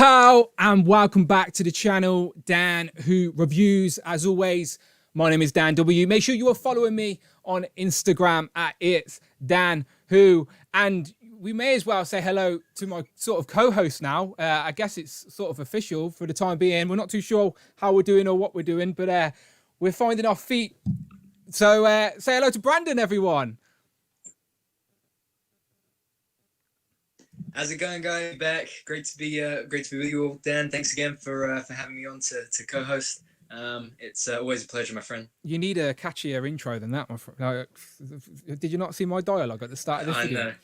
Pow, and welcome back to the channel, Dan Who Reviews. As always, my name is Dan W. Make sure you are following me on Instagram at It's Dan Who, and we may as well say hello to my sort of co-host now. I guess it's sort of official for the time being. We're not too sure how we're doing or what we're doing, but we're finding our feet. So say hello to Brandon, everyone. How's it going, guys? Back. Great to be with you all, Dan. Thanks again for having me on to co-host. It's always a pleasure, my friend. You need a catchier intro than that, my friend. Did you not see my dialogue at the start of this video?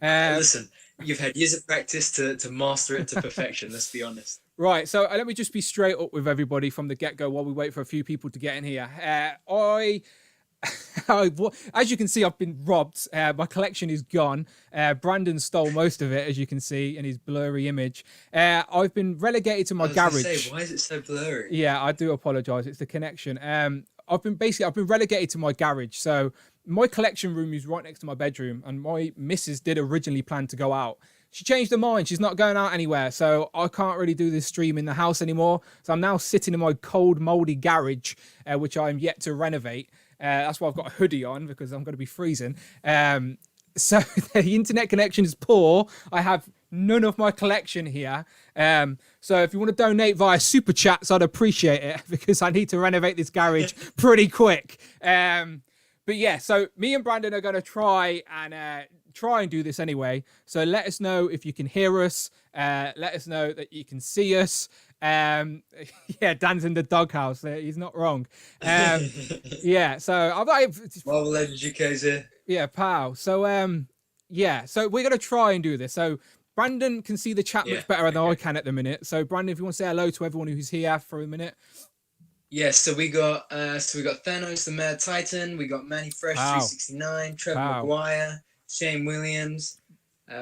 I know. Listen, you've had years of practice to master it to perfection. Let's be honest. Right, so let me just be straight up with everybody from the get-go while we wait for a few people to get in here. As you can see, I've been robbed. My collection is gone. Brandon stole most of it, as you can see in his blurry image. I've been relegated to my garage. Say, why is it so blurry? Yeah, I do apologise. It's the connection. I've been relegated to my garage. So my collection room is right next to my bedroom, and my missus did originally plan to go out. She changed her mind. She's not going out anywhere. So I can't really do this stream in the house anymore. So I'm now sitting in my cold, mouldy garage, which I'm yet to renovate. That's why I've got a hoodie on, because I'm going to be freezing. So the internet connection is poor. I have none of my collection here. So if you want to donate via super chats, I'd appreciate it, because I need to renovate this garage pretty quick. But yeah, so me and Brandon are going to try and do this anyway. So let us know if you can hear us. Let us know that you can see us. Yeah, Dan's in the doghouse. He's not wrong. Yeah, so Marvel Legends UK's here. Yeah, pal. So yeah, so we're gonna try and do this. So Brandon can see the chat much better than I can at the minute. So Brandon, if you want to say hello to everyone who's here for a minute. Yes, so we got Thanos the Mad Titan, we got Manny Fresh 369, Trevor Maguire, Shane Williams.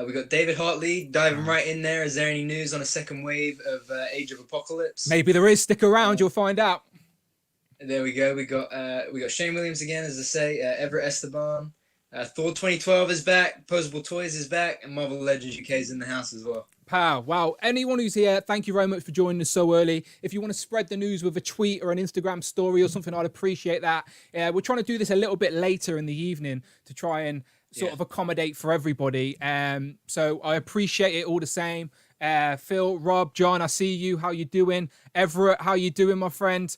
We got David Hartley diving right in there. Is there any news on a second wave of Age of Apocalypse? Maybe there is. Stick around, you'll find out. There we go. We got Shane Williams again, as I say. Everett Esteban. Thor 2012 is back. Posable Toys is back, and Marvel Legends UK is in the house as well. Pow. Wow. Anyone who's here, thank you very much for joining us so early. If you want to spread the news with a tweet or an Instagram story or something, I'd appreciate that. We're trying to do this a little bit later in the evening to try and sort of accommodate for everybody. So I appreciate it all the same. Phil, Rob, John, I see you. How you doing? Everett, how you doing, my friend?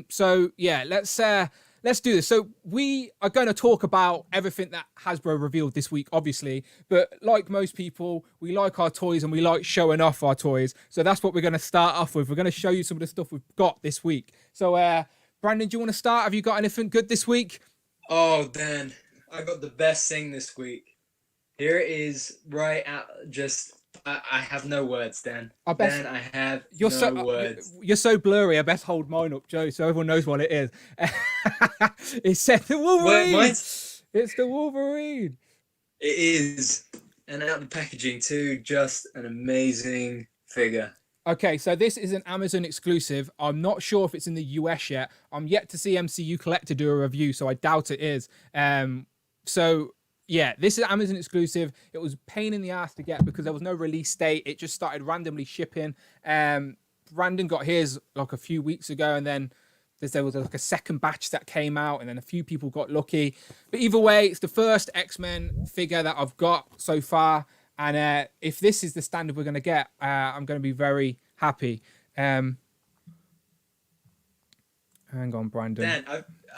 So yeah, let's do this. So we are going to talk about everything that Hasbro revealed this week, obviously. But like most people, we like our toys and we like showing off our toys. So that's what we're going to start off with. We're going to show you some of the stuff we've got this week. So Brandon, do you want to start? Have you got anything good this week? Oh, Dan, I got the best thing this week. Here it is, right out. I have no words, Dan. I have no words. You're so blurry. I best hold mine up, Joe, so everyone knows what it is. It said the Wolverine. It's the Wolverine. It is, and out of the packaging too. Just an amazing figure. Okay, so this is an Amazon exclusive. I'm not sure if it's in the US yet. I'm yet to see MCU Collector do a review, so I doubt it is. So yeah, this is Amazon exclusive. It was a pain in the ass to get because there was no release date. It just started randomly shipping. Brandon got his like a few weeks ago, and then there was like a second batch that came out, and then a few people got lucky. But either way, it's the first X-Men figure that I've got so far. And if this is the standard we're going to get, I'm going to be very happy. Hang on, Brandon. Dan,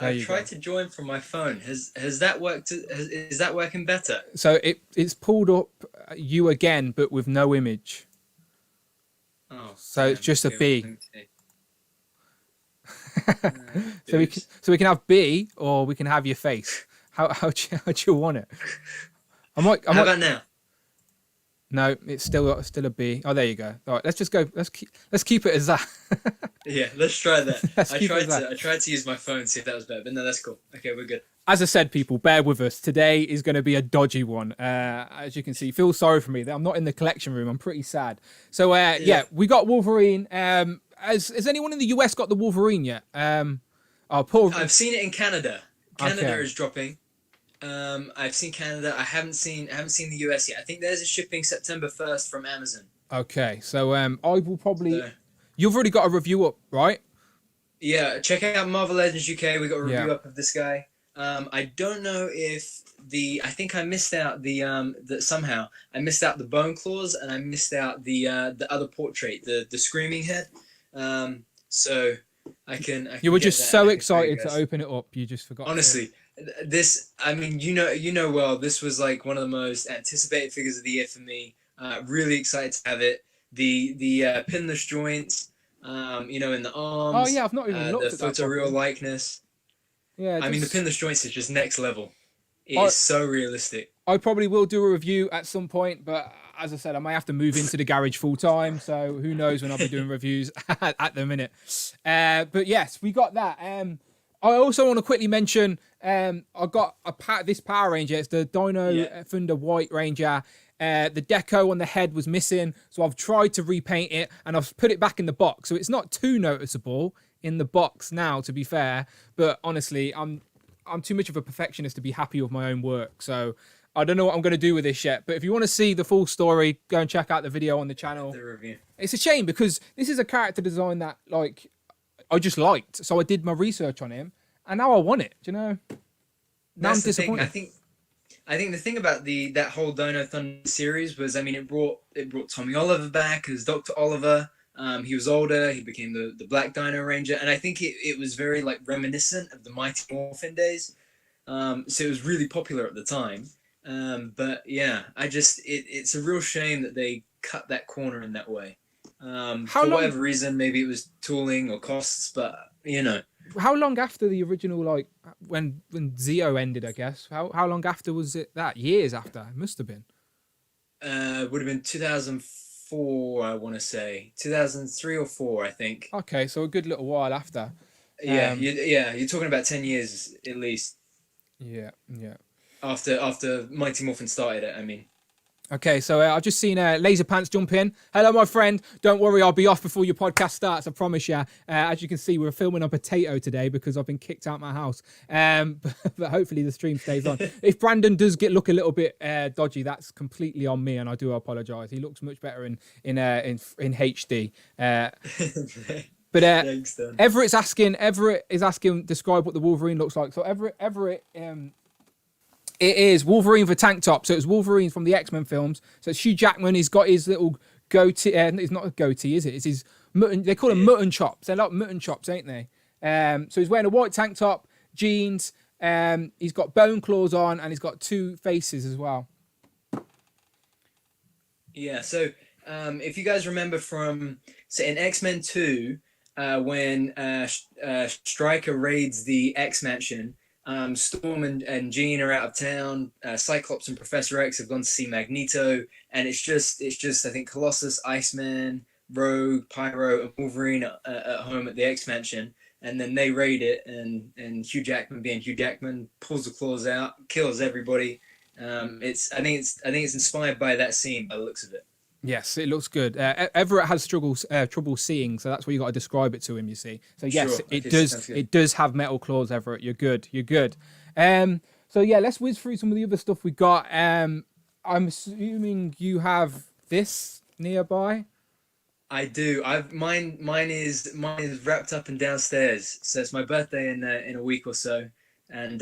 I've tried to join from my phone. Has that worked? Is that working better? So it's pulled up you again, but with no image. Oh, so it's just a B. So we can have B, or we can have your face. How do you want it? How about now? No, it's still a B. Oh, there you go. All right, let's just go. Let's keep it as that. Yeah, let's try that. I tried to use my phone to see if that was better, but no, that's cool. Okay, we're good. As I said, people, bear with us. Today is going to be a dodgy one. As you can see, feel sorry for me. I'm not in the collection room. I'm pretty sad. So yeah, we got Wolverine. Has anyone in the US got the Wolverine yet? I've seen it in Canada. Canada is dropping. I've seen Canada. I haven't seen the US yet. I think there's a shipping September 1st from Amazon. Okay, so I will probably. You've already got a review up, right? Yeah, check out Marvel Legends UK. We got a review Yeah. up of this guy. I don't know if I think I missed out somehow I missed out the bone claws and I missed out the other portrait, the screaming head. So I can You were get just that so and I can show you excited to guys. open it up, you just forgot. Honestly, this, I mean, well, this was like one of the most anticipated figures of the year for me. Really excited to have it. The pinless joints, in the Oh arms, yeah, I've not even the looked at that photoreal properly. likeness. Yeah, I mean, the just, pinless joints is just next level. It I, is so realistic. I probably will do a review at some point, but as I said, I might have to move into the garage full time. So who knows when I'll be doing reviews at the minute. But yes, we got that. I also want to quickly mention I got this Power Ranger. It's the Dino Thunder White Ranger. The deco on the head was missing, so I've tried to repaint it and I've put it back in the box. So it's not too noticeable in the box now, to be fair. But honestly, I'm too much of a perfectionist to be happy with my own work. So I don't know what I'm going to do with this yet. But if you want to see the full story, go and check out the video on the channel. The review. It's a shame because this is a character design that I just liked. So I did my research on him and now I want it. Do you know? Now I'm disappointed. I think the thing about that whole Dino Thunder series was, I mean, it brought Tommy Oliver back as Dr. Oliver. He was older. He became the Black Dino Ranger, and I think it was very like reminiscent of the Mighty Morphin days. So it was really popular at the time. But yeah, it's a real shame that they cut that corner in that way. Whatever reason, maybe it was tooling or costs, but How long after the original, like when Zeo ended, I guess? How long after was it that? Years after? It must have been. Would have been 2004, I want to say. 2003 or 4, I think. Okay, so a good little while after. Yeah, you're talking about 10 years at least. Yeah. After Mighty Morphin started it, I mean. Okay, so I've just seen Laser Pants jump in. Hello, my friend. Don't worry, I'll be off before your podcast starts, I promise you. As you can see, we're filming a potato today because I've been kicked out my house. But hopefully the stream stays on. If Brandon does look a little bit dodgy, that's completely on me, and I do apologise. He looks much better in HD. But Everett is asking, describe what the Wolverine looks like. So Everett it is Wolverine with a tank top. So it's Wolverine from the X-Men films. So it's Hugh Jackman. He's got his little goatee. It's not a goatee, is it? It's his mutton. They call them mutton chops. They're like mutton chops, ain't they? So he's wearing a white tank top, jeans. He's got bone claws on, and he's got two faces as well. Yeah. So if you guys remember in X-Men 2, when Stryker raids the X-Mansion. Storm and Jean are out of town. Cyclops and Professor X have gone to see Magneto, and it's just I think Colossus, Iceman, Rogue, Pyro, and Wolverine at home at the X Mansion, and then they raid it, and Hugh Jackman, being Hugh Jackman, pulls the claws out, kills everybody. I think it's inspired by that scene by the looks of it. Yes, it looks good. Everett has trouble seeing, so that's why you got to describe it to him. You see, so yes, sure. It does have metal claws, Everett. You're good. So yeah, let's whiz through some of the other stuff we got. I'm assuming you have this nearby. I do. Mine is wrapped up and downstairs. So it's my birthday in a week or so, and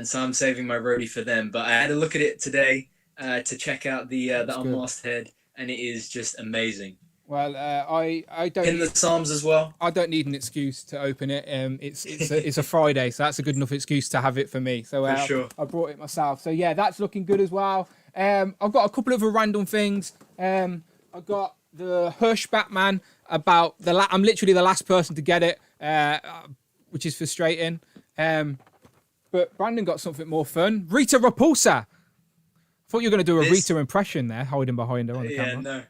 so I'm saving my roadie for them. But I had a look at it today to check out the unmasked head. And it is just amazing. Well, I don't. In the Psalms as well. I don't need an excuse to open it. It's a Friday, so that's a good enough excuse to have it for me. So sure. I brought it myself. So yeah, that's looking good as well. I've got a couple of random things. I've got the Hush Batman about I'm literally the last person to get it, which is frustrating. But Brandon got something more fun. Rita Repulsa. Thought you were going to do a Rita impression there, hiding behind her on the camera. No.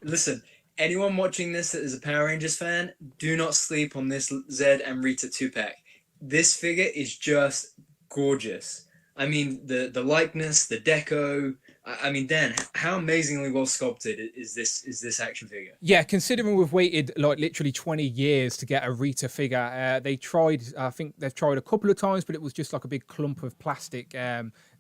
Listen, anyone watching this that is a Power Rangers fan, do not sleep on this Zedd and Rita 2-pack. This figure is just gorgeous. I mean, the likeness, the deco, I mean, Dan, how amazingly well sculpted is this action figure? Yeah, considering we've waited like literally 20 years to get a Rita figure, they tried, I think they've tried a couple of times, but it was just like a big clump of plastic.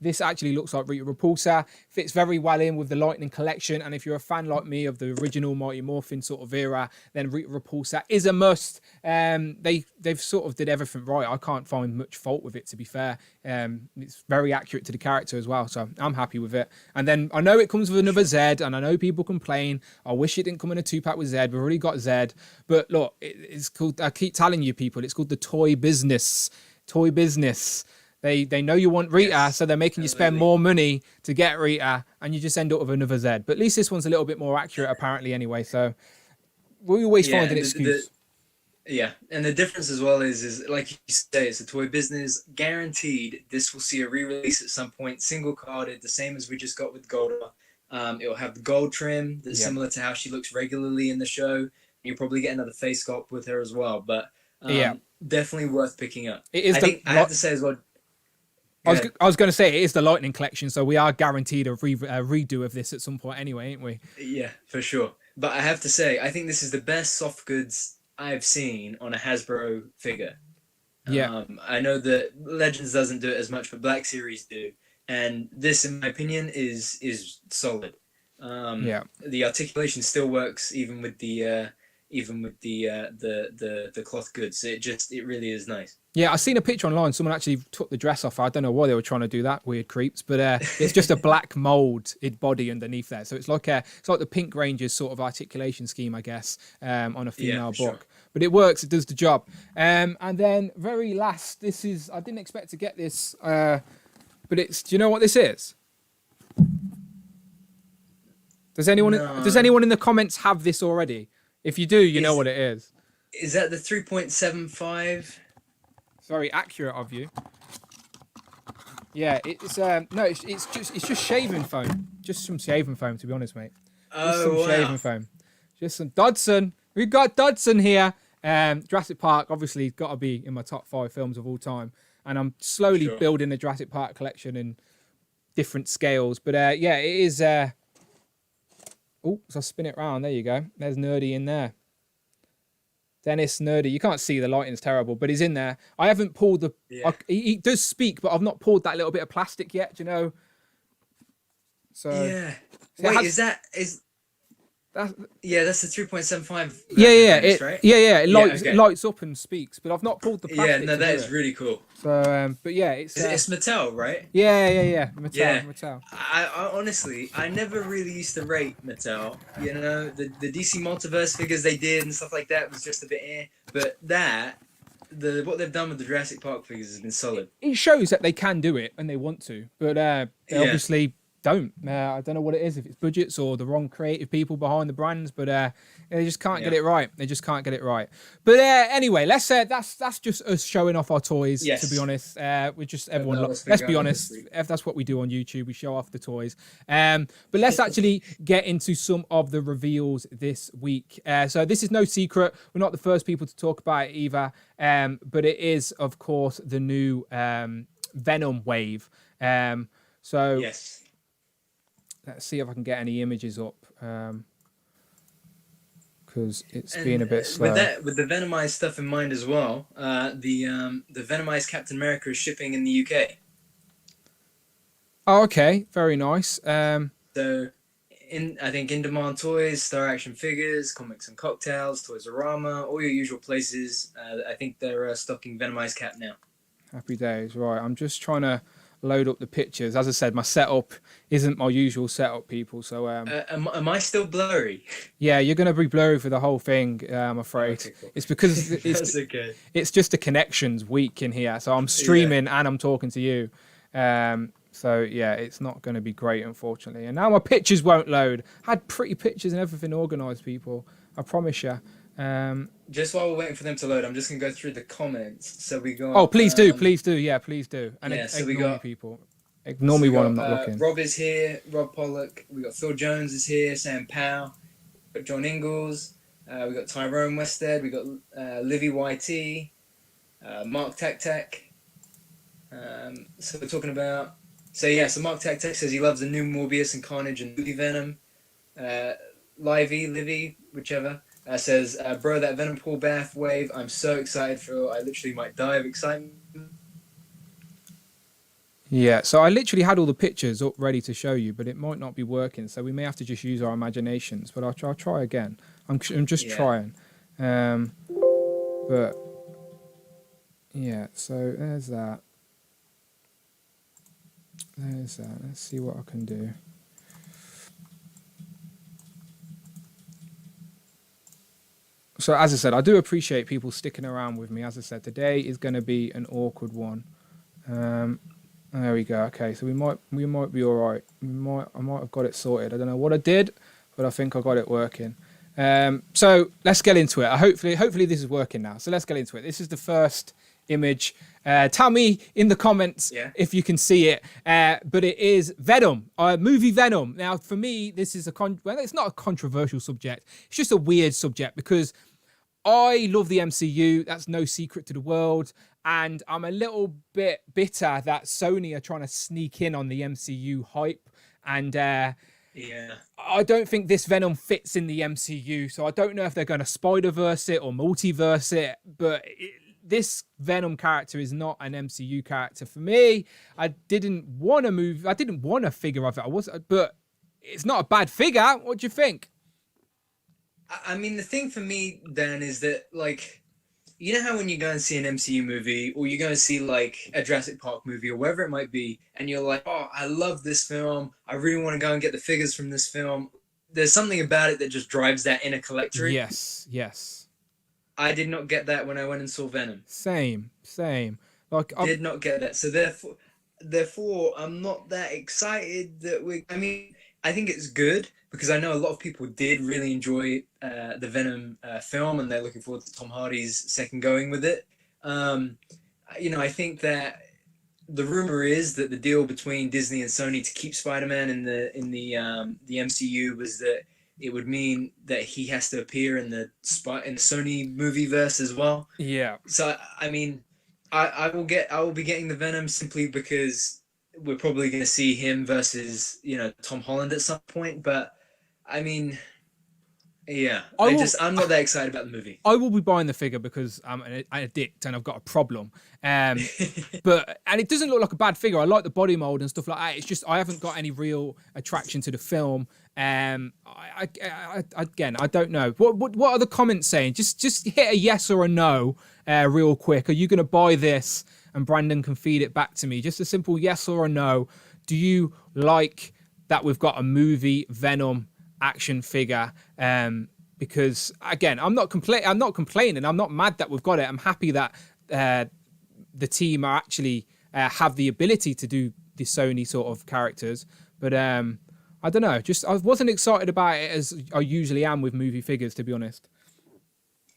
This actually looks like Rita Repulsa, fits very well in with the Lightning collection. And if you're a fan like me of the original Mighty Morphin sort of era, then Rita Repulsa is a must. They've sort of did everything right. I can't find much fault with it, to be fair. It's very accurate to the character as well, so I'm happy with it. And then I know it comes with another Zedd, and I know people complain. I wish it didn't come in a 2-pack with Zedd. We've already got Zedd, but look, it's called. I keep telling you, people, it's called the toy business. Toy business. They know you want Rita, yes, so they're making you spend more money to get Rita, and you just end up with another Zedd. But at least this one's a little bit more accurate, apparently, anyway. So we always find an excuse. Yeah, and the difference as well is like you say, it's a toy business. Guaranteed, this will see a re-release at some point, single carded, the same as we just got with Golda. It'll have the gold trim that's similar to how she looks regularly in the show. You'll probably get another face sculpt with her as well, but definitely worth picking up. It is. I have to say as well. I was going to say it is the Lightning collection, so we are guaranteed a redo of this at some point anyway, ain't we? Yeah, for sure. But I have to say, I think this is the best soft goods I've seen on a Hasbro figure. Yeah. I know that Legends doesn't do it as much, but Black Series do. And this, in my opinion, is solid. The articulation still works even with the cloth goods. It really is nice. Yeah, I seen a picture online. Someone actually took the dress off. I don't know why they were trying to do that, weird creeps. But it's just a black molded body underneath there. So it's like the Pink Ranger's sort of articulation scheme, I guess, on a female book. Sure. But it works. It does the job. And then very last, this is, I didn't expect to get this, but it's. Do you know what this is? Does anyone in the comments have this already? If you do, you know what it is. Is that the 3.75? Very accurate of you. Yeah, it's just shaving foam. Just some shaving foam, to be honest, mate. Just some shaving foam. Just some Dodson. We've got Dodson here. Jurassic Park, obviously, got to be in my top 5 films of all time. And I'm slowly building a Jurassic Park collection in different scales. But it is. So I'll spin it round. There you go. There's Nerdy in there. Dennis Nerdy. You can't see, the lighting's terrible, but he's in there. I haven't pulled the... Yeah. He does speak, but I've not pulled that little bit of plastic yet, do you know? So... Yeah. So wait, that's the 3.75. Right? It lights up and speaks, but I've not pulled the plastic. Yeah, no, that is really cool. So, but yeah, it's Mattel, right? Yeah. Mattel. I honestly, I never really used to rate Mattel. You know, the DC Multiverse figures they did and stuff like that was just a bit but what they've done with the Jurassic Park figures has been solid. It shows that they can do it and they want to, but they obviously don't. I don't know what it is, if it's budgets or the wrong creative people behind the brands, but they just can't get it right. They just can't get it right. But anyway, let's that's just us showing off our toys. Yes. To be honest, we're just everyone. Let's be honest. If that's what we do on YouTube, we show off the toys. But let's actually get into some of the reveals this week. So this is no secret. We're not the first people to talk about it either. But it is, of course, the new Venom wave. So yes. Let's see if I can get any images up, because it's being a bit slow. With the Venomized stuff in mind as well, the Venomized Captain America is shipping in the UK. Oh, okay, very nice. So, I think In Demand Toys, Star Action Figures, Comics and Cocktails, Toys-R-Us, all your usual places. I think they're stocking Venomized Cap now. Happy days, right? I'm just trying to load up the pictures. As I said, my setup isn't my usual setup, people. So am I still blurry? Yeah, you're gonna be blurry for the whole thing. I'm afraid. Okay, cool. It's because it's just the connection's weak in here. So I'm streaming and I'm talking to you. So yeah, it's not going to be great, unfortunately. And now my pictures won't load. I had pretty pictures and everything organised, people. I promise you. Just while we're waiting for them to load, I'm just gonna go through the comments. So we got. Oh, please do. Yeah, please do. And so we got people. Ignore me while I'm not looking. Rob is here. Rob Pollock. We got Phil Jones is here. Sam Powell. We got John Ingalls. We got Tyrone Westhead. We got Livy YT. Mark Tak Tak. So we're talking about So Mark Tech says he loves the new Morbius and Carnage and Venom. Livy, whichever, says, bro, that Venom Paul Bath wave, I'm so excited for. I literally might die of excitement. Yeah, so I literally had all the pictures up ready to show you, but it might not be working, so we may have to just use our imaginations. But I'll try again. I'm just trying. But yeah, so there's that. There's that. Let's see what I can do. So as I said, I do appreciate people sticking around with me. As I said, today is going to be an awkward one. There we go. Okay, so we might be all right. I might have got it sorted. I don't know what I did, but I think I got it working. So let's get into it. Hopefully this is working now. So let's get into it. This is the first image. Tell me in the comments if you can see it. But it is Venom, movie Venom. Now, for me, this is it's not a controversial subject. It's just a weird subject because I love the MCU. That's no secret to the world. And I'm a little bit bitter that Sony are trying to sneak in on the MCU hype. And I don't think this Venom fits in the MCU. So I don't know if they're going to Spider-Verse it or multiverse it. But this Venom character is not an MCU character for me. I didn't want a figure of it. But it's not a bad figure. What do you think? I mean, the thing for me, Dan, is that, like, you know how when you go and see an MCU movie or you go and see, like, a Jurassic Park movie or wherever it might be, and you're like, oh, I love this film. I really want to go and get the figures from this film. There's something about it that just drives that inner collector. Yes. I did not get that when I went and saw Venom. Same. Like, did not get that. So therefore, I'm not that excited that I think it's good because I know a lot of people did really enjoy the Venom film, and they're looking forward to Tom Hardy's second going with it. I think that the rumor is that the deal between Disney and Sony to keep Spider-Man in the MCU was that it would mean that he has to appear in the Sony movieverse as well. Yeah. So I mean, I will be getting the Venom simply because we're probably going to see him versus Tom Holland at some point. But I mean, yeah, I'm not that excited about the movie. I will be buying the figure because I'm an addict and I've got a problem. And it doesn't look like a bad figure. I like the body mold and stuff like that. It's just I haven't got any real attraction to the film. Again, I don't know. What are the comments saying? Just hit a yes or a no real quick. Are you going to buy this? And Brandon can feed it back to me. Just a simple yes or a no. Do you like that we've got a movie Venom action figure? Because again, I'm not complaining. I'm not mad that we've got it. I'm happy that the team are actually have the ability to do the Sony sort of characters. But I don't know. I wasn't excited about it as I usually am with movie figures, to be honest.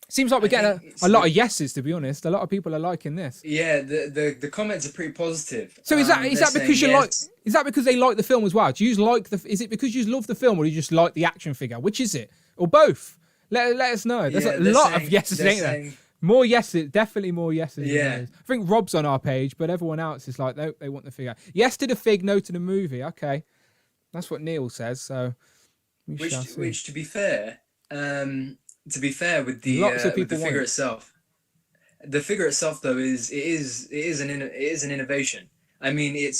Seems like we're getting a lot of yeses, to be honest. A lot of people are liking this. Yeah, the comments are pretty positive. So is that because is that because they like the film as well? Do you like is it because you love the film, or do you just like the action figure? Which is it? Or both? Let us know. There's a lot of yeses, ain't there? More yeses, definitely more yeses. Yeah. I think Rob's on our page, but everyone else is like, they want the figure. Yes to the fig, no to the movie. Okay. That's what Neil says, so which to be fair, with the figure itself. The figure itself though is an innovation. I mean, I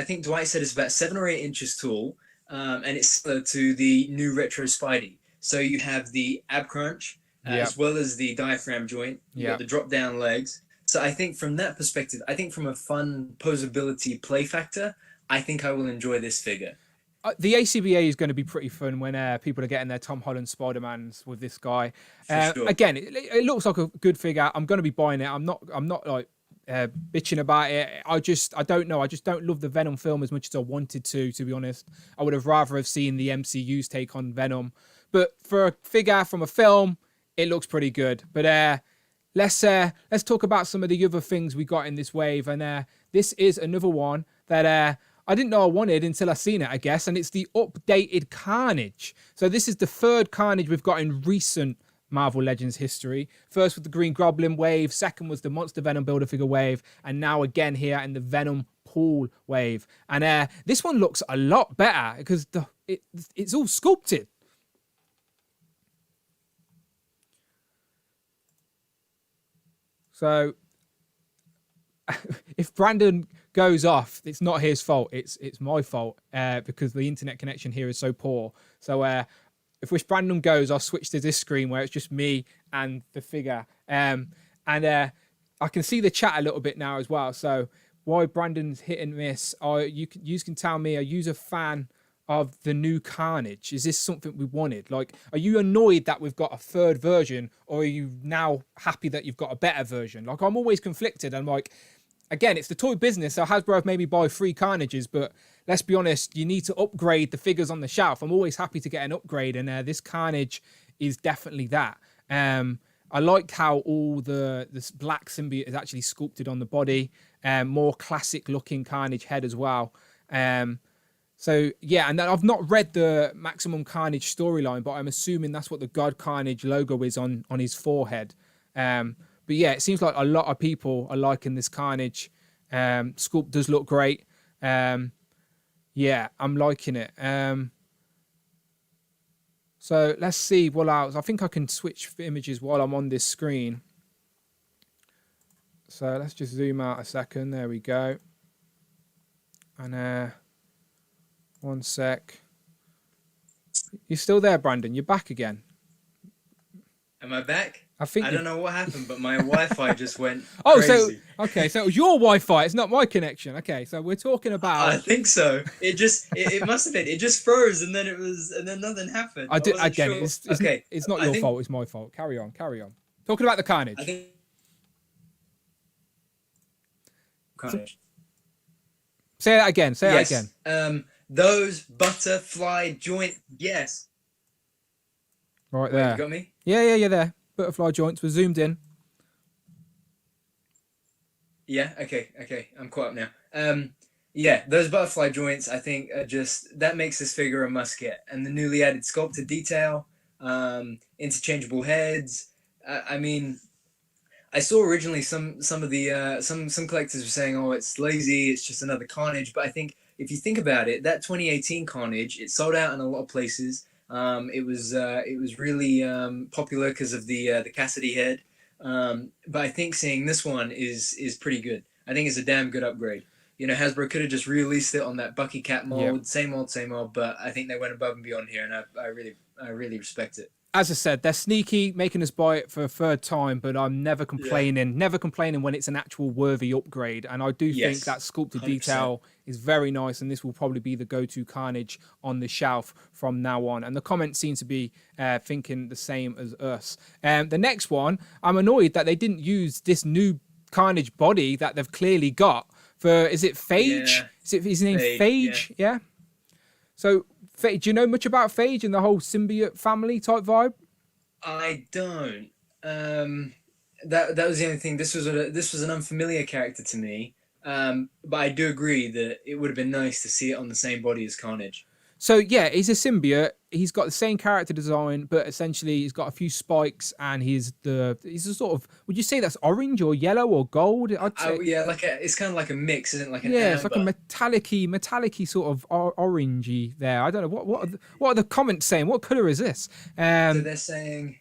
think Dwight said it's about 7 or 8 inches tall, and it's similar to the new retro Spidey. So you have the ab crunch as well as the diaphragm joint. You got the drop down legs. So I think from that perspective, from a fun posability play factor, I think I will enjoy this figure. The ACBA is going to be pretty fun when people are getting their Tom Holland Spider-Mans with this guy. Sure. Again, it looks like a good figure. I'm going to be buying it. I'm not like bitching about it. I don't know. I just don't love the Venom film as much as I wanted to be honest. I would have rather have seen the MCU's take on Venom. But for a figure from a film, it looks pretty good. But let's talk about some of the other things we got in this wave. And this is another one that I didn't know I wanted until I seen it, I guess. And it's the updated Carnage. So this is the third Carnage we've got in recent Marvel Legends history. First with the Green Goblin wave. Second was the Monster Venom Builder figure wave. And now again here in the Venom Deadpool wave. And this one looks a lot better because it's all sculpted. So if Brandon goes off, it's not his fault. It's my fault because the internet connection here is so poor. So if Brandon goes, I'll switch to this screen where it's just me and the figure. And I can see the chat a little bit now as well. So why Brandon's hit and miss? You can tell me, are you a fan of the new Carnage? Is this something we wanted? Like, are you annoyed that we've got a third version, or are you now happy that you've got a better version? Like, I'm always conflicted. I'm like, again, it's the toy business, so Hasbro have maybe buy 3 Carnages, but let's be honest, you need to upgrade the figures on the shelf. I'm always happy to get an upgrade, and this Carnage is definitely that. I liked how all this black symbiote is actually sculpted on the body, more classic looking Carnage head as well. So yeah, and then I've not read the Maximum Carnage storyline, but I'm assuming that's what the God Carnage logo is on his forehead. But yeah, it seems like a lot of people are liking this Carnage. Sculpt does look great. Yeah, I'm liking it. So let's see what else. I think I can switch images while I'm on this screen. So let's just zoom out a second. There we go. And one sec. You're still there, Brandon? You're back again. Am I back? I don't know what happened, but my Wi-Fi just went crazy. So okay, so it was your Wi-Fi. It's not my connection. Okay, so we're talking about. I think so. It must have been. It just froze, and then nothing happened. Again, sure. It's not your fault. It's my fault. Carry on. Talking about the Carnage. Carnage. Say that again. Say that again. Those butterfly joint. Yes. Right there. You got me? Yeah, you're there. Butterfly joints. We're zoomed in. Yeah. Okay. I'm caught up now. Yeah, those butterfly joints, I think, are just that makes this figure a must get. And the newly added sculpted detail, interchangeable heads. I mean, I saw originally some of the some collectors were saying, oh, it's lazy, it's just another Carnage. But I think if you think about it, that 2018 Carnage, it sold out in a lot of places. It was really popular because of the Cassidy head. But I think seeing this one is pretty good. I think it's a damn good upgrade. You know, Hasbro could have just released it on that Bucky Cat mold, same old. But I think they went above and beyond here, and I really respect it. As I said, they're sneaky, making us buy it for a third time, but I'm never complaining. Never complaining when it's an actual worthy upgrade. And I do think that sculpted 100%. Detail is very nice, and this will probably be the go-to Carnage on the shelf from now on. And the comments seem to be thinking the same as us. The next one, I'm annoyed that they didn't use this new Carnage body that they've clearly got for, is it Phage? Yeah. Is his name Phage? Yeah. So, do you know much about Phage and the whole symbiote family type vibe? I don't. That was the only thing. This was an unfamiliar character to me. But I do agree that it would have been nice to see it on the same body as Carnage. So yeah, he's a symbiote. He's got the same character design, but essentially he's got a few spikes, and he's a sort of. Would you say that's orange or yellow or gold? I'd say. Yeah, it's kind of like a mix, isn't it? Like an amber. It's like a metallic-y sort of orangey there. I don't know what are the comments saying. What color is this? So they're saying.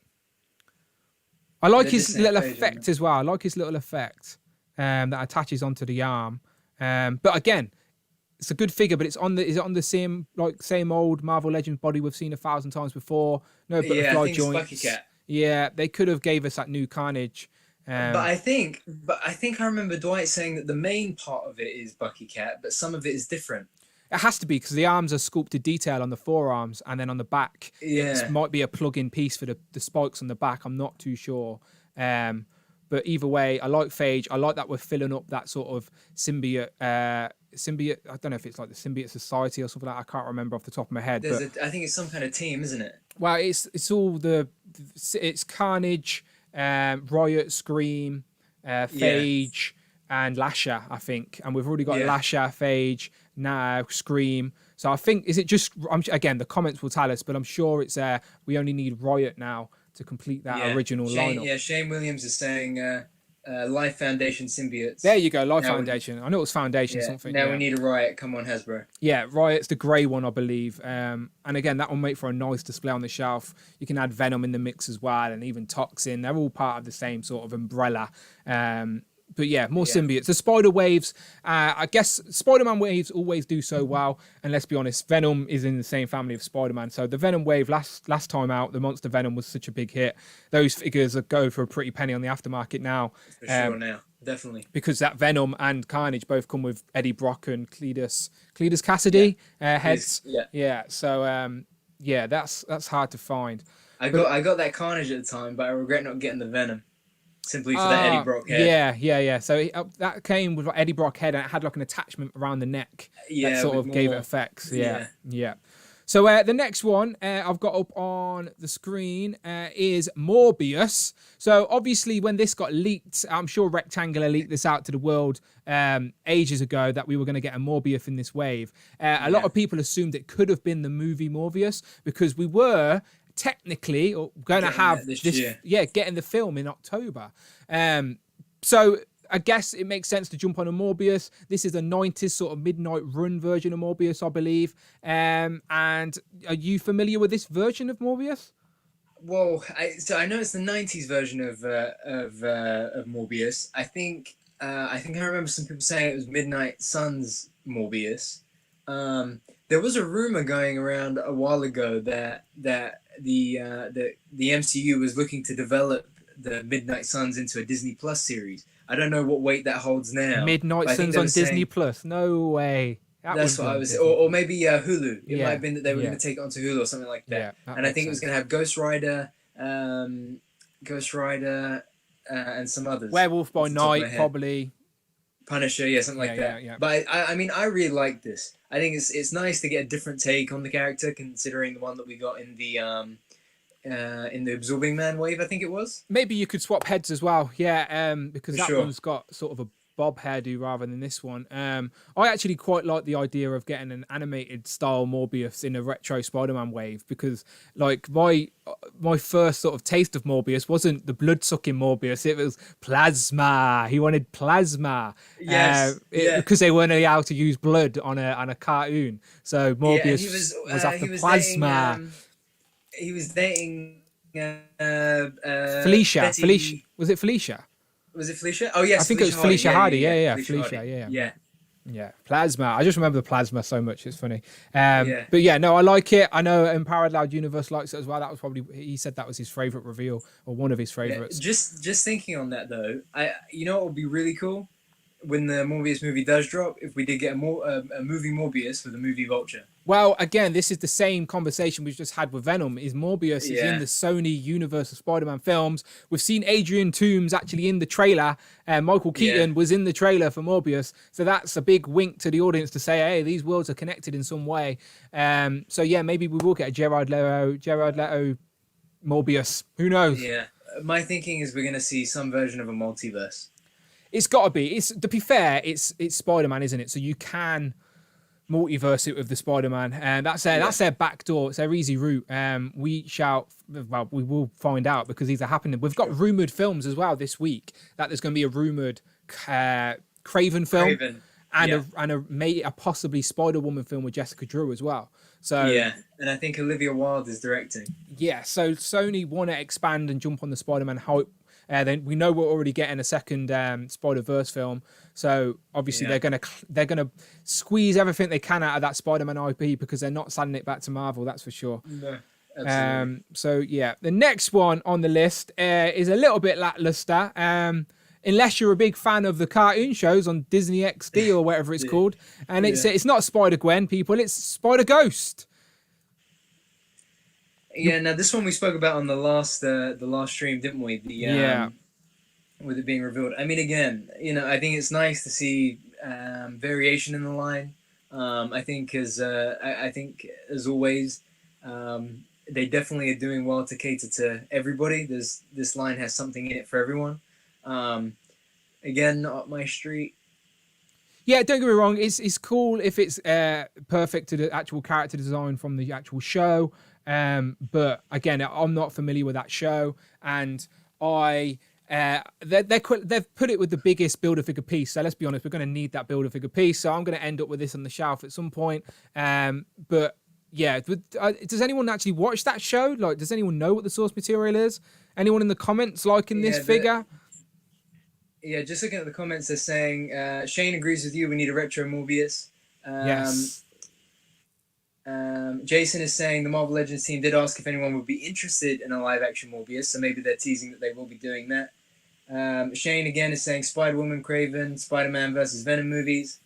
I like his little effect as well. I like his little effect that attaches onto the arm. But again. It's a good figure, but is it on the same old Marvel Legends body we've seen 1,000 times before? No butterfly joints. Bucky Cat. Yeah, they could have gave us that new Carnage. But I think I remember Dwight saying that the main part of it is Bucky Cat, but some of it is different. It has to be because the arms are sculpted detail on the forearms, and then on the back, it might be a plug-in piece for the spikes on the back. I'm not too sure. But either way, I like Phage. I like that we're filling up that sort of symbiote. I don't know if it's like the Symbiote Society or something like that. I can't remember off the top of my head. I think it's some kind of team, isn't it? Well, it's all it's Carnage, Riot, Scream, Phage, and Lasher, I think. And we've already got Lasher, Phage, now Scream. So I think, is it just, again, the comments will tell us, but I'm sure it's we only need Riot now to complete that original lineup. Yeah, Shane Williams is saying Life Foundation symbiotes. There you go, Life Foundation. I know it was Foundation something. Now we need a Riot. Come on, Hasbro. Yeah, Riot's the grey one, I believe. And again, that will make for a nice display on the shelf. You can add Venom in the mix as well, and even Toxin. They're all part of the same sort of umbrella. But yeah, more symbiotes. The spider waves, I guess Spider-Man waves always do so well. And let's be honest, Venom is in the same family of Spider-Man. So the Venom wave last time out, the Monster Venom was such a big hit. Those figures are going for a pretty penny on the aftermarket now. For sure now. Definitely. Because that Venom and Carnage both come with Eddie Brock and Cletus Cassidy heads. Yeah. So yeah, that's hard to find. I got that Carnage at the time, but I regret not getting the Venom. Simply for that Eddie Brock head. Yeah. So that came with like Eddie Brock head, and it had like an attachment around the neck that sort of gave it effects. Yeah. So the next one I've got up on the screen is Morbius. So obviously when this got leaked, I'm sure Rectangular leaked this out to the world ages ago that we were going to get a Morbius in this wave. A lot of people assumed it could have been the movie Morbius because we were technically going to have this getting the film in October. So I guess it makes sense to jump on a Morbius. This is a 90s sort of midnight run version of Morbius, I believe. And are you familiar with this version of Morbius? Well, I know it's the 90s version of Morbius. I think I remember some people saying it was Midnight Suns Morbius. There was a rumor going around a while ago that the MCU was looking to develop the Midnight Suns into a Disney Plus series. I don't know what weight that holds now. Midnight Suns on Disney Plus? No way. That's what I was, or maybe Hulu. It might have been that they were going to take it onto Hulu or something like that. And I think it was going to have Ghost Rider, and some others. Werewolf by Night, probably. Punisher, something like that. Yeah. But I mean, I really like this. I think it's nice to get a different take on the character, considering the one that we got in the Absorbing Man wave, I think it was. Maybe you could swap heads as well, because that one's got sort of a bob hairdo rather than this one. I actually quite like the idea of getting an animated style Morbius in a retro Spider-Man wave, because like my first sort of taste of Morbius wasn't the blood-sucking Morbius, it was plasma. He wanted plasma. Because they weren't allowed to use blood on a cartoon. So Morbius was after plasma. He was dating Felicia. Was it Felicia? Was it Felicia? Oh yes, I think it was Felicia Hardy. Felicia. Yeah, plasma. I just remember the plasma so much. It's funny. But yeah, no, I like it. I know Empowered Loud Universe likes it as well. That was probably, he said that was his favorite reveal, or one of his favorites. Just thinking on that though, you know what would be really cool when the Morbius movie does drop, if we did get a movie Morbius for the movie Vulture. Well, again, this is the same conversation we've just had with Venom. Is Morbius is in the Sony universe of Spider-Man films. We've seen Adrian Toomes actually in the trailer. Michael Keaton was in the trailer for Morbius. So that's a big wink to the audience to say, hey, these worlds are connected in some way. So yeah, maybe we will get a Jared Leto Morbius. Who knows? Yeah. My thinking is we're going to see some version of a multiverse. It's got to be. To be fair, it's Spider-Man, isn't it? So you can multiverse it with the Spider-Man, and that's their back door. It's their easy route. We will find out, because these are happening. We've got rumored films as well this week, that there's going to be a rumored Craven film and a possibly Spider-Woman film with Jessica Drew as well. So and I think Olivia Wilde is directing. Yeah, so Sony want to expand and jump on the Spider-Man hype. Then we know we're already getting a second Spider-Verse film, so obviously they're gonna squeeze everything they can out of that Spider-Man IP, because they're not sending it back to Marvel, that's for sure. No, absolutely. So yeah, the next one on the list is a little bit lackluster. Unless you're a big fan of the cartoon shows on Disney XD or whatever it's called, and it's not Spider-Gwen, people, it's Spider-Ghost. Yeah, now this one we spoke about on the last stream, didn't we? With it being revealed. I mean, again, I think it's nice to see variation in the line. I think as always, they definitely are doing well to cater to everybody. This line has something in it for everyone. Again, not up my street. Yeah, don't get me wrong. It's cool if it's perfect to the actual character design from the actual show. But again, I'm not familiar with that show, and I They've put it with the biggest Build-A-Figure piece. So let's be honest, we're going to need that Build-A-Figure piece. So I'm going to end up with this on the shelf at some point. But yeah, does anyone actually watch that show? Like, does anyone know what the source material is? Anyone in the comments liking this figure? Yeah, just looking at the comments, they're saying Shane agrees with you. We need a retro Morbius. Yes. Jason is saying the Marvel Legends team did ask if anyone would be interested in a live-action Morbius, so maybe they're teasing that they will be doing that. Shane again is saying Spider-Woman, Kraven, Spider-Man versus Venom movies.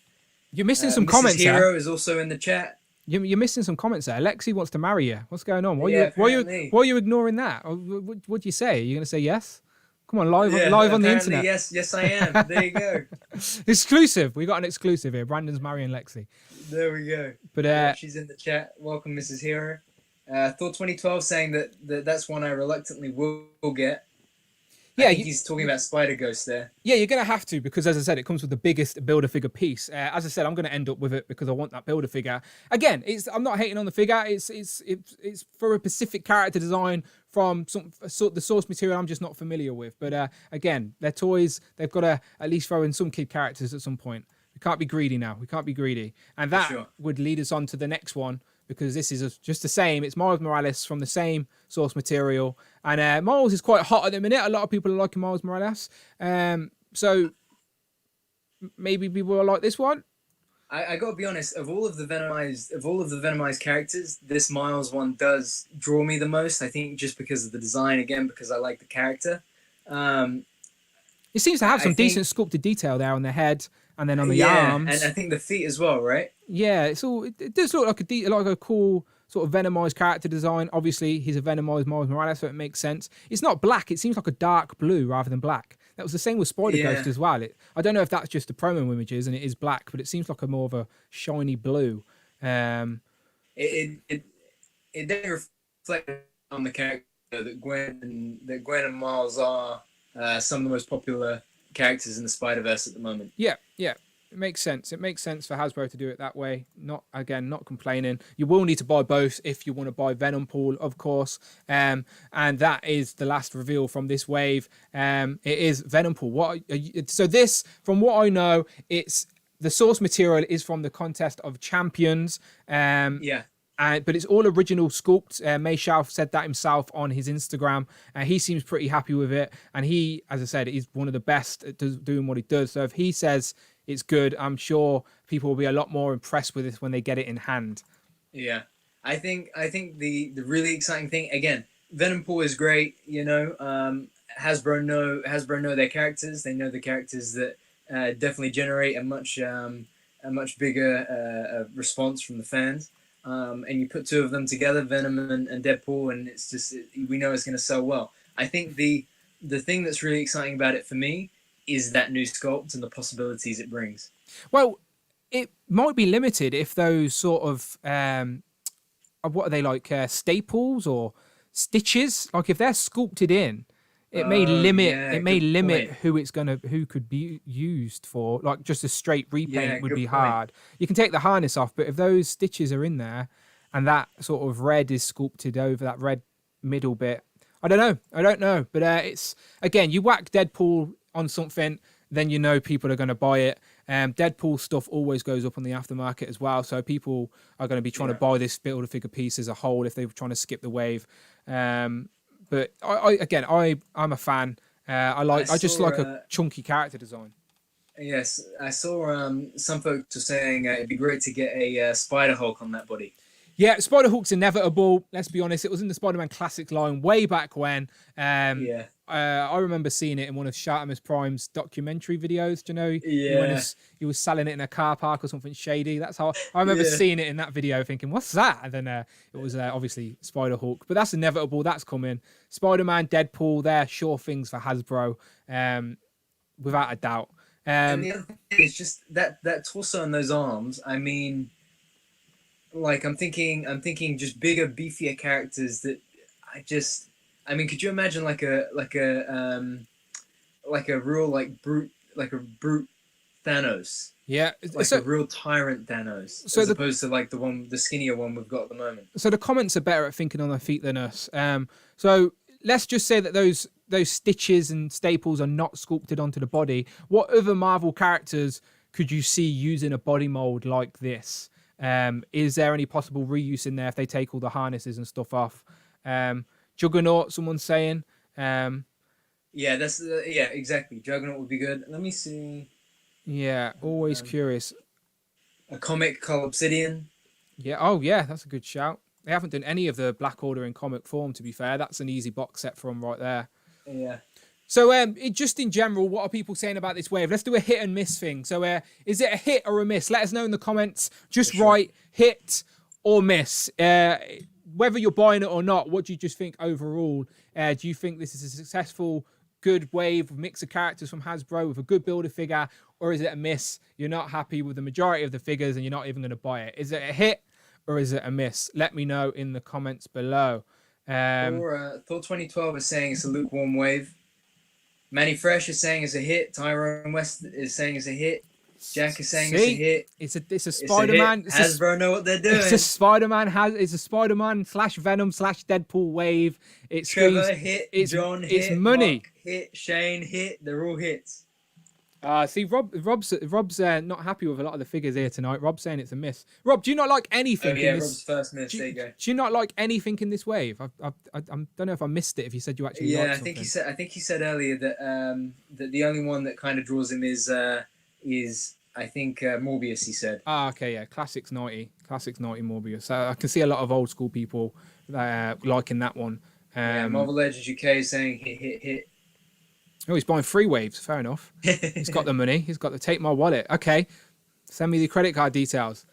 You're missing some Mrs. comments Hero there. is also in the chat. You're missing some comments there. Lexi wants to marry you. What's going on? Why are you ignoring that? What'd you say? Are you going to say yes? Come on, live on the internet. Yes, I am. There you go. Exclusive. We got an exclusive here. Brandon's marrying Lexi. There we go. But she's in the chat. Welcome, Mrs. Hero. Thor 2012 saying that's one I reluctantly will get. Yeah, he's talking about Spider-Ghost there. Yeah, you're going to have to, because as I said, it comes with the biggest Build-A-Figure piece. As I said, I'm going to end up with it because I want that Build-A-Figure. Again, I'm not hating on the figure. It's for a specific character design from the source material I'm just not familiar with. But again, they're toys. They've got to at least throw in some kid characters at some point. We can't be greedy now. We can't be greedy. And that would lead us on to the next one, because this is just the same. It's Miles Morales from the same source material. And Miles is quite hot at the minute. A lot of people are liking Miles Morales. So maybe people will like this one. I got to be honest, of all of the Venomized characters, this Miles one does draw me the most. I think just because of the design, again, because I like the character. It seems to have some decent sculpted detail there on the head and then on the arms. And I think the feet as well, right? Yeah, it does look like a cool sort of Venomized character design. Obviously, he's a Venomized Miles Morales, so it makes sense. It's not black. It seems like a dark blue rather than black. That was the same with Spider-Ghost as well. I don't know if that's just the promo images and it is black, but it seems like a more of a shiny blue. It didn't reflect on the character that Gwen and Miles are some of the most popular characters in the Spider-Verse at the moment. Yeah. It makes sense. It makes sense for Hasbro to do it that way. Not complaining. You will need to buy both if you want to buy Venom Pool, of course. And that is the last reveal from this wave. It is Venom Pool. So this, from what I know, it's the source material is from the Contest of Champions. But it's all original sculpt. Mayshalf said that himself on his Instagram. He seems pretty happy with it. And he, as I said, is one of the best at doing what he does. So if he says it's good, I'm sure people will be a lot more impressed with this when they get it in hand. Yeah. I think the really exciting thing, again, Venom Pool is great, Hasbro know their characters. They know the characters that definitely generate a much bigger response from the fans. And you put two of them together, Venom and Deadpool, and it's just we know it's going to sell well. I think the thing that's really exciting about it for me is that new sculpt and the possibilities it brings. Well, it might be limited if those sort of what are they like, staples or stitches? Like if they're sculpted in, it may limit who could be used for. Like just a straight repaint would be hard. You can take the harness off, but if those stitches are in there and that sort of red is sculpted over that red middle bit, I don't know. But it's, again, you whack Deadpool on something, then people are going to buy it. Deadpool stuff always goes up on the aftermarket as well, so people are going to be trying to buy this Build-A-Figure piece as a whole if they're trying to skip the wave. But I'm a fan. I just like a chunky character design. Yes, I saw some folks were saying it'd be great to get a Spider-Hulk on that body. Yeah, Spider-Hulk's inevitable. Let's be honest. It was in the Spider-Man Classic line way back when. I remember seeing it in one of Shartimus Prime's documentary videos. Do you know? Yeah. He was selling it in a car park or something shady. That's how I remember seeing it in that video, thinking, "What's that?" And then it was obviously Spider-Hulk. But that's inevitable. That's coming. Spider-Man, Deadpool, they're sure things for Hasbro, without a doubt. And the other thing is just that torso and those arms. I mean, like I'm thinking just bigger, beefier characters that could you imagine like a real brute Thanos? Yeah, like a real tyrant Thanos, as opposed to like the skinnier one we've got at the moment. So the comments are better at thinking on their feet than us. So let's just say that those those stitches and staples are not sculpted onto the body, what other Marvel characters could you see using a body mold like this? Is there any possible reuse in there if they take all the harnesses and stuff off? Juggernaut, someone's saying. Yeah, exactly. Juggernaut would be good. Let me see. Yeah, always curious. A comic called Obsidian. Yeah. Oh, yeah. That's a good shout. They haven't done any of the Black Order in comic form, to be fair. That's an easy box set for them right there. Yeah. So, just in general, what are people saying about this wave? Let's do a hit and miss thing. So, is it a hit or a miss? Let us know in the comments. Just write hit or miss. Whether you're buying it or not, what do you just think overall? Do you think this is a successful, good wave, mix of characters from Hasbro with a good builder figure, or is it a miss? You're not happy with the majority of the figures and you're not even going to buy it. Is it a hit or is it a miss? Let me know in the comments below. Thor 2012 is saying it's a lukewarm wave. Manny Fresh is saying it's a hit. Tyrone West is saying it's a hit. Jack is saying it's a hit. It's a Spider-Man. Hasbro know what they're doing. It's a Spider-Man / Venom / Deadpool wave. It's Trevor hit. It's John hit. It's money. Mark hit. Shane hit. They're all hits. See, Rob's not happy with a lot of the figures here tonight. Rob's saying it's a miss. Rob, do you not like anything? Oh yeah, Rob's first miss. There you go. Do you not like anything in this wave? I don't know if I missed it. If you said you actually liked something. I think he said earlier that that the only one that kind of draws him is I think Morbius. He said. Okay, yeah, Classics 90 Morbius. So I can see a lot of old school people liking that one. Marvel Legends UK is saying hit. Oh, he's buying 3 waves. Fair enough. He's got the money. He's got to take my wallet. Okay. Send me the credit card details.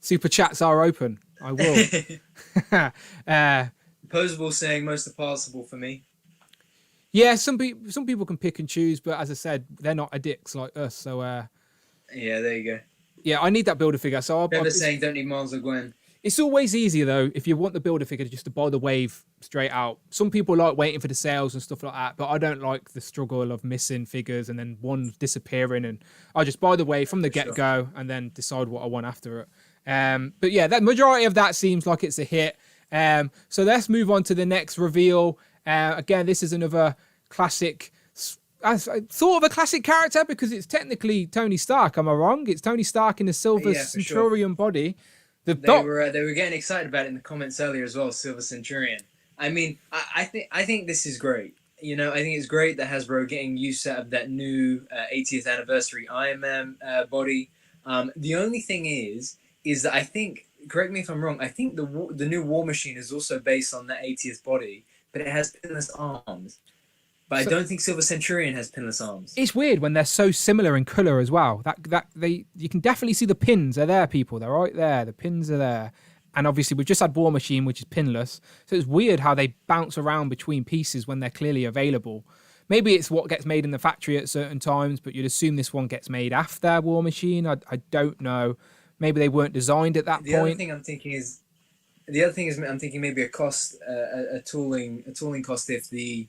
Super chats are open. I will. Posable saying most are passable for me. Yeah, some people can pick and choose, but as I said, they're not addicts like us. So yeah, there you go. Yeah, I need that builder figure. So I'll saying don't need Miles or Gwen. It's always easier though if you want the builder figure just to buy the wave straight out. Some people like waiting for the sales and stuff like that, but I don't like the struggle of missing figures and then one disappearing. And I just buy the wave from the get-go and then decide what I want after it. But yeah, that majority of that seems like it's a hit. So let's move on to the next reveal. Again, this is another classic. Sort of a classic character because it's technically Tony Stark. Am I wrong? It's Tony Stark in the silver Centurion body. They were getting excited about it in the comments earlier as well. Silver Centurion. I mean, I think this is great. You know, I think it's great that Hasbro getting use out of that new 80th anniversary Iron Man body. The only thing is that I think, correct me if I'm wrong, I think the new War Machine is also based on that 80th body, but it has pinless arms. But I don't think Silver Centurion has pinless arms. It's weird when they're so similar in colour as well. You can definitely see the pins are there, people. They're right there. The pins are there. And obviously we've just had War Machine, which is pinless. So it's weird how they bounce around between pieces when they're clearly available. Maybe it's what gets made in the factory at certain times, but you'd assume this one gets made after War Machine. I don't know. Maybe they weren't designed at that point. The other thing I'm thinking is maybe a tooling cost if the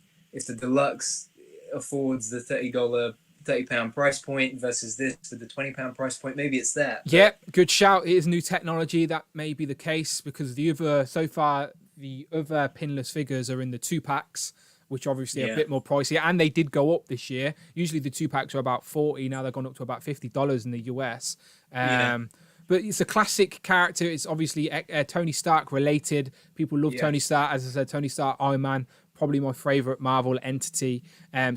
deluxe affords the £30 price point versus this with the £20 price point, maybe it's that. Yeah, good shout. It is new technology. That may be the case because so far the other pinless figures are in the 2-packs, which obviously are a bit more pricey, and they did go up this year. Usually the 2-packs are about $40. Now they've gone up to about $50 in the US. But it's a classic character. It's obviously Tony Stark related. People love Tony Stark. As I said, Tony Stark, Iron Man, probably my favorite Marvel entity.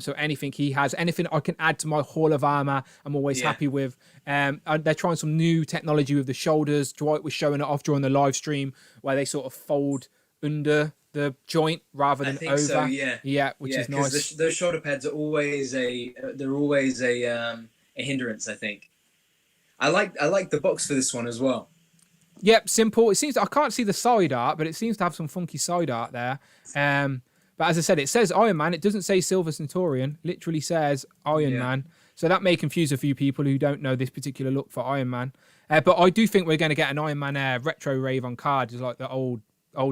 So anything he has, anything I can add to my Hall of Armor, I'm always happy with. They're trying some new technology with the shoulders. Dwight was showing it off during the live stream where they sort of fold under the joint rather than over. So, which is nice. Those shoulder pads are always a hindrance, I think. I like the box for this one as well. Yep, simple. It seems I can't see the side art, but it seems to have some funky side art there. But as I said, it says Iron Man. It doesn't say Silver Centurion. It literally says Iron Man. So that may confuse a few people who don't know this particular look for Iron Man. But I do think we're going to get an Iron Man retro rave on card, just like the old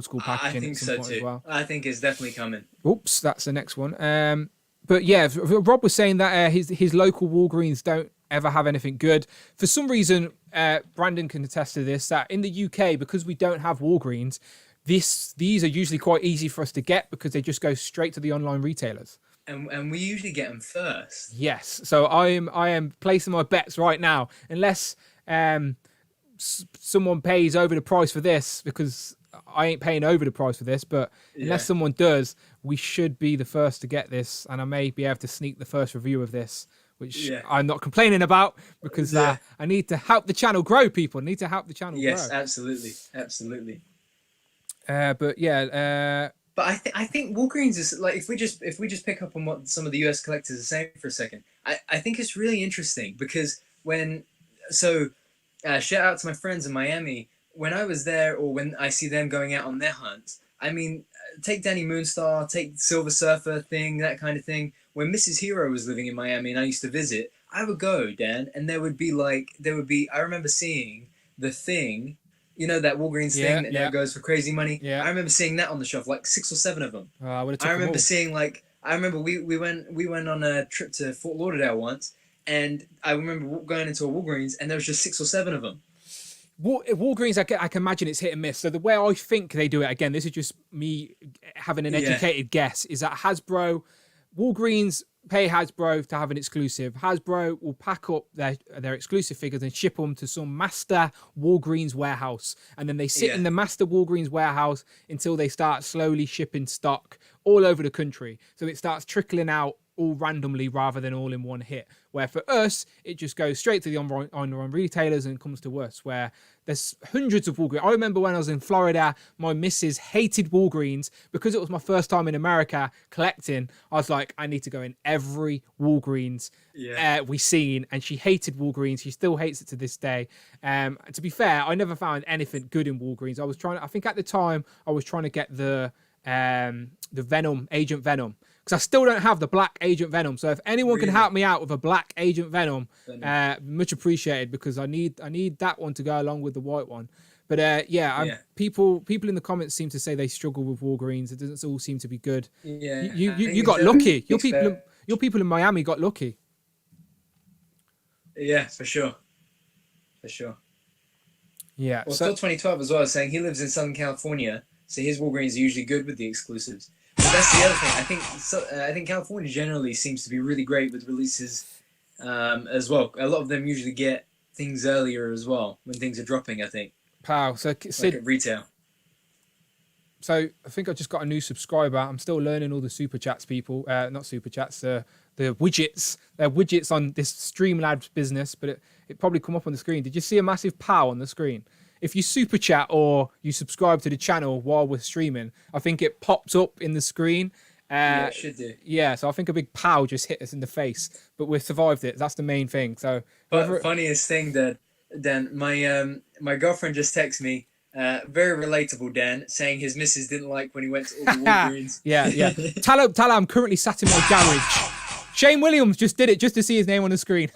school packaging. I think so too. As well. I think it's definitely coming. Oops, that's the next one. But yeah, Rob was saying that his local Walgreens don't ever have anything good. For some reason, Brandon can attest to this, that in the UK, because we don't have Walgreens, these are usually quite easy for us to get because they just go straight to the online retailers. And we usually get them first. Yes. So I am placing my bets right now, unless someone pays over the price for this, because I ain't paying over the price for this. But unless someone does, we should be the first to get this, and I may be able to sneak the first review of this, which I'm not complaining about, because I need to help the channel grow. People need to help the channel grow. Yes, absolutely. But yeah. But I think Walgreens is like, if we just pick up on what some of the US collectors are saying for a second, I think it's really interesting, because shout out to my friends in Miami. When I was there, or when I see them going out on their hunts, I mean, take Danny Moonstar, take Silver Surfer thing, that kind of thing. When Mrs. Hero was living in Miami and I used to visit, I would go, Dan, and there would be I remember seeing the Thing. You know, that Walgreens thing that goes for crazy money? Yeah. I remember seeing that on the shelf, like 6 or 7 of them. I remember seeing, like, we went on a trip to Fort Lauderdale once, and I remember going into a Walgreens, and there was just 6 or 7 of them. Walgreens, I can imagine it's hit and miss. So the way I think they do it, again, this is just me having an educated guess, is that Walgreens pay Hasbro to have an exclusive. Hasbro will pack up their exclusive figures and ship them to some master Walgreens warehouse. And then they sit in the master Walgreens warehouse until they start slowly shipping stock all over the country. So it starts trickling out all randomly rather than all in one hit. Where for us, it just goes straight to the online retailers and comes to us, where there's hundreds of Walgreens. I remember when I was in Florida, my missus hated Walgreens because it was my first time in America collecting. I was like, I need to go in every Walgreens we seen, and she hated Walgreens. She still hates it to this day. To be fair, I never found anything good in Walgreens. I think at the time I was trying to get the Venom, Agent Venom, because I still don't have the black Agent Venom. So if anyone can help me out with a black Agent Venom, much appreciated, because I need that one to go along with the white one. But people in the comments seem to say they struggle with Walgreens. It doesn't all seem to be good. You got lucky. Your people in Miami got lucky. Yeah, for sure. Yeah. Well, still 2012 as well, saying he lives in Southern California, so his Walgreens are usually good with the exclusives. But that's the other thing. I think California generally seems to be really great with releases as well. A lot of them usually get things earlier as well when things are dropping, I think. Pow. So Sid, like at retail. So I think I just got a new subscriber. I'm still learning all the super chats, people. Not super chats, the widgets. They're widgets on this Streamlabs business, but it probably come up on the screen. Did you see a massive pow on the screen? If you super chat or you subscribe to the channel while we're streaming, I think it pops up in the screen. It should do. Yeah, so I think a big pow just hit us in the face, but we've survived it. That's the main thing. So, but funniest thing, Dan, my girlfriend just texted me, very relatable, Dan, saying his missus didn't like when he went to all the Walgreens. yeah. Tell her I'm currently sat in my garage. Shane Williams just did it just to see his name on the screen.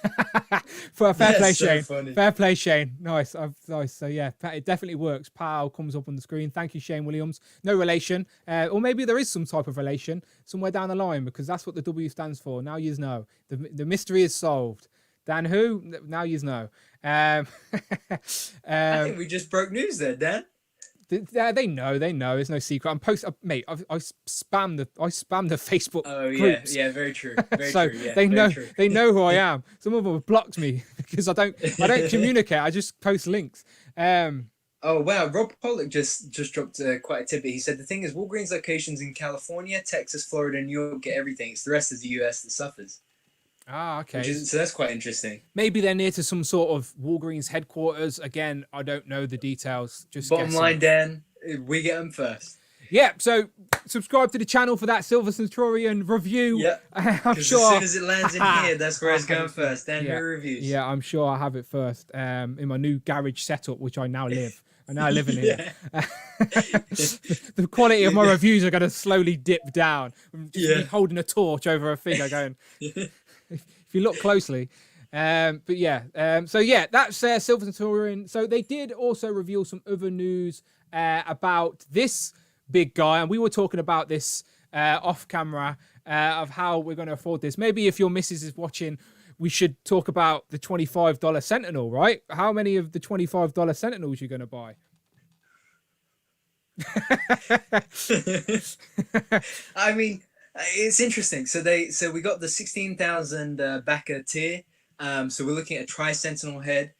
For a fair play, Shane. Funny. Fair play, Shane. Nice. Nice. So yeah, it definitely works. Pow comes up on the screen. Thank you, Shane Williams. No relation, or maybe there is some type of relation somewhere down the line, because that's what the W stands for. Now you know. The mystery is solved. Dan who? Now you know. I think we just broke news there, Dan. They know. There's no secret. I'm mate. I spam the Facebook. Oh yeah, groups. Yeah, very true. Very so true. Yeah, they know. True. They know who I am. Some of them have blocked me because I don't communicate. I just post links. Oh wow, Rob Pollock just dropped quite a tidbit. He said the thing is, Walgreens locations in California, Texas, Florida, and New York get everything. It's the rest of the US that suffers. Ah, okay. So that's quite interesting. Maybe they're near to some sort of Walgreens headquarters. Again, I don't know the details. Just bottom line, Dan, we get them first. Yeah, so subscribe to the channel for that Silver Centurion review. Yeah, I'm sure. As soon as it lands in here, that's where it's going first. Dan, who reviews? Yeah, I'm sure I have it first. In my new garage setup, which I now live. I now live in here. The quality of my reviews are going to slowly dip down. I'm just holding a torch over a figure going... If you look closely. So that's Silver Centurion. So they did also reveal some other news about this big guy, and we were talking about this off camera of how we're going to afford this. Maybe if your missus is watching, we should talk about the $25 Sentinel, right? How many of the $25 Sentinels you're going to buy? I mean, It's interesting. So we got the 16,000 backer tier. So we're looking at a tri-sentinel head.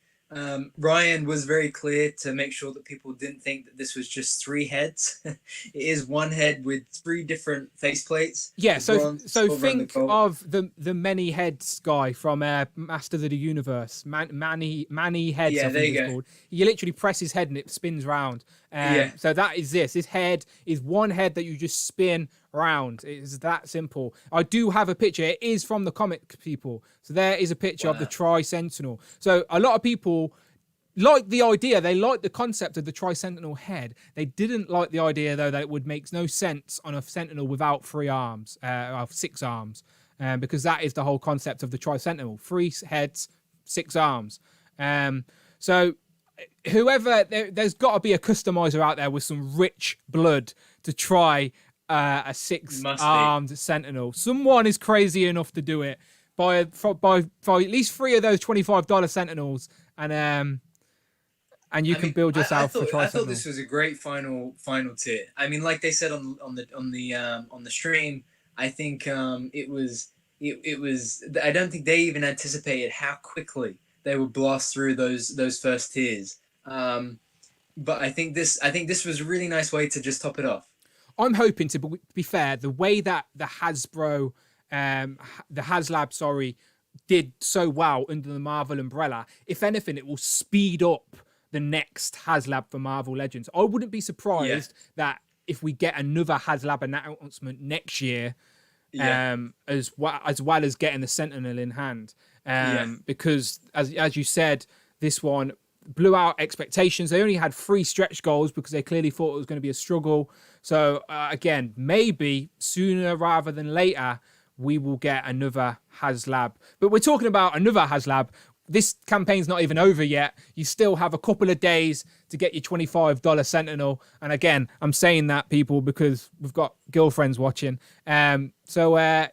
Ryan was very clear to make sure that people didn't think that this was just 3 heads. It is 1 head with 3 different faceplates. Yeah, so bronze, so silver, and the think gold. of the many heads guy from Masters of the Universe, Manny Heads. Yeah, I there think you it's go. called. You literally press his head and it spins round. Yeah. So that is this. This head is 1 head that you just spin round. It's that simple. I do have a picture. It is from the comic people. So there is a picture of the Wow. Tri-Sentinel. So a lot of people like the idea. They like the concept of the Tri-Sentinel head. They didn't like the idea, though, that it would make no sense on a Sentinel without 3 arms, 6 arms, because that is the whole concept of the Tri-Sentinel. 3 heads, 6 arms. So whoever, there's got to be a customizer out there with some rich blood to try a 6-armed Sentinel. Someone is crazy enough to do it for at least 3 of those $25 Sentinels, and you can build yourself a Tri-Sentinel. I thought this was a great final tier. I mean, like they said on the stream, I think it was. I don't think they even anticipated how quickly they would blast through those first tiers. But I think this was a really nice way to just top it off. I'm hoping to be fair, the way that the Hasbro, the HasLab, sorry, did so well under the Marvel umbrella, if anything, it will speed up the next HasLab for Marvel Legends. I wouldn't be surprised that if we get another HasLab announcement next year, as well as getting the Sentinel in hand, because as you said, this one blew out expectations. They only had 3 stretch goals because they clearly thought it was going to be a struggle. So again, maybe sooner rather than later, we will get another HasLab. But we're talking about another HasLab. This campaign's not even over yet. You still have a couple of days to get your $25 Sentinel. And again, I'm saying that, people, because we've got girlfriends watching. I want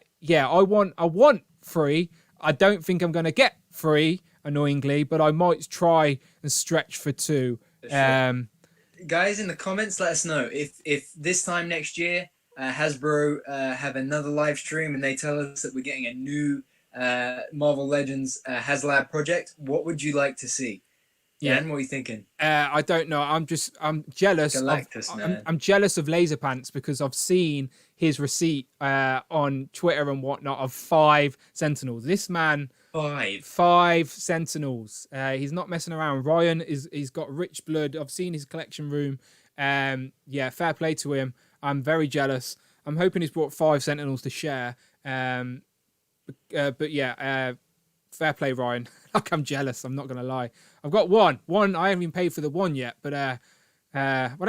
3. I don't think I'm going to get 3, annoyingly, but I might try and stretch for 2. Sure. Guys, in the comments, let us know if this time next year Hasbro have another live stream and they tell us that we're getting a new Marvel Legends HasLab project. What would you like to see? Dan, what are you thinking? I don't know. I'm jealous. Galactus, man. I'm jealous of Laser Pants because I've seen his receipt on Twitter and whatnot of 5 Sentinels. This man, 5 Sentinels. He's not messing around. Ryan he's got rich blood. I've seen his collection room. Fair play to him. I'm very jealous. I'm hoping he's brought 5 Sentinels to share. Fair play, Ryan. Like, I'm jealous. I'm not gonna lie. I've got one. I haven't even paid for the one yet, but I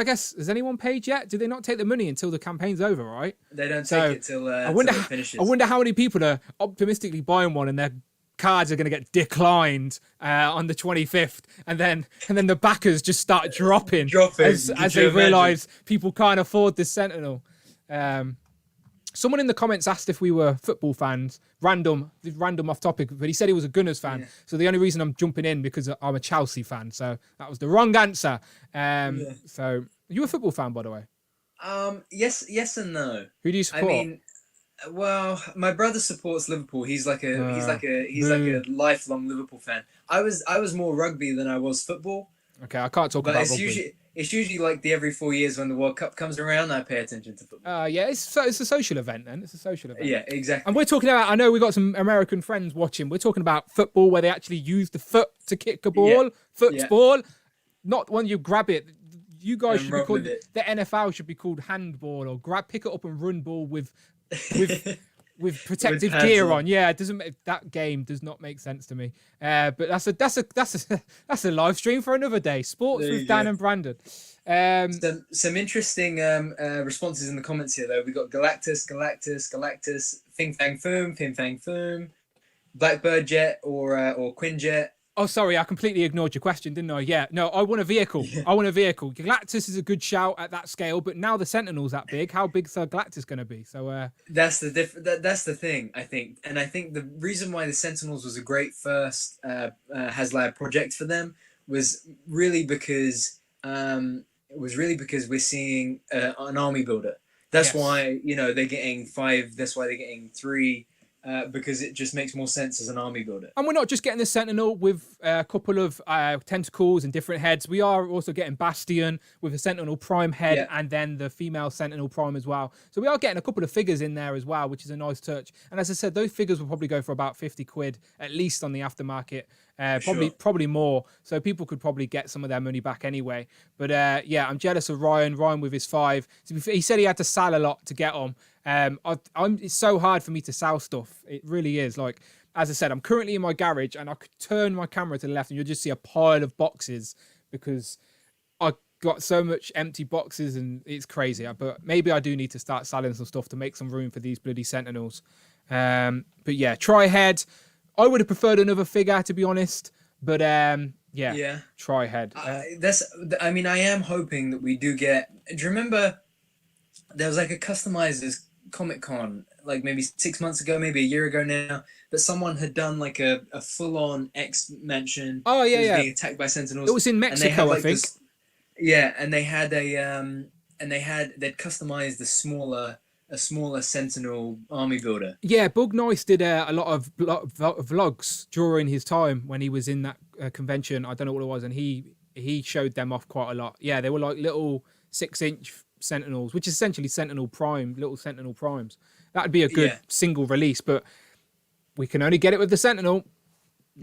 guess, has anyone paid yet? Do they not take the money until the campaign's over, right? They don't take it till it finishes. I wonder how many people are optimistically buying one and their cards are going to get declined on the 25th, and then the backers just start dropping as they realise people can't afford this Sentinel. Someone in the comments asked if we were football fans. Random off topic, but he said he was a Gunners fan. Yeah. So the only reason I'm jumping in because I'm a Chelsea fan. So that was the wrong answer. So are you a football fan, by the way? Yes and no. Who do you support? I mean, well, my brother supports Liverpool. He's like a lifelong Liverpool fan. I was more rugby than I was football. Okay, I can't talk about rugby. It's usually like every 4 years when the World Cup comes around, I pay attention to football. It's a social event then. It's a social event. Yeah, exactly. And we're talking about, I know we've got some American friends watching. We're talking about football where they actually use the foot to kick a ball. Football. Not when you grab it. You guys should be called, the NFL should be called handball, or pick it up and run ball with protective gear on. Yeah, it doesn't. That game does not make sense to me. But that's a live stream for another day. Sports with Dan and Brandon. Some interesting responses in the comments here though. We got Galactus, Fing Fang Foom, Blackbird Jet or Quinjet. Oh, sorry, I completely ignored your question, didn't I? Yeah, no, I want a vehicle. I want a vehicle. Galactus is a good shout at that scale, but now the Sentinel's that big. How big's Galactus going to be? So that's the thing, I think, and I think the reason why the Sentinels was a great first HasLab project for them was really because we're seeing an army builder. That's why, you know, they're getting 5. That's why they're getting 3. Because it just makes more sense as an army builder. And we're not just getting the Sentinel with a couple of tentacles and different heads. We are also getting Bastion with a Sentinel Prime head and then the female Sentinel Prime as well. So we are getting a couple of figures in there as well, which is a nice touch. And as I said, those figures will probably go for about 50 quid, at least on the aftermarket. Probably more. So people could probably get some of their money back anyway. But yeah, I'm jealous of Ryan with his 5. He said he had to sell a lot to get them. It's so hard for me to sell stuff. It really is. Like, as I said, I'm currently in my garage and I could turn my camera to the left and you'll just see a pile of boxes because I got so much empty boxes and it's crazy. But maybe I do need to start selling some stuff to make some room for these bloody Sentinels. But yeah, Tri-Head. I would have preferred another figure, to be honest. But yeah. Tri-Head. I mean, I am hoping that we do get. Do you remember there was like a customizers Comic-Con, like maybe 6 months ago, maybe a year ago now, that someone had done like a full-on X-Mansion. Oh yeah, being attacked by Sentinels. It was in Mexico, I think. And they had they'd customized a smaller Sentinel army builder. Yeah, Bug Nice did a lot of vlogs during his time when he was in that convention. I don't know what it was, and he showed them off quite a lot. Yeah, they were like little 6-inch Sentinels, which is essentially little Sentinel Primes. That'd be a good single release, but we can only get it with the Sentinel.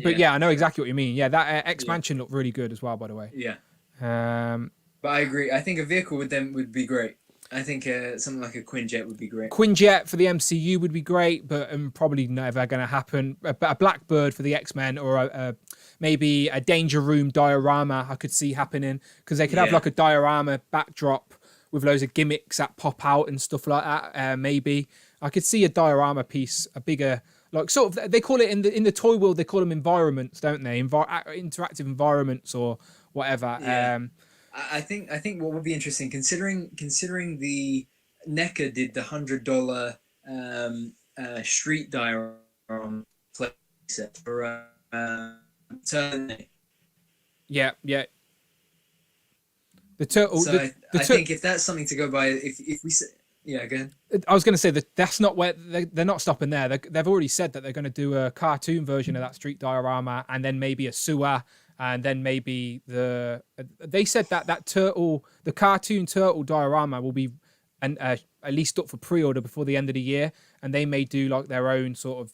But yeah, I know exactly what you mean. Yeah, that X-Mansion looked really good as well, by the way. Yeah. But I agree. I think a vehicle with them would be great. I think something like a Quinjet would be great. Quinjet for the MCU would be great, but probably never going to happen. A Blackbird for the X-Men, or maybe a Danger Room diorama I could see happening, because they could have like a diorama backdrop with loads of gimmicks that pop out and stuff like that. Maybe I could see a diorama piece, a bigger, like sort of, they call it in the toy world, they call them environments, don't they? Interactive environments or whatever. Yeah. I think what would be interesting, considering the NECA did the $100 street diorama playset for Turtle. Yeah. The turtle. So I think if that's something to go by, if we say, again. I was going to say that's not where they're not stopping there. They've already said that they're going to do a cartoon version of that street diorama, and then maybe a sewer, and then maybe they said that turtle, the cartoon turtle diorama, will be at least up for pre-order before the end of the year, and they may do like their own sort of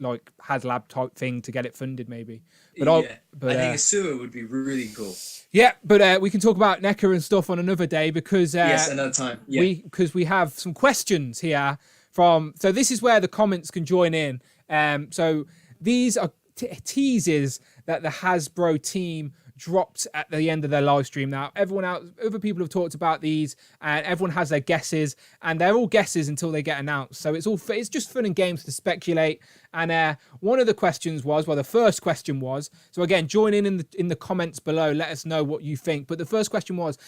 like HasLab type thing to get it funded, maybe. But I think a sewer would be really cool. Yeah, but we can talk about NECA and stuff on another day, because yes, another time. Yeah. We have some questions here from. So this is where the comments can join in. So these are teases that the Hasbro team dropped at the end of their live stream. Now, other people have talked about these, and everyone has their guesses, and they're all guesses until they get announced. So it's just fun and games to speculate. And one of the questions was, the first question was, so again, join in the comments below, let us know what you think. But the first question was,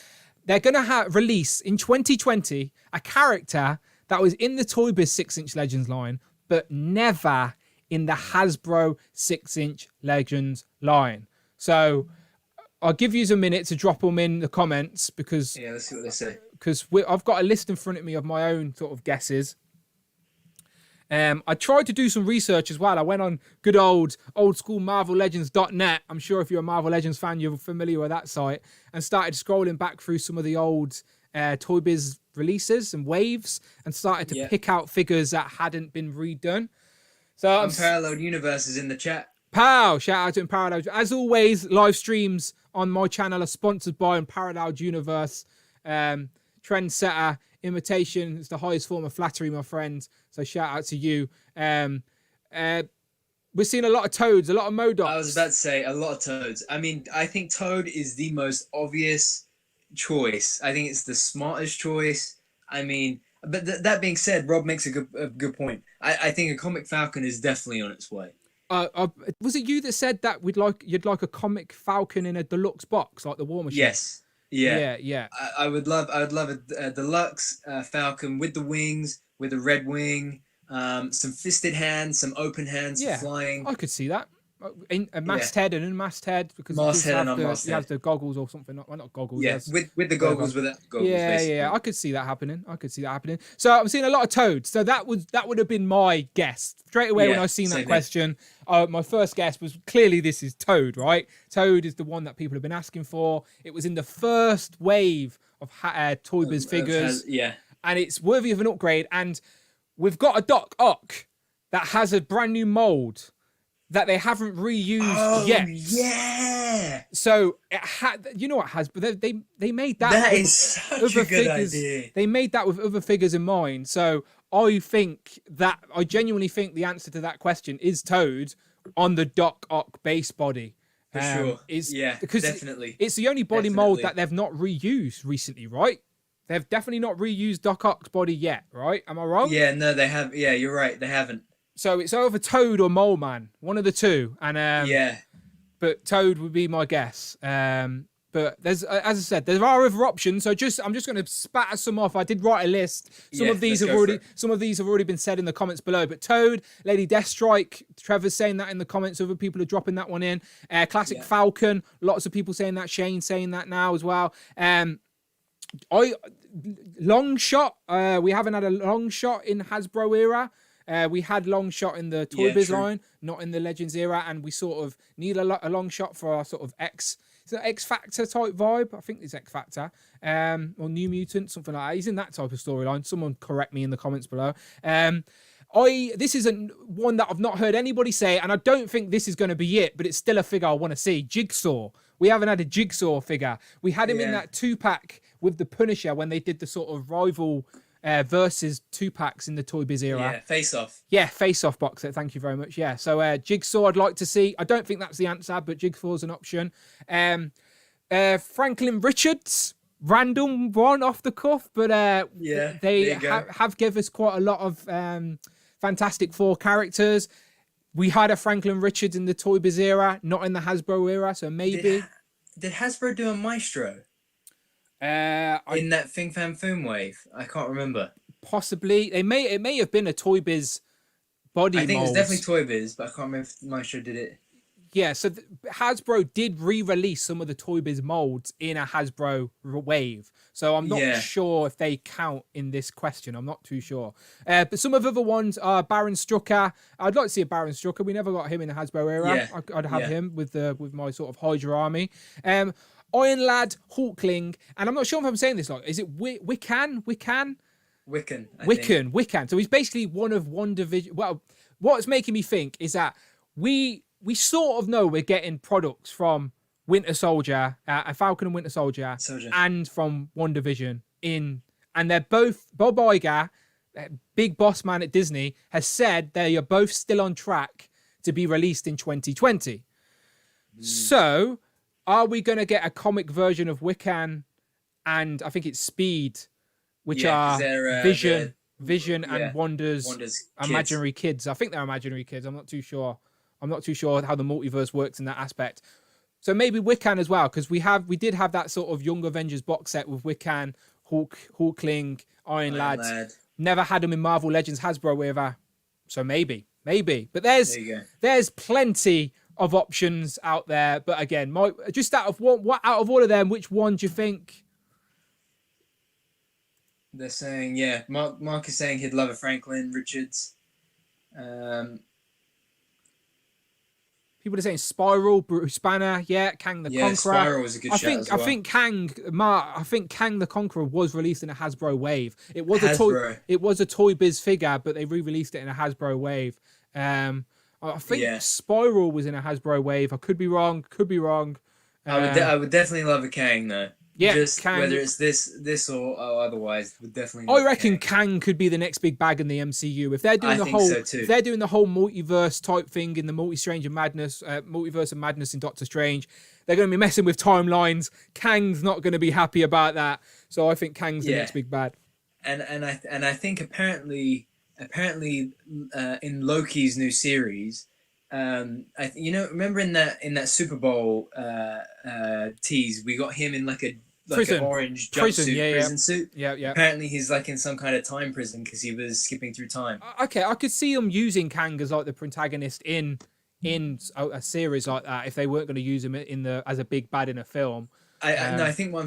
they're going to release in 2020 a character that was in the Toy Biz 6-inch Legends line, but never in the Hasbro 6-inch Legends line. So I'll give you a minute to drop them in the comments, because let's see what they say. Because I've got a list in front of me of my own sort of guesses. I tried to do some research as well. I went on good old school MarvelLegends.net. I'm sure if you're a Marvel Legends fan, you're familiar with that site, and started scrolling back through some of the old Toy Biz releases and waves, and started to pick out figures that hadn't been redone. So Unparalleled Universe is in the chat. Pow! Shout out to Unparalleled. As always, live streams on my channel are sponsored by Unparalleled Universe. Trendsetter. Imitation is the highest form of flattery, my friend. So shout out to you. We're seeing a lot of Toads, a lot of Modocs. I was about to say a lot of Toads. I mean, I think Toad is the most obvious choice. I think it's the smartest choice. I mean, but that being said, Rob makes a good point. I think a Comic Falcon is definitely on its way. Was it you that said that you'd like a Comic Falcon in a deluxe box, like the War Machine? Yes. Yeah. I would love a deluxe Falcon with the wings, with a red wing, some fisted hands, some open hands for flying. I could see that. A masked head and unmasked head, because masked head and he unmasked head. has the goggles or something. Not goggles. Yeah, with the goggles, without the goggles. Yeah, basically. yeah. I could see that happening. So I'm seeing a lot of Toad. So that would have been my guess straight away when I seen that question. My first guess was clearly this is Toad, right? Toad is the one that people have been asking for. It was in the first wave of Toy Biz figures. And it's worthy of an upgrade. And we've got a Doc Ock that has a brand new mold that they haven't reused yet. Yeah. So it had, you know what, Hasbro, they made that. That is such a good idea. They made that with other figures in mind. So I genuinely think the answer to that question is Toad on the Doc Ock base body. For sure. Because definitely. It's the only body mold that they've not reused recently, right? They've definitely not reused Doc Ock's body yet, right? Am I wrong? Yeah, no, they have. Yeah, you're right. They haven't. So it's either Toad or Mole Man, one of the two. And but Toad would be my guess. But there's, as I said, there are other options. So I'm just going to spatter some off. I did write a list. Some of these have already been said in the comments below. But Toad, Lady Deathstrike, Trevor's saying that in the comments. Other people are dropping that one in. Classic Falcon, lots of people saying that. Shane saying that now as well. Long shot. We haven't had a long shot in Hasbro era. We had long shot in the Toy Biz line, not in the Legends era, and we sort of need a long shot for our sort of X Factor type vibe. I think it's X Factor, or New Mutant, something like that. He's in that type of storyline. Someone correct me in the comments below. This is one that I've not heard anybody say, and I don't think this is going to be it, but it's still a figure I want to see. Jigsaw. We haven't had a Jigsaw figure. We had him in that 2-pack with the Punisher when they did the sort of rival versus 2-packs in the Toy Biz era. Yeah, Face Off. Yeah, Face Off box set. Thank you very much. Yeah, so Jigsaw I'd like to see. I don't think that's the answer, but Jigsaw's an option. Franklin Richards, random one off the cuff, but they have given us quite a lot of Fantastic Four characters. We had a Franklin Richards in the Toy Biz era, not in the Hasbro era, so maybe. Did Hasbro do a Maestro? In that Fing Fam Foom wave? I can't remember. Possibly. It may have been a Toy Biz body I think molds. it's definitely Toy Biz, but I can't remember if Maestro did it. Yeah, so Hasbro did re-release some of the Toy Biz molds in a Hasbro wave. So I'm not sure if they count in this question. I'm not too sure. But some of the other ones are Baron Strucker. I'd like to see a Baron Strucker. We never got him in the Hasbro era. Yeah. I'd have him with my sort of Hydra army. Iron Lad, Hulkling, and I'm not sure if I'm saying this like, is it Wiccan? Wiccan. So he's basically one of one division. Well, what's making me think is that we sort of know we're getting products from Winter Soldier, Falcon and Winter Soldier, and from One Division and they're both, Bob Iger, big boss man at Disney, has said they are both still on track to be released in 2020. So, are we going to get a comic version of Wiccan and I think it's Speed, which are Vision and Wanda's imaginary kids. I think they're imaginary kids. I'm not too sure how the multiverse works in that aspect. So maybe Wiccan as well, because we did have that sort of Young Avengers box set with Wiccan, Hulkling, Iron Lad. Never had them in Marvel Legends Hasbro ever. So maybe. But there's plenty of options out there. But again, just out of all of them, which one do you think? They're saying, Mark is saying he'd love a Franklin Richards. People are saying Spiral, Bruce Banner, Kang the Conqueror. Spiral was a good shout as well. I think Kang the Conqueror was released in a Hasbro wave. It was a Toy Biz figure, but they re-released it in a Hasbro wave. I think Spiral was in a Hasbro wave. I could be wrong. I would definitely love a Kang though. Yeah, just Kang. Whether it's this or otherwise, would definitely. I reckon Kang could be the next big bag in the MCU if they're doing if they're doing the whole multiverse type thing in the multiverse of madness in Doctor Strange. They're going to be messing with timelines. Kang's not going to be happy about that, so I think Kang's the next big bad. And I think apparently in Loki's new series, remember in that Super Bowl tease, we got him in like an orange jumpsuit, prison suit. Yeah. Apparently he's like in some kind of time prison because he was skipping through time. Okay, I could see them using Kang as like the protagonist in in a series like that if they weren't going to use him as a big bad in a film. No, I think what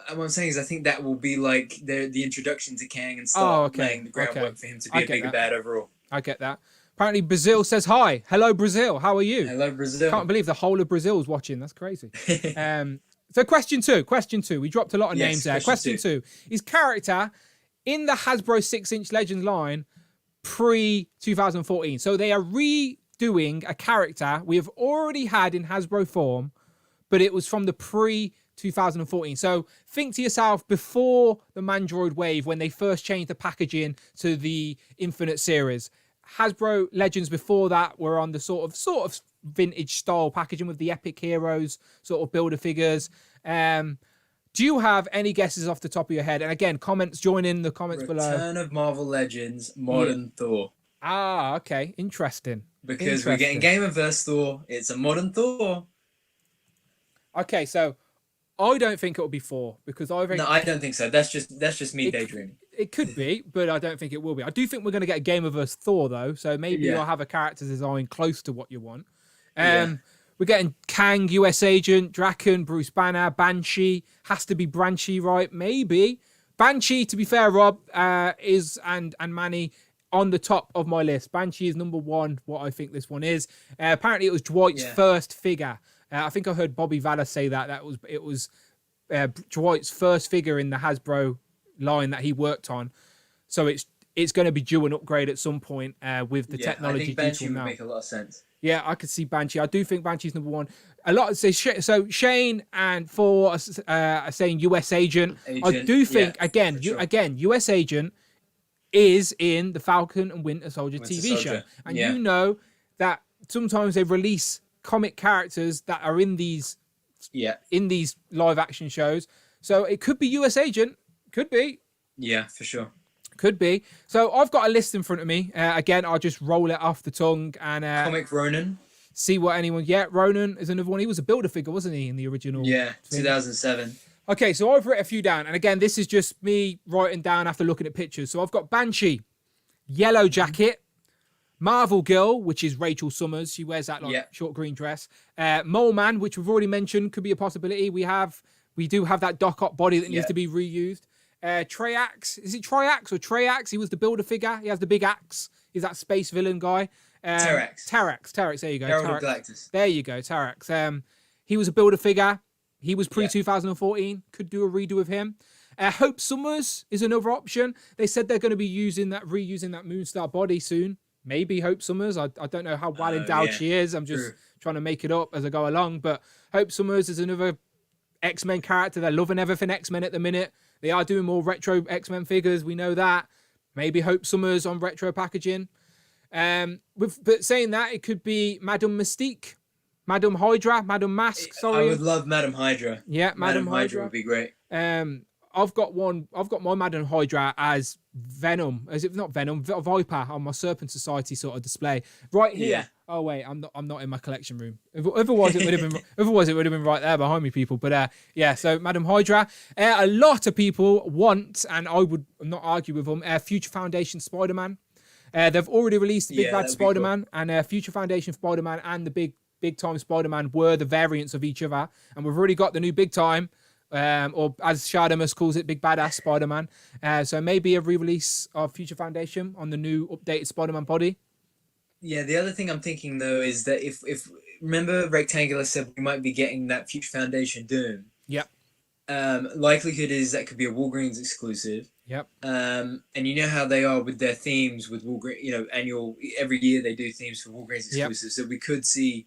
I'm saying is I think that will be like the introduction to Kang and start laying the groundwork for him to be a bigger bad overall. I get that. Apparently Brazil says hi. Hello Brazil, how are you? Hello Brazil. Can't believe the whole of Brazil is watching. That's crazy. So question two. We dropped a lot of names there. Question two. His character in the Hasbro 6-inch Legends line pre-2014. So they are redoing a character we have already had in Hasbro form, but it was from the pre-2014. So think to yourself, before the Mandroid wave, when they first changed the packaging to the Infinite series, Hasbro Legends before that were on the sort of vintage style packaging with the epic heroes, sort of builder figures. Do you have any guesses off the top of your head? And again, join in the comments below. Return of Marvel Legends, Modern Thor. Ah, okay. Interesting. Because we're getting Gamerverse Thor. It's a modern Thor. Okay, so I don't think it'll be 4 because No, I don't think so. That's just me daydreaming. It could be, but I don't think it will be. I do think we're going to get a Gamerverse Thor though, so maybe you'll have a character design close to what you want. We're getting Kang, US Agent, Draken, Bruce Banner, Banshee. Has to be Banshee, right? Maybe. Banshee, to be fair, Rob, is and Manny on the top of my list. Banshee is number 1, what I think this one is. Apparently it was Dwight's first figure. I think I heard Bobby Valor say that it was Dwight's first figure in the Hasbro line that he worked on. So it's going to be due an upgrade at some point with the technology. I think Banshee would make a lot of sense. Yeah, I could see Banshee. I do think Banshee's number 1. A lot say so. Shane and Thor are saying US Agent. I do think again, US Agent is in the Falcon and Winter Soldier TV show, and you know that sometimes they release comic characters that are in these live action shows. So it could be US Agent. Could be. Yeah, for sure. Could be. So I've got a list in front of me. Again, I'll just roll it off the tongue and Comic Ronin. See what anyone. Yeah, Ronin is another one. He was a builder figure, wasn't he, in the original? Yeah, 2007. Okay, so I've written a few down, and again, this is just me writing down after looking at pictures. So I've got Banshee, Yellow Jacket, Marvel Girl, which is Rachel Summers. She wears that short green dress. Mole Man, which we've already mentioned, could be a possibility. We do have that Doc Ock body that needs to be reused. Triax, is it Triax or Triax? He was the builder figure. He has the big axe. He's that space villain guy. Tarax. There you go. Tarax. There you go. Tarax. He was a builder figure. He was pre-2014. Could do a redo of him. Hope Summers is another option. They said they're going to be reusing that Moonstar body soon. Maybe Hope Summers. I don't know how well endowed she is. I'm just trying to make it up as I go along. But Hope Summers is another X-Men character. They're loving everything X-Men at the minute. They are doing more retro X-Men figures. We know that. Maybe Hope Summers on retro packaging. But saying that, it could be Madame Mystique, Madame Hydra, Madame Mask. Sorry, I would love Madame Hydra. Yeah, Madame Hydra would be great. I've got my Madame Hydra as Venom. Is it not Venom? Viper on my Serpent Society sort of display right here. Yeah. Oh wait, I'm not in my collection room. Otherwise it would have been. Otherwise it would have been right there behind me, people. But so Madame Hydra. A lot of people want, and I would not argue with them. Future Foundation Spider-Man. They've already released the Big Bad Spider-Man, cool. And Future Foundation Spider-Man and the Big Time Spider-Man were the variants of each other, and we've already got the new Big Time. Or as Shadamus calls it, Big Badass Spider-Man. So maybe a re-release of Future Foundation on the new updated Spider-Man body. Yeah, the other thing I'm thinking though is that if remember Rectangular said we might be getting that Future Foundation Doom. Yep. Likelihood is that could be a Walgreens exclusive. Yep. And you know how they are with their themes with Walgreens. You know, every year they do themes for Walgreens exclusives. Yep. So we could see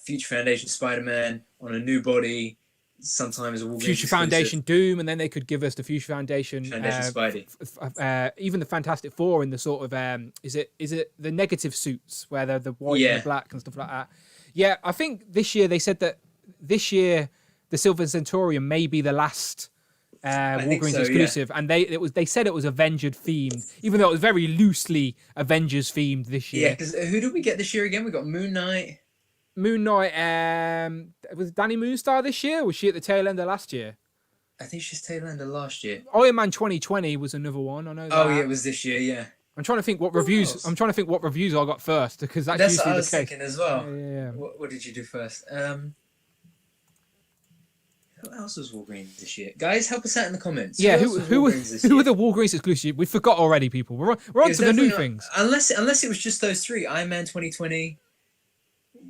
Future Foundation Spider-Man on a new body. Sometimes a Walgreens Future Foundation Doom, and then they could give us the Future Foundation Spidey. Even the Fantastic Four in the sort of is it the negative suits where they're the white and the black and stuff like that. Yeah, I think this year they said that the Silver Centurion may be the last Walgreens exclusive, and they said it was Avengers themed, even though it was very loosely Avengers themed this year. Yeah, because who did we get this year again? We got Moon Knight. Was Danny Moonstar this year, or was she at the tail end of last year? I think she's tail end of last year. Iron Man 2020 was another one. I know that. Oh yeah, it was this year, yeah. I'm trying to think what reviews. I'm trying to think what reviews I got first because that's what usually I was the case. thinking as well. Yeah. What did you do first? Who else was Walgreens this year? Guys, help us out in the comments. Yeah, who were the Walgreens exclusive? We forgot already, people. We're on to the new things. Unless it was just those three: Iron Man 2020,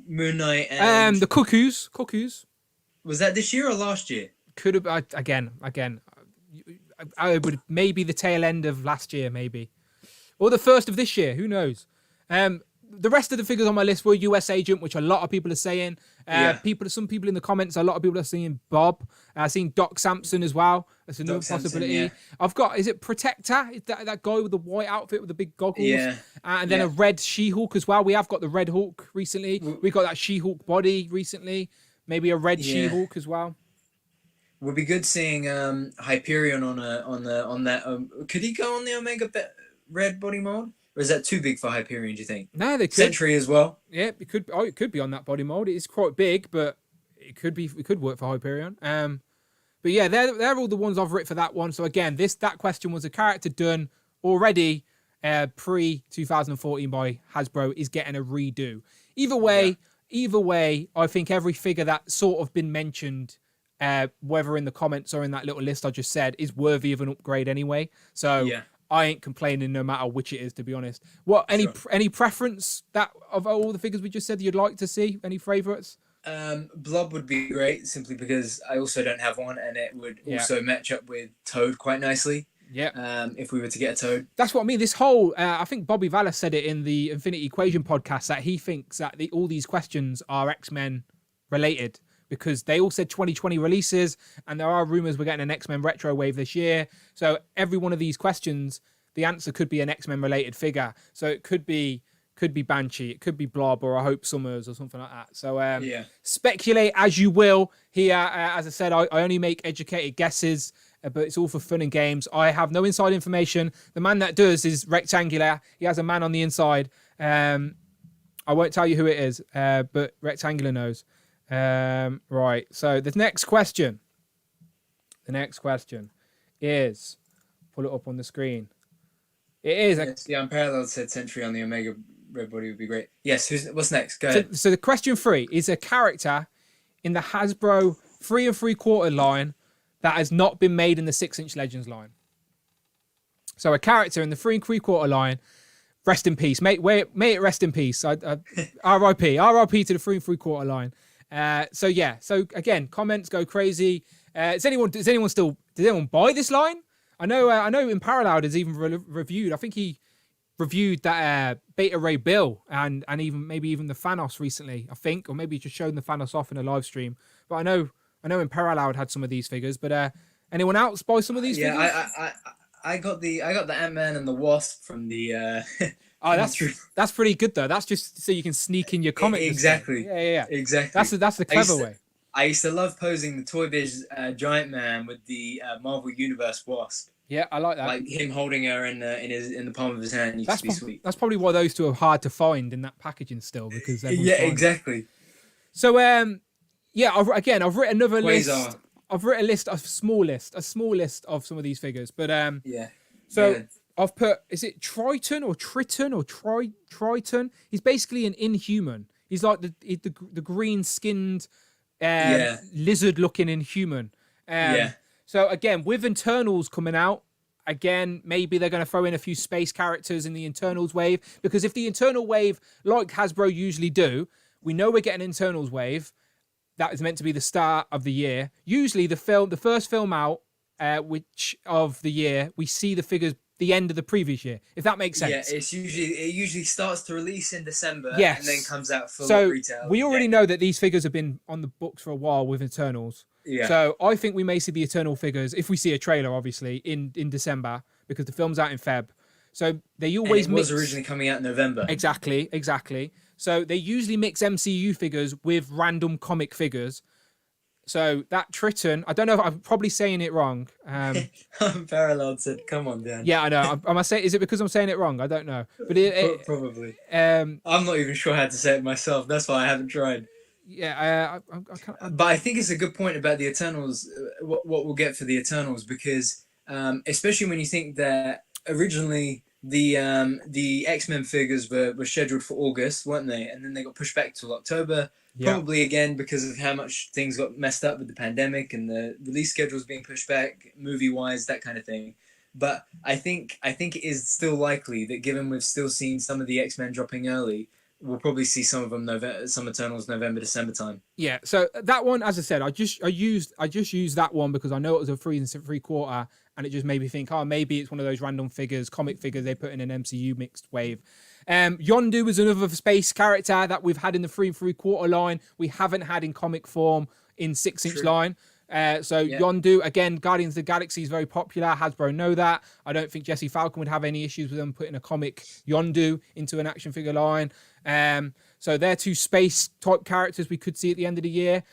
Moon Knight, and the Cuckoos. Was that this year or last year? Could have again. I would maybe the tail end of last year, maybe, or the first of this year. Who knows? The rest of the figures on my list were US Agent, which a lot of people are saying. Some people in the comments, a lot of people are saying Bob. I've seen Doc Samson as well. That's another possibility. Yeah. I've got, is it Protector? Is that guy with the white outfit with the big goggles? Yeah. And then a red She-Hulk as well. We have got the Red Hulk recently. We got that She-Hulk body recently. Maybe a red She-Hulk as well. Would be good seeing Hyperion on that. Could he go on the Omega red body mold? Or is that too big for Hyperion, do you think? No, they could. Sentry as well? Yeah, it could. Oh, it could be on that body mold. It's quite big, but it could work for Hyperion. But yeah, they're all the ones I've written for that one. So again, that question was a character done already pre-2014 by Hasbro is getting a redo. Either way, I think every figure that's sort of been mentioned, whether in the comments or in that little list I just said, is worthy of an upgrade anyway. So I ain't complaining no matter which it is, to be honest. What any preference that of all the figures we just said you'd like to see? Any favourites? Blob would be great, simply because I also don't have one, and it would also match up with Toad quite nicely. Yeah. If we were to get a Toad. That's what I mean. This whole, I think Bobby Vallis said it in the Infinity Equation podcast that he thinks that all these questions are X-Men related because they all said 2020 releases, and there are rumors we're getting an X-Men retro wave this year. So every one of these questions, the answer could be an X-Men related figure. So it could be Banshee, it could be Blob, or I Hope Summers or something like that. So speculate as you will here. As I said, I only make educated guesses, but it's all for fun and games. I have no inside information. The man that does is Rectangular. He has a man on the inside. I won't tell you who it is, but Rectangular knows. Right. So the next question is, pull it up on the screen. It is. The Unparalleled said Century on the Omega red body would be great. Yes. What's next? Go ahead. So the question 3 is a character in the Hasbro 3 3/4 line that has not been made in the 6-inch Legends line. So a character in the 3 3/4 line. Rest in peace. May it rest in peace. R.I.P. R.I.P. to the 3 3/4 line. So again, comments go crazy. Does anyone buy this line? I know in Parallel has even reviewed. I think he reviewed that Beta Ray Bill and even the Thanos recently. I think, or maybe just showing the Thanos off in a live stream. But I know in Parallel had some of these figures. But anyone else buy some of these figures? Yeah, I got the Ant-Man and the Wasp from the. Oh, that's pretty good though. That's just so you can sneak in your comics. Exactly. Yeah. Exactly. That's the clever way. I used to love posing the Toy Biz Giant Man with the Marvel Universe Wasp. Yeah, I like that. Like him holding her in the palm of his hand. Used to be sweet. That's probably why those two are hard to find in that packaging still, because exactly. So I've written another list. I've written a small list of some of these figures, but I've put, is it Triton or Triton or Triton? He's basically an Inhuman. He's like the green skinned lizard looking Inhuman. So again, with Internals coming out, again, maybe they're going to throw in a few space characters in the Internals wave, because if the Internal wave, like Hasbro usually do, we know we're getting Internals wave. That is meant to be the start of the year. Usually the first film out, which of the year, we see the figures the end of the previous year, if that makes sense. Yeah, it usually starts to release in December, and then comes out full retail. We already know that these figures have been on the books for a while with Eternals. Yeah. So I think we may see the Eternal figures, if we see a trailer, obviously, in December, because the film's out in Feb. So they always mix. It was originally coming out in November. Exactly. So they usually mix MCU figures with random comic figures. So that Triton, I don't know if I'm probably saying it wrong. Parallel said, "Come on, Dan." Yeah, I know. Am I saying? Is it because I'm saying it wrong? I don't know. But probably. I'm not even sure how to say it myself. That's why I haven't tried. Yeah, but I think it's a good point about the Eternals. What we'll get for the Eternals, because especially when you think that originally the X-Men figures were scheduled for August, weren't they? And then they got pushed back till October. Yeah. Probably again because of how much things got messed up with the pandemic and the release schedules being pushed back, movie-wise, that kind of thing. But I think it is still likely that, given we've still seen some of the X-Men dropping early, we'll probably see some of them some Eternals November, December time. Yeah. So that one, as I said, I just used that one because I know it was a 3 3/4, and it just made me think, oh, maybe it's one of those random figures, comic figures they put in an MCU mixed wave. Yondu is another space character that we've had in the 3 3/4 line. We haven't had in comic form in 6-inch line. Yondu, again, Guardians of the Galaxy is very popular. Hasbro know that. I don't think Jesse Falcon would have any issues with them putting a comic Yondu into an action figure line. So they're 2 space type characters we could see at the end of the year.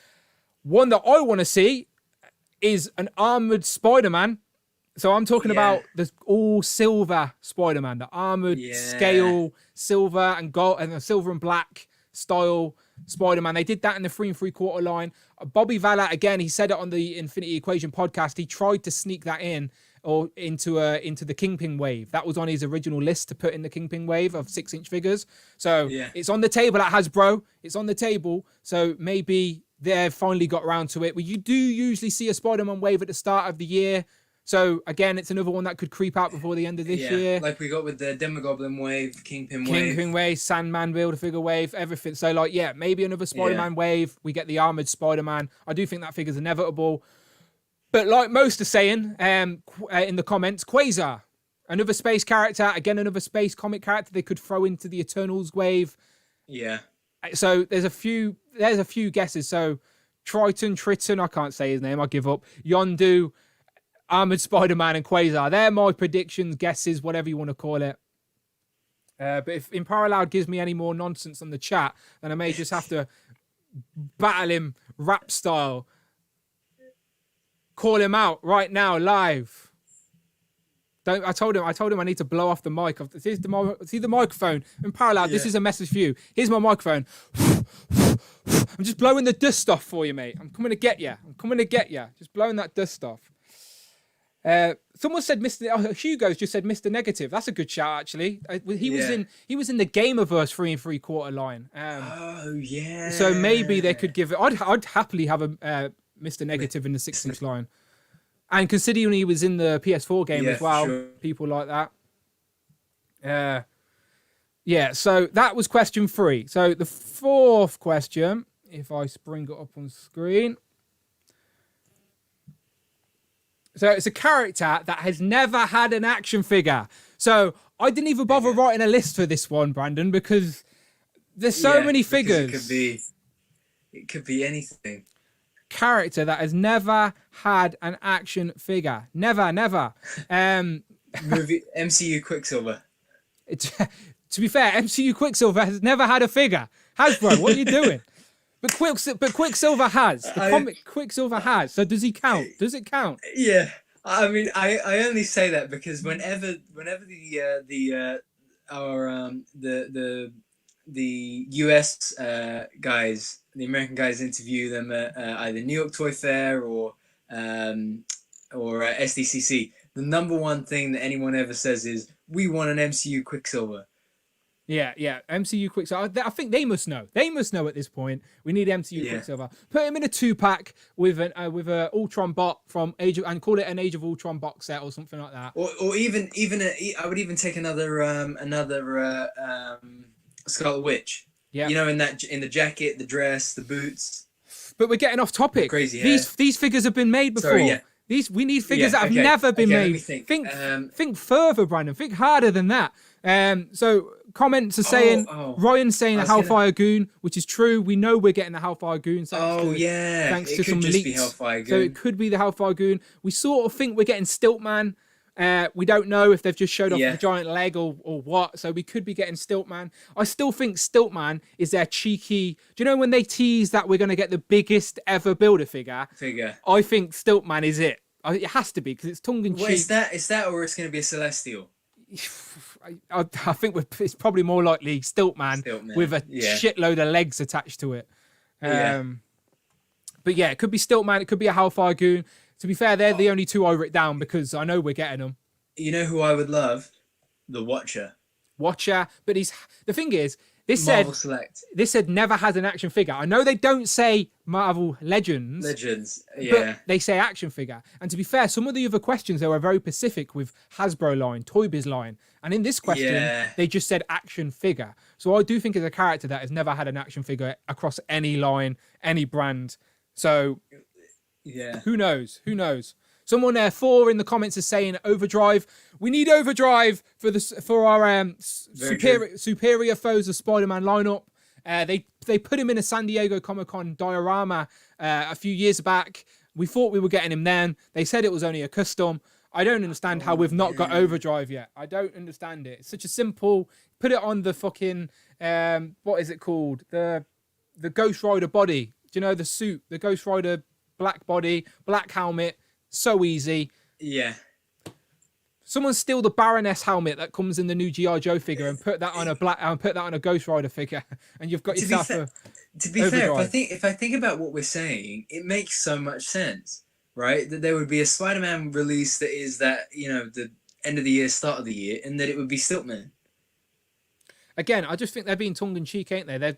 One that I want to see is an armored Spider-Man. So I'm talking about the all silver Spider-Man, the armored scale silver and gold and silver and black style Spider-Man. They did that in the 3 3/4 line. Bobby Vallat, again, he said it on the Infinity Equation podcast. He tried to sneak that in or into the Kingpin wave. That was on his original list to put in the Kingpin wave of 6-inch figures. So it's on the table at Hasbro. It's on the table. So maybe they've finally got around to it. Well, you do usually see a Spider-Man wave at the start of the year. So, again, it's another one that could creep out before the end of this year. Like we got with the Demogoblin wave, Kingpin wave, Sandman Build-A-Figure wave, everything. So, maybe another Spider-Man wave. We get the armoured Spider-Man. I do think that figure's inevitable. But like most are saying in the comments, Quasar, another space character. Again, another space comic character they could throw into the Eternals wave. Yeah. So, there's a few guesses. So, Triton, I can't say his name. I give up. Yondu, Armored Spider-Man and Quasar. They're my predictions, guesses, whatever you want to call it. But if Impara Loud gives me any more nonsense on the chat, then I may just have to battle him rap style. Call him out right now, live. I told him I need to blow off the mic. See the microphone. Impara Loud, this is a message for you. Here's my microphone. I'm just blowing the dust off for you, mate. I'm coming to get you. Just blowing that dust off. Someone said Hugo's just said Mr. Negative. That's a good shout, actually. He was in the Gamerverse 3 3/4 line. So maybe they could give it. I'd happily have a Mr. Negative in the 6-inch line, and considering he was in the PS4 game as well, people like that. So that was question 3. So the 4th question, if I bring it up on screen. So it's a character that has never had an action figure. So I didn't even bother writing a list for this one, Brandon, because there's so many figures. It could be anything. Character that has never had an action figure. Never. Movie MCU Quicksilver. To be fair, MCU Quicksilver has never had a figure. Hasbro, what are you doing? But Quicksilver has. The comic Quicksilver has. So does he count? Does it count? Yeah. I mean, I only say that because whenever the US guys, the American guys interview them at either New York Toy Fair or SDCC, the number one thing that anyone ever says is, "We want an MCU Quicksilver." Yeah. MCU Quicksilver. I think they must know. They must know at this point. We need MCU Quicksilver. Put him in a 2-pack with an Ultron bot from and call it an Age of Ultron box set or something like that. Or even I would even take another Scarlet Witch. Yeah. You know, in the jacket, the dress, the boots. But we're getting off topic. Crazy hair. These figures have been made before. Sorry, We need figures that have never been made. Think further, Brandon. Think harder than that. So comments are saying Ryan's saying a Hellfire Goon, which is true. We know we're getting the Hellfire Goon. Thanks to some leaks. So it could be the Hellfire Goon. We sort of think we're getting Stiltman. We don't know if they've just showed off the giant leg or what. So we could be getting Stiltman. I still think Stiltman is their cheeky. Do you know when they tease that we're going to get the biggest ever Build-A-Figure? I think Stiltman is it. It has to be because it's tongue in cheek. Wait, is that or it's going to be a Celestial? I think it's probably more likely Stiltman with a shitload of legs attached to it. But yeah, it could be Stiltman. It could be a Hellfire Goon. To be fair, they're the only two I wrote down because I know we're getting them. You know who I would love? the Watcher. Watcher, but the thing is, Marvel Select. This said never has an action figure. I know they don't say Marvel Legends. Yeah. But they say action figure. And to be fair, some of the other questions, they were very specific with Hasbro line, Toy Biz line. And in this question, they just said action figure. So I do think it's a character that has never had an action figure across any line, any brand. So who knows? Who knows? Someone there, 4 in the comments is saying Overdrive. We need Overdrive for our superior foes of Spider-Man lineup. They put him in a San Diego Comic-Con diorama a few years back. We thought we were getting him then. They said it was only a custom. I don't understand how we've not got Overdrive yet. I don't understand it. It's such a simple. Put it on the fucking what is it called? The Ghost Rider body. Do you know the suit? The Ghost Rider black body, black helmet. So easy. Yeah. Someone steal the Baroness helmet that comes in the new G.I. Joe figure and put that on a Ghost Rider figure, and you've got yourself To be fair, if I think about what we're saying, it makes so much sense, right? That there would be a Spider-Man release that is that, the end of the year, start of the year, and that it would be Stiltman. Again, I just think they're being tongue in cheek, ain't they?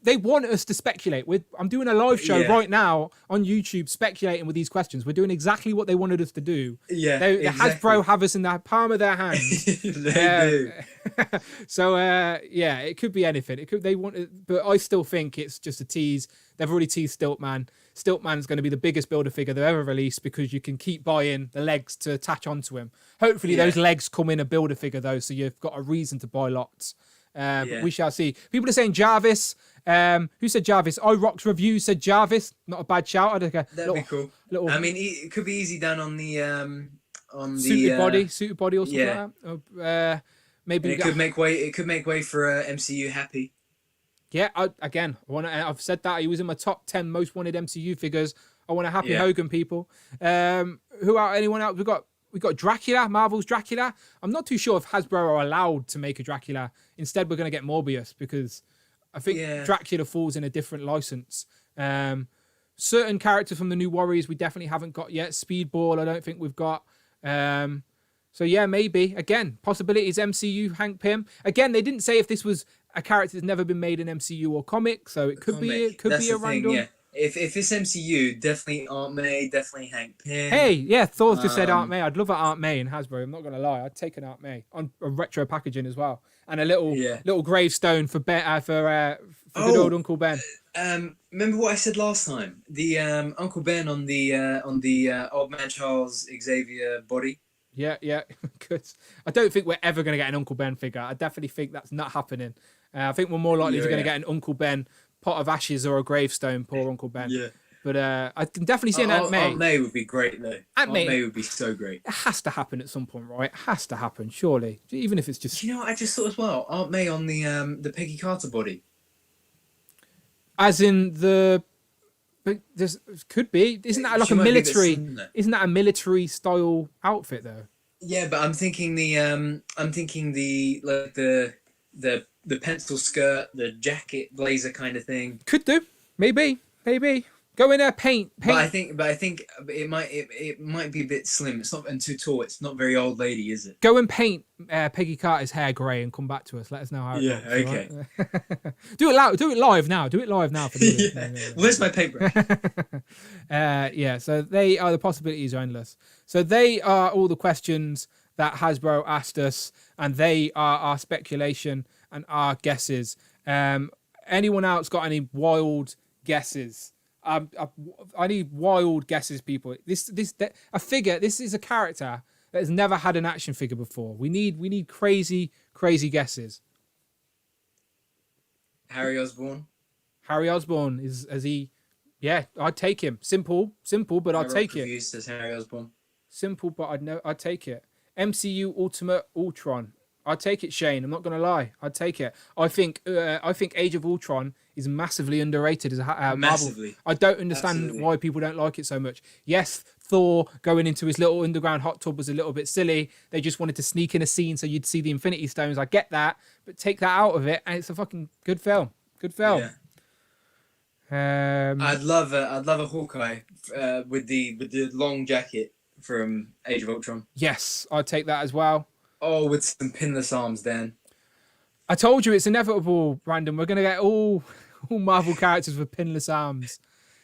They want us to speculate. I'm doing a live show right now on YouTube speculating with these questions. We're doing exactly what they wanted us to do. Yeah, the Hasbro have us in the palm of their hands. They do. So it could be anything. But I still think it's just a tease. They've already teased Stiltman. Stiltman's going to be the biggest builder figure they've ever released because you can keep buying the legs to attach onto him. Hopefully those legs come in a builder figure though, so you've got a reason to buy lots. But we shall see. People are saying Jarvis. Who said Jarvis? iRock's review said Jarvis. Not a bad shout. That'd be cool. I mean, it could be easy done on the suited body or something like that. Maybe it could make way. It could make way for MCU Happy. Yeah. I've said that he was in my top 10 most wanted MCU figures. I want a Happy Hogan, people. Anyone else? We got Dracula, Marvel's Dracula. I'm not too sure if Hasbro are allowed to make a Dracula. Instead, we're going to get Morbius because I think Dracula falls in a different license. Certain characters from the New Warriors we definitely haven't got yet. Speedball, I don't think we've got. So yeah, maybe. Again, possibilities MCU, Hank Pym. Again, they didn't say if this was a character that's never been made in MCU or comic, so it could be a random. Yeah. If it's MCU, definitely Aunt May, definitely Hank Pym. Hey, yeah, Thor's just said Aunt May. I'd love an Aunt May in Hasbro. I'm not gonna lie, I'd take an Aunt May on a retro packaging as well, and a little gravestone for good old Uncle Ben. Remember what I said last time? The Uncle Ben on the Old Man Charles Xavier body. Yeah, good. I don't think we're ever gonna get an Uncle Ben figure. I definitely think that's not happening. I think we're more likely to get an Uncle Ben pot of ashes or a gravestone, poor Uncle Ben. Yeah. But I can definitely see an Aunt May. Aunt May would be great, though. Aunt May would be so great. It has to happen at some point, right? It has to happen, surely. Even if it's just... You know what I just thought as well? Aunt May on the Peggy Carter body. As in the... But there's could be. Isn't that like a military... Isn't that a military style outfit, though? Yeah, but I'm thinking the pencil skirt, the jacket, blazer kind of thing. Could do. Maybe. Go in there, paint. But I think it might be a bit slim. It's not and too tall. It's not very old lady, is it? Go and paint Peggy Carter's hair grey and come back to us. Let us know how it looks. Okay. Right? Do it live now. For the Where's my paintbrush? So the possibilities are endless. So they are all the questions that Hasbro asked us, and they are our speculation and our guesses. Anyone else got any wild guesses? I need wild guesses, people. This is a character that has never had an action figure before. We need crazy guesses. Harry Osborn. Harry Osborn I'd take him. Simple, but I'd take it. Says Harry Osborn. Simple, but I'd take it. MCU Ultimate Ultron. I'd take it, Shane. I'm not gonna lie. I'd take it. I think Age of Ultron is massively underrated as a Marvel. Massively. I don't understand why people don't like it so much. Yes, Thor going into his little underground hot tub was a little bit silly. They just wanted to sneak in a scene so you'd see the Infinity Stones. I get that, but take that out of it, and it's a fucking good film. Yeah. I'd love a Hawkeye with the long jacket from Age of Ultron. Yes, I'd take that as well. Oh, with some pinless arms, Dan. I told you it's inevitable, Brandon. We're gonna get all Marvel characters with pinless arms.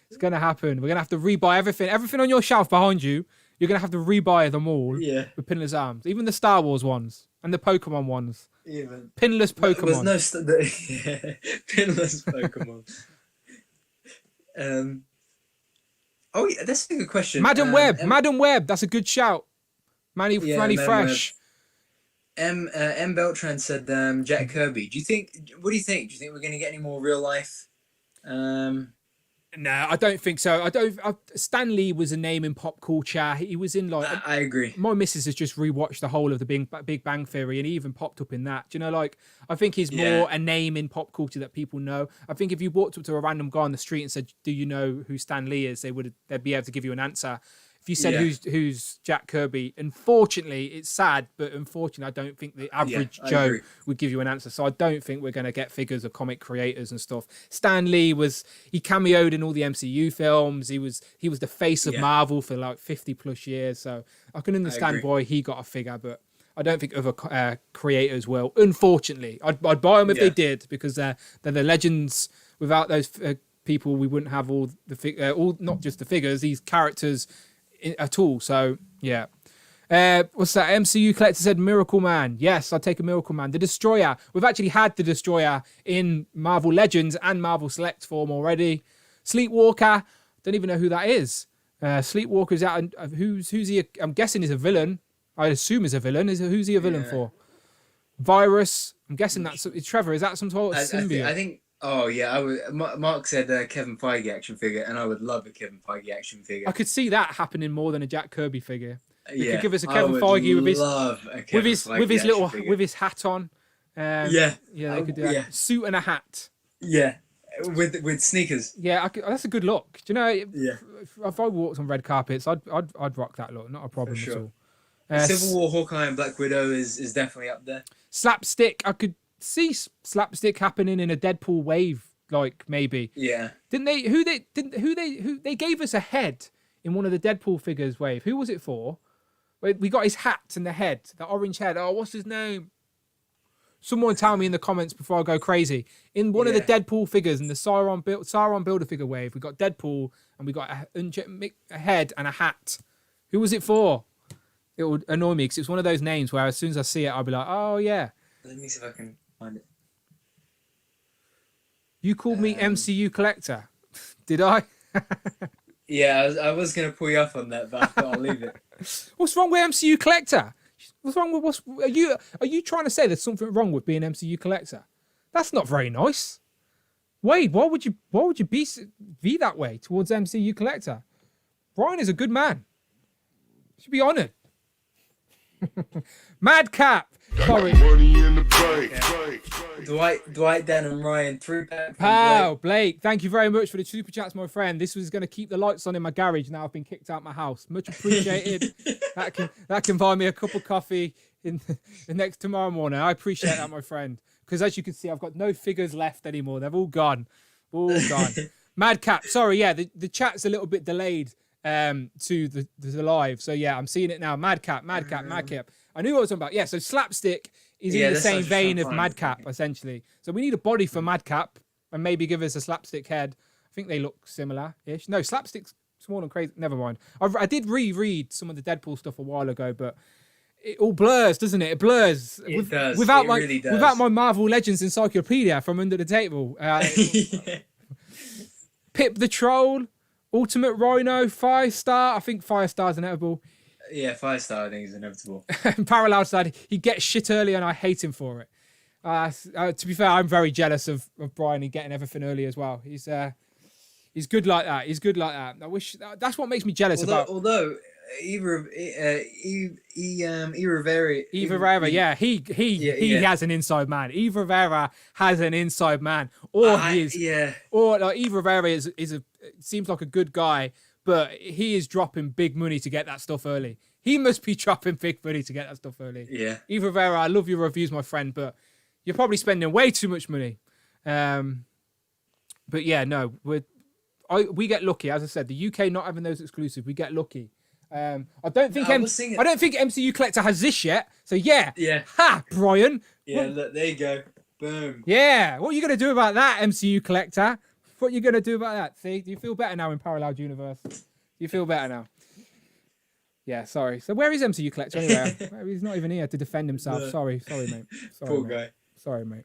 It's gonna happen. We're gonna have to rebuy everything. Everything on your shelf behind you, you're gonna have to rebuy them all Yeah. with pinless arms. Even the Star Wars ones and the Pokemon ones. Even Pinless Pokemon. There's no yeah, pinless Pokemon. Oh yeah, that's a good question. Madam Web. Madam Web. That's a good shout. Manny Madam Fresh. M Beltran said Jack Kirby. What do you think? Do you think we're gonna get any more real life? No, I don't think so. Stan Lee was a name in pop culture. He was in like. I agree. My missus has just rewatched the whole of the Big Bang Theory, and he even popped up in that. Do you know, like I think he's more a name in pop culture that people know. I think if you walked up to a random guy on the street and said, "Do you know who Stan Lee is?" they'd be able to give you an answer. If you said who's Jack Kirby, unfortunately, it's sad, but unfortunately, I don't think the average Joe would give you an answer. So I don't think we're going to get figures of comic creators and stuff. Stan Lee he cameoed in all the MCU films. He was the face of Marvel for like 50 plus years. So I can understand why he got a figure, but I don't think other creators will. Unfortunately, I'd buy them if they did, because they're the legends. Without those people, we wouldn't have all not just the figures, these characters at all. So yeah, what's that? MCU Collector said Miracle Man. Yes, I'll take a Miracle Man. The Destroyer. We've actually had the Destroyer in Marvel Legends and Marvel Select form already. Sleepwalker. Don't even know who that is. Sleepwalker's out. Who's he? I'm guessing he's a villain. I assume he's a villain. Who's he a villain for? Virus. I'm guessing that's Trevor. Is that some sort of symbiote? I think. Oh yeah, Mark said Kevin Feige action figure, and I would love a Kevin Feige action figure. I could see that happening more than a Jack Kirby figure. You could give us a Kevin Feige with with his hat on. They could do that. Suit and a hat. Yeah, with sneakers. Yeah, that's a good look. Do you know? If I walked on red carpets, I'd rock that look. Not a problem at all. Civil War, Hawkeye, and Black Widow is definitely up there. Slapstick. I could see slapstick happening in a Deadpool wave, like maybe. Yeah. Didn't they? Who they gave us a head in one of the Deadpool figures wave? Who was it for? We got his hat and the head, the orange head. Oh, what's his name? Someone tell me in the comments before I go crazy. In one of the Deadpool figures in the Sauron Builder figure wave, we got Deadpool and we got a head and a hat. Who was it for? It would annoy me because it's one of those names where as soon as I see it, I'll be like, oh yeah. Let me see if I can find it. You called me MCU Collector. Did I? Yeah, I was going to pull you up on that, but I thought I'll leave it. What's wrong with MCU Collector? What's wrong with are you trying to say there's something wrong with being MCU Collector? That's not very nice. Wade, why would you be that way towards MCU Collector? Brian is a good man. Should be honoured. Madcap. Sorry. Dwight, Dan, and Ryan. 3-pack. Pal, Blake, thank you very much for the super chats, my friend. This was going to keep the lights on in my garage. Now I've been kicked out my house. Much appreciated. that can buy me a cup of coffee in the next tomorrow morning. I appreciate that, my friend. Because as you can see, I've got no figures left anymore. They've all gone. Madcap. Sorry, yeah, the chat's a little bit delayed to the live. So yeah, I'm seeing it now. Madcap. I knew what I was talking about. Yeah, so Slapstick is in the same vein of Madcap, essentially. So we need a body for Madcap and maybe give us a Slapstick head. I think they look similar-ish. No, Slapstick's small and crazy. Never mind. I did reread some of the Deadpool stuff a while ago, but it all blurs, doesn't it? It blurs. It does. Without does. my Marvel Legends encyclopedia from under the table. Pip the Troll, Ultimate Rhino, Firestar. I think Firestar's inevitable. Yeah, 5-star I think is inevitable. Parallel side, he gets shit early and I hate him for it. To be fair, I'm very jealous of Brian and getting everything early as well. He's good like that. I wish that's what makes me jealous Although Eva Rivera, yeah, he has an inside man. Eva Rivera has an inside man, or Eva Rivera seems like a good guy. But he is dropping big money to get that stuff early. He must be dropping big money to get that stuff early. Yeah. Eva Rivera, I love your reviews, my friend, but you're probably spending way too much money. But yeah, no, we get lucky. As I said, the UK not having those exclusives, we get lucky. I don't think MCU Collector has this yet. So yeah. Ha, Brian. Yeah, look, there you go. Boom. Yeah. What are you gonna do about that, MCU Collector? What are you gonna do about that? See, do you feel better now in Parallel Universe? Do you feel better now? Yeah, sorry. So where is MCU Collector anyway? He's not even here to defend himself. No. Sorry, mate. Poor guy. Sorry, mate.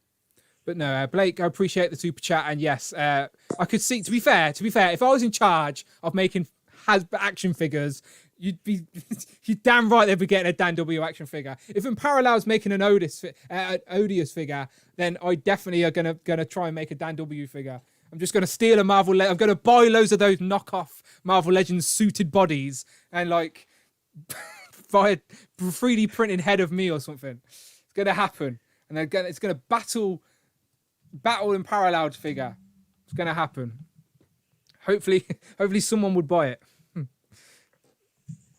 But no, Blake, I appreciate the super chat. And yes, I could see, to be fair, if I was in charge of making action figures, you're damn right they'd be getting a Dan W action figure. If in Parallel's making an Odious figure, then I definitely are gonna try and make a Dan W figure. I'm just gonna steal a Marvel. I'm gonna buy loads of those knockoff Marvel Legends suited bodies and like buy a 3D printed head of me or something. It's gonna happen, and it's gonna battle in Parallel figure. It's gonna happen. Hopefully someone would buy it.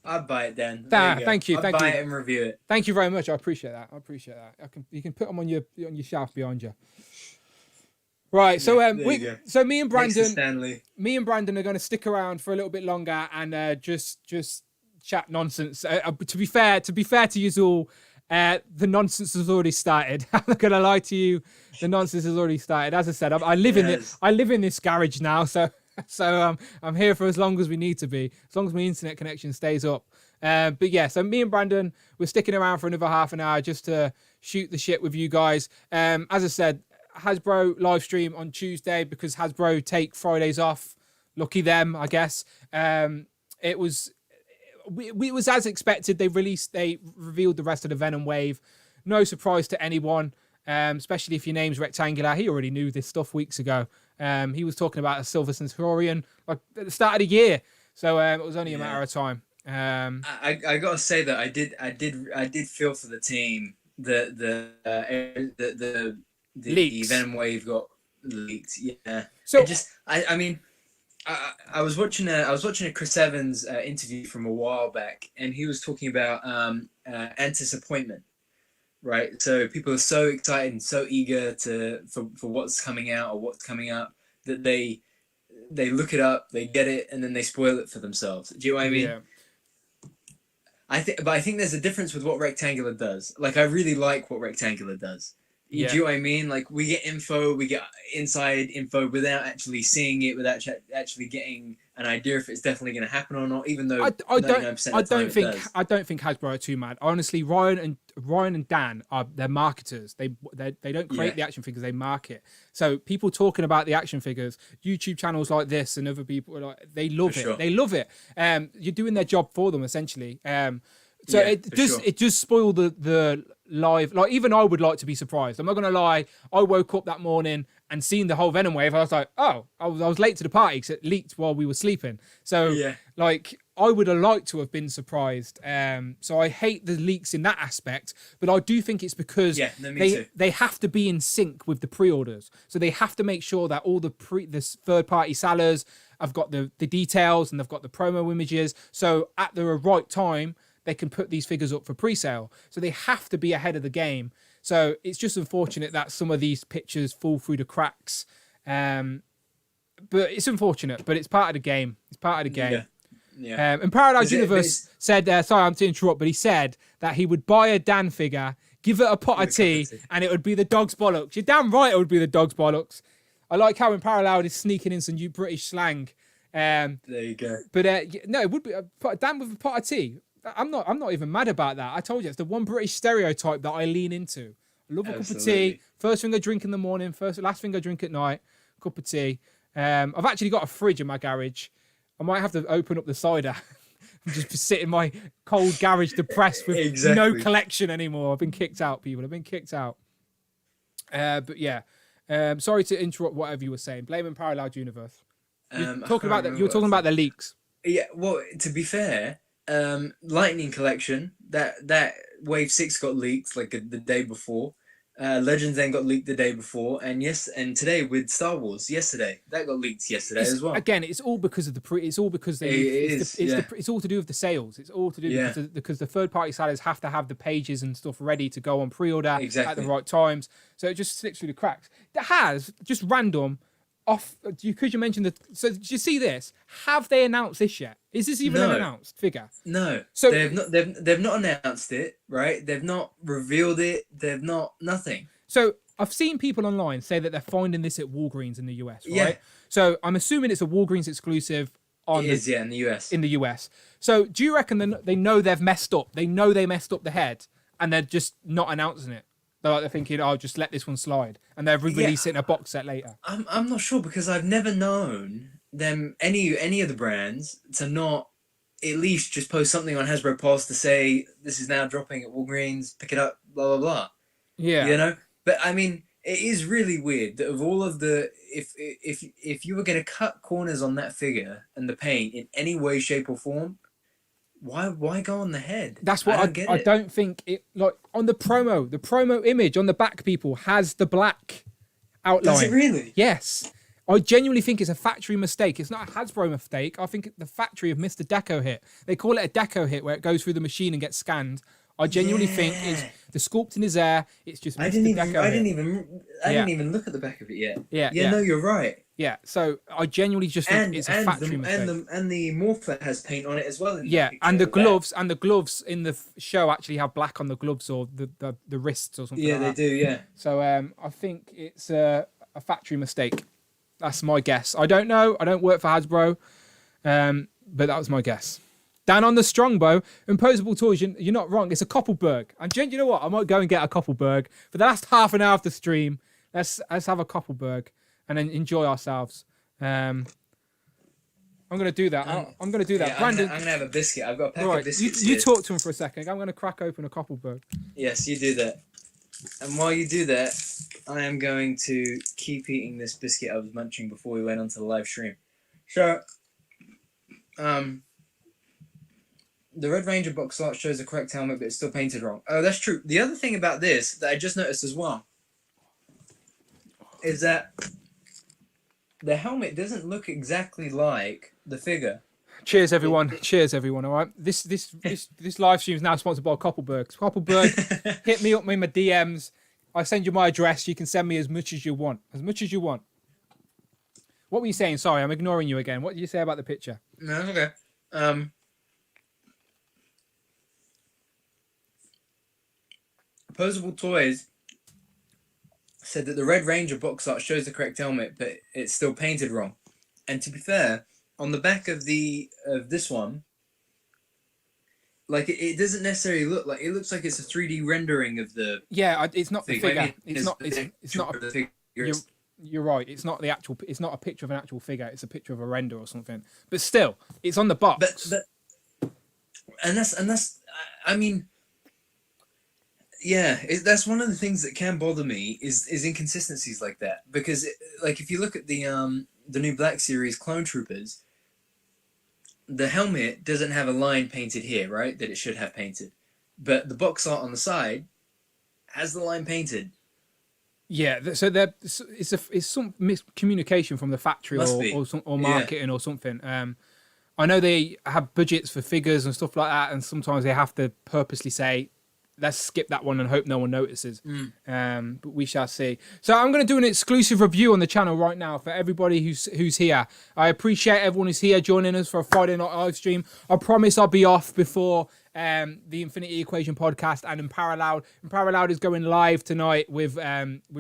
I'd buy it then. Thank you. I'd buy it and review it. Thank you very much. I appreciate that. You can put them on your shelf behind you. Right. So me and Brandon are going to stick around for a little bit longer and just chat nonsense. To be fair to you all, the nonsense has already started. I'm not going to lie to you. The nonsense has already started. As I said, I live in this garage now, so I'm here for as long as we need to be, as long as my internet connection stays up. But yeah, so me and Brandon, we're sticking around for another half an hour just to shoot the shit with you guys. As I said, Hasbro live stream on Tuesday because Hasbro take Fridays off. Lucky them, I guess. It was as expected. They revealed the rest of the Venom wave. No surprise to anyone, especially if your name's Rectangular. He already knew this stuff weeks ago. He was talking about a Silver Centurion like at the start of the year, so it was only a matter of time. I gotta say that I did feel for the team. The Venom wave got leaked. Yeah. So I mean, I was watching a Chris Evans interview from a while back, and he was talking about anticipation. Right, so people are so excited and so eager for what's coming out or what's coming up that they look it up, they get it, and then they spoil it for themselves. Do you know what I mean? Yeah. I think there's a difference with what Rectangular does. Like, I really like what Rectangular does. Do you know what I mean? Like, we get inside info without actually seeing it, without actually getting an idea if it's definitely going to happen or not. Even though I don't think Hasbro are too mad. Honestly, Ryan and Dan they're marketers. They don't create the action figures, they market. So people talking about the action figures, YouTube channels like this and other people are like, they love it. Sure. They love it. You're doing their job for them essentially. So it just spoiled the live. Like, even I would like to be surprised. I'm not gonna lie. I woke up that morning and seen the whole Venom wave. I was like, oh, I was late to the party because it leaked while we were sleeping. So like, I would have liked to have been surprised. So I hate the leaks in that aspect, but I do think it's because they have to be in sync with the pre-orders. So they have to make sure that all the third-party sellers have got the details and they've got the promo images. So at the right time, they can put these figures up for pre-sale. So they have to be ahead of the game. So it's just unfortunate that some of these pictures fall through the cracks. But it's unfortunate, but it's part of the game. It's part of the game. Yeah. And Paradise Universe said, sorry, I'm to interrupt, but he said that he would buy a Dan figure, give it a pot of tea, and it would be the dog's bollocks. You're damn right it would be the dog's bollocks. I like how in Parallel is sneaking in some new British slang. There you go. But no, it would be a Dan with a pot of tea. I'm not even mad about that. I told you, it's the one British stereotype that I lean into. I love a cup of tea. First thing I drink in the morning. Last thing I drink at night. Cup of tea. I've actually got a fridge in my garage. I might have to open up the cider and just sit in my cold garage depressed with no collection anymore. I've been kicked out, people. I've been kicked out. But yeah. Sorry to interrupt whatever you were saying. Blaming Parallel Universe. You're talking about the leaks. Yeah, well, to be fair, Lightning Collection, that Wave 6 got leaked like the day before. Legends then got leaked the day before, and today with Star Wars yesterday that got leaked yesterday as well. Again, it's all because of it's all because it's all to do with the sales. It's all to do because the third party sellers have to have the pages and stuff ready to go on pre-order at the right times. So it just slips through the cracks. That has just random. Could you mention that? So did you see this? Have they announced this yet? Is this even an announced figure? No. So they've not announced it, right? They've not revealed it. They've not nothing. So I've seen people online say that they're finding this at Walgreens in the US, right? Yeah. So I'm assuming it's a Walgreens exclusive. In the US. In the US. So do you reckon they know they've messed up? They know they messed up the head, and they're just not announcing it. They're thinking, "Oh, just let this one slide," and they're re-releasing a box set later. I'm not sure because I've never known them any of the brands to not at least just post something on Hasbro Pulse to say this is now dropping at Walgreens, pick it up, blah blah blah. Yeah, you know. But I mean, it is really weird that of all of the if you were going to cut corners on that figure and the paint in any way, shape, or form. Why go on the head? That's what I don't think it like on the promo image on the back people has the black outline. Does it really? Yes. I genuinely think it's a factory mistake. It's not a Hasbro mistake. I think the factory have missed a deco hit. They call it a deco hit where it goes through the machine and gets scanned. I genuinely think it's the sculpting is there. It's just I didn't even look at the back of it yet. Yeah. No, you're right. Yeah, so I genuinely just think it's a factory mistake. And the morpher has paint on it as well. And the gloves in the show actually have black on the gloves or the wrists or something. Yeah, they do. Yeah. So I think it's a factory mistake. That's my guess. I don't know. I don't work for Hasbro, but that was my guess. Dan on the Strongbow, Imposable Toys, you're not wrong. It's a Koppelberg. And Jen, you know what? I might go and get a Koppelberg. For the last half an hour of the stream, let's have a Koppelberg and then enjoy ourselves. I'm going to do that. I'm going to do that. Yeah, Brandon, I'm going to have a biscuit. I've got a pack of biscuits You talk to him for a second. I'm going to crack open a Koppelberg. Yes, you do that. And while you do that, I am going to keep eating this biscuit I was munching before we went onto the live stream. So, the Red Ranger box art shows the correct helmet, but it's still painted wrong. Oh, that's true. The other thing about this that I just noticed as well is that the helmet doesn't look exactly like the figure. Cheers, everyone. Cheers, everyone. All right. This live stream is now sponsored by Koppelberg. Koppelberg, hit me up in my DMs. I send you my address. You can send me as much as you want. As much as you want. What were you saying? Sorry, I'm ignoring you again. What did you say about the picture? No, okay. Opposable Toys said that the Red Ranger box art shows the correct helmet, but it's still painted wrong. And to be fair, on the back of this one, like it doesn't necessarily look like it looks like it's a 3D rendering of the. Yeah, it's not the figure. I mean, it's not the figure. You're right. It's not the actual. It's not a picture of an actual figure. It's a picture of a render or something. But still, it's on the box. And that's. I mean. Yeah, that's one of the things that can bother me is inconsistencies like that, because like if you look at the new Black Series Clone Troopers, the helmet doesn't have a line painted here, right? That it should have painted, but the box art on the side has the line painted. Yeah, so it's some miscommunication from the factory or marketing or something. I know they have budgets for figures and stuff like that, and sometimes they have to purposely say, let's skip that one and hope no one notices. But we shall see. So I'm going to do an exclusive review on the channel right now for everybody who's here. I appreciate everyone who's here joining us for a Friday night live stream. I promise I'll be off before the Infinity Equation podcast and Imparallowed. Imparallowed is going live tonight with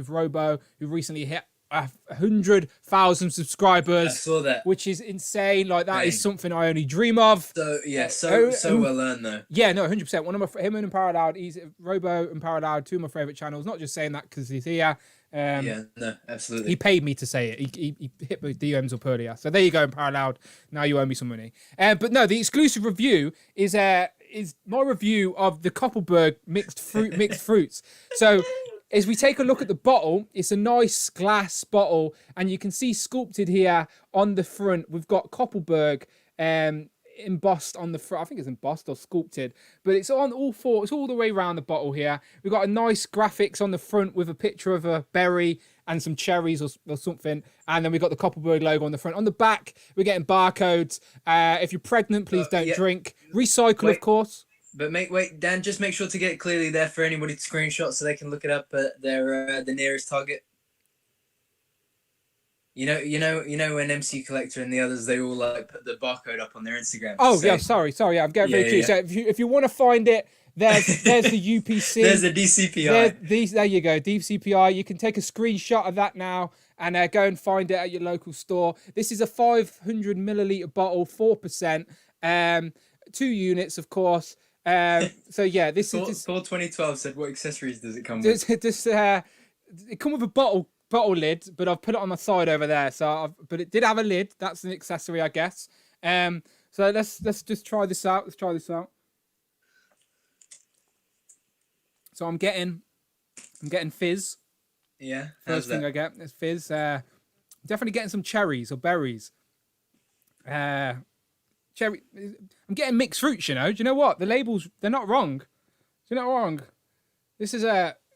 Robo, who recently hit 100,000 subscribers. I saw that, which is insane. Like that is something I only dream of. So yeah, so well earned though. Yeah, no, 100%. One of him and Imparallowed, he's Robo and Imparallowed, two of my favorite channels. Not just saying that because he's here. Yeah, no, absolutely. He paid me to say it. He hit my DMs up earlier. So there you go, Imparallowed. Now you owe me some money. But no, the exclusive review is my review of the Koppelberg mixed fruits. So. As we take a look at the bottle, it's a nice glass bottle, and you can see sculpted here on the front. We've got Koppelberg embossed on the front. I think it's embossed or sculpted, but it's on all four. It's all the way around the bottle here. We've got a nice graphics on the front with a picture of a berry and some cherries or something, and then we've got the Koppelberg logo on the front. On the back, we're getting barcodes. If you're pregnant, please don't drink. Recycle, of course. But wait, Dan, just make sure to get it clearly there for anybody to screenshot so they can look it up at their the nearest target. when MC Collector and the others, they all like put the barcode up on their Instagram. Oh yeah, sorry, yeah, I'm getting very curious. So if you want to find it, there's the UPC. There's the DCPI. There you go, DCPI. You can take a screenshot of that now and go and find it at your local store. This is a 500 milliliter bottle, 4%, 2 units, of course. So yeah, this is. Paul 2012 said, "What accessories does it come with?" It come with a bottle lid, but I've put it on my side over there. But it did have a lid. That's an accessory, I guess. So let's just try this out. Let's try this out. So I'm getting fizz. Yeah. First thing I get is fizz. Definitely getting some cherries or berries. Cherry. I'm getting mixed fruits. Do you know what? The labels, they're not wrong. They're not wrong. This is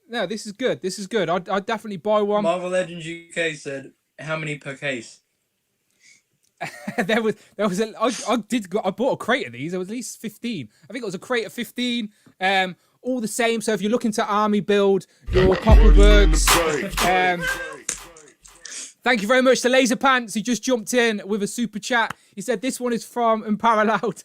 no, this is good. This is good. I'd definitely buy one. Marvel Legends UK said, "How many per case?" I bought a crate of these. There was at least 15. I think it was a crate of 15. All the same. So if you're looking to army build your Copperbergs, thank you very much to Laser Pants. He just jumped in with a super chat. He said this one is from Unparalleled.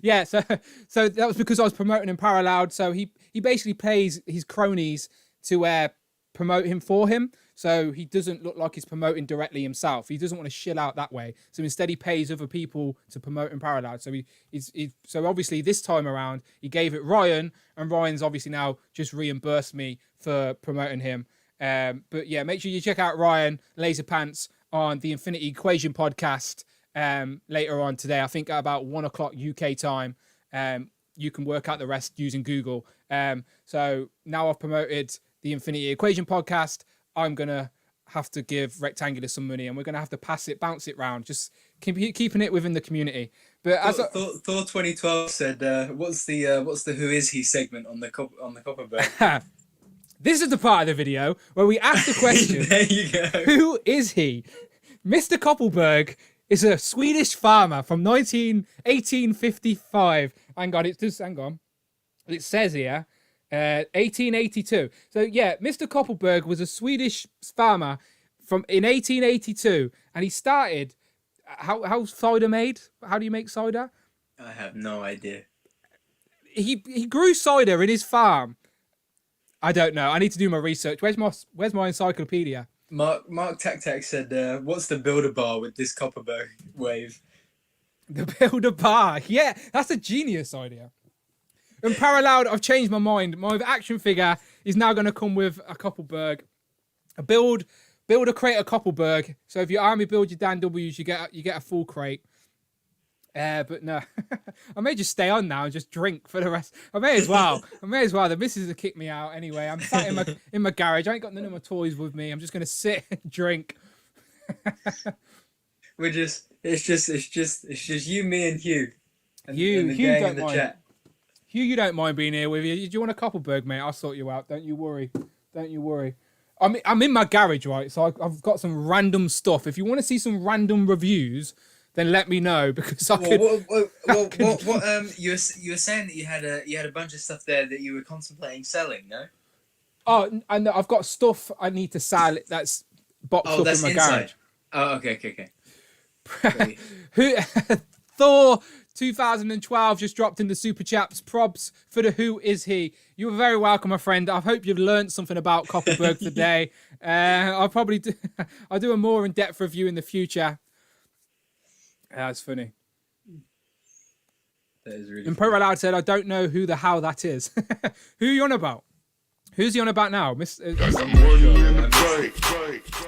Yeah, so that was because I was promoting Unparalleled. So he basically pays his cronies to promote him for him. So he doesn't look like he's promoting directly himself. He doesn't want to shill out that way. So instead he pays other people to promote Unparalleled. So so obviously this time around he gave it Ryan, and Ryan's obviously now just reimbursed me for promoting him. But yeah, make sure you check out Ryan Laser Pants on the Infinity Equation podcast later on today. I think at about 1:00 UK time. You can work out the rest using Google. So now I've promoted the Infinity Equation podcast. I'm gonna have to give Rectangular some money, and we're gonna have to bounce it round, just keeping it within the community. But as Thor 2012 said, "What's the Who Is He segment on the Copperberg?" This is the part of the video where we ask the question. There you go. Who is he? Mr. Koppelberg is a Swedish farmer from 1855. Hang on. It says here, 1882. So yeah, Mr. Koppelberg was a Swedish farmer in 1882, and he started. How's cider made? How do you make cider? I have no idea. He grew cider in his farm. I don't know. I need to do my research. Where's my encyclopedia? Mark Tac said, "What's the builder bar with this Copperberg wave?" The builder bar. Yeah, that's a genius idea. Unparalleled, I've changed my mind. My action figure is now going to come with a Koppelberg. A build a crate of Koppelberg. So if you army build your Dan W's, you get a full crate. But no, I may just stay on now and just drink for the rest. I may as well. The missus will kick me out anyway. I'm sat in my garage. I ain't got none of my toys with me. I'm just gonna sit and drink. It's just you, me, and Hugh. And Hugh the gang don't in the mind. chat. Hugh, you don't mind being here with you. Do you want a Koppelberg, mate? I'll sort you out. Don't you worry. I'm in my garage, right? So I've got some random stuff. If you want to see some random reviews, then let me know, because What you were saying that you had a bunch of stuff there that you were contemplating selling, no? Oh, and I've got stuff I need to sell that's boxed up in my garage. Oh, okay. Thor 2012 just dropped in the super chats. Props for the Who Is He. You were very welcome, my friend. I hope you've learned something about Koppelberg today. I'll do a more in-depth review in the future. That's funny. That is really Imperial Loud said, "I don't know who the hell that is." Who are you on about? Who's he on about now?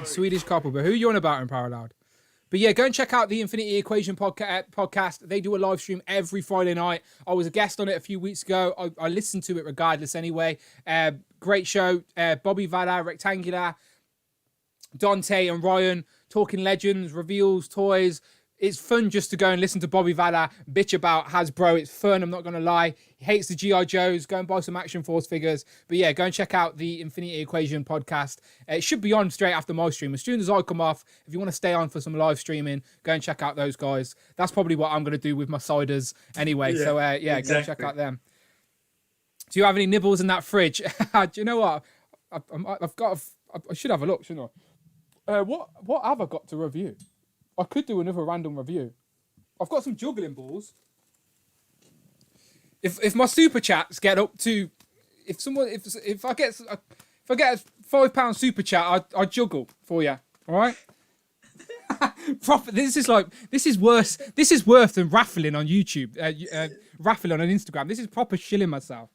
Swedish Koppelberg. Who are you on about, Imperial Loud? But yeah, go and check out the Infinity Equation podcast. They do a live stream every Friday night. I was a guest on it a few weeks ago. I listened to it regardless anyway. Great show. Bobby Valla, Rectangular, Dante and Ryan talking legends, reveals, toys. It's fun just to go and listen to Bobby Valla bitch about Hasbro. It's fun, I'm not going to lie. He hates the G.I. Joes. Go and buy some Action Force figures. But yeah, go and check out the Infinity Equation podcast. It should be on straight after my stream. As soon as I come off, if you want to stay on for some live streaming, go and check out those guys. That's probably what I'm going to do with my ciders anyway. Yeah, so yeah, exactly. Go and check out them. Do you have any nibbles in that fridge? Do you know what? I should have a look, shouldn't What have I got to review? I could do another random review. I've got some juggling balls. If my super chats get up to, if I get a £5 super chat, I juggle for you. All right. Profit. This is worse. This is worse than raffling on YouTube. Raffling on Instagram. This is proper shilling myself.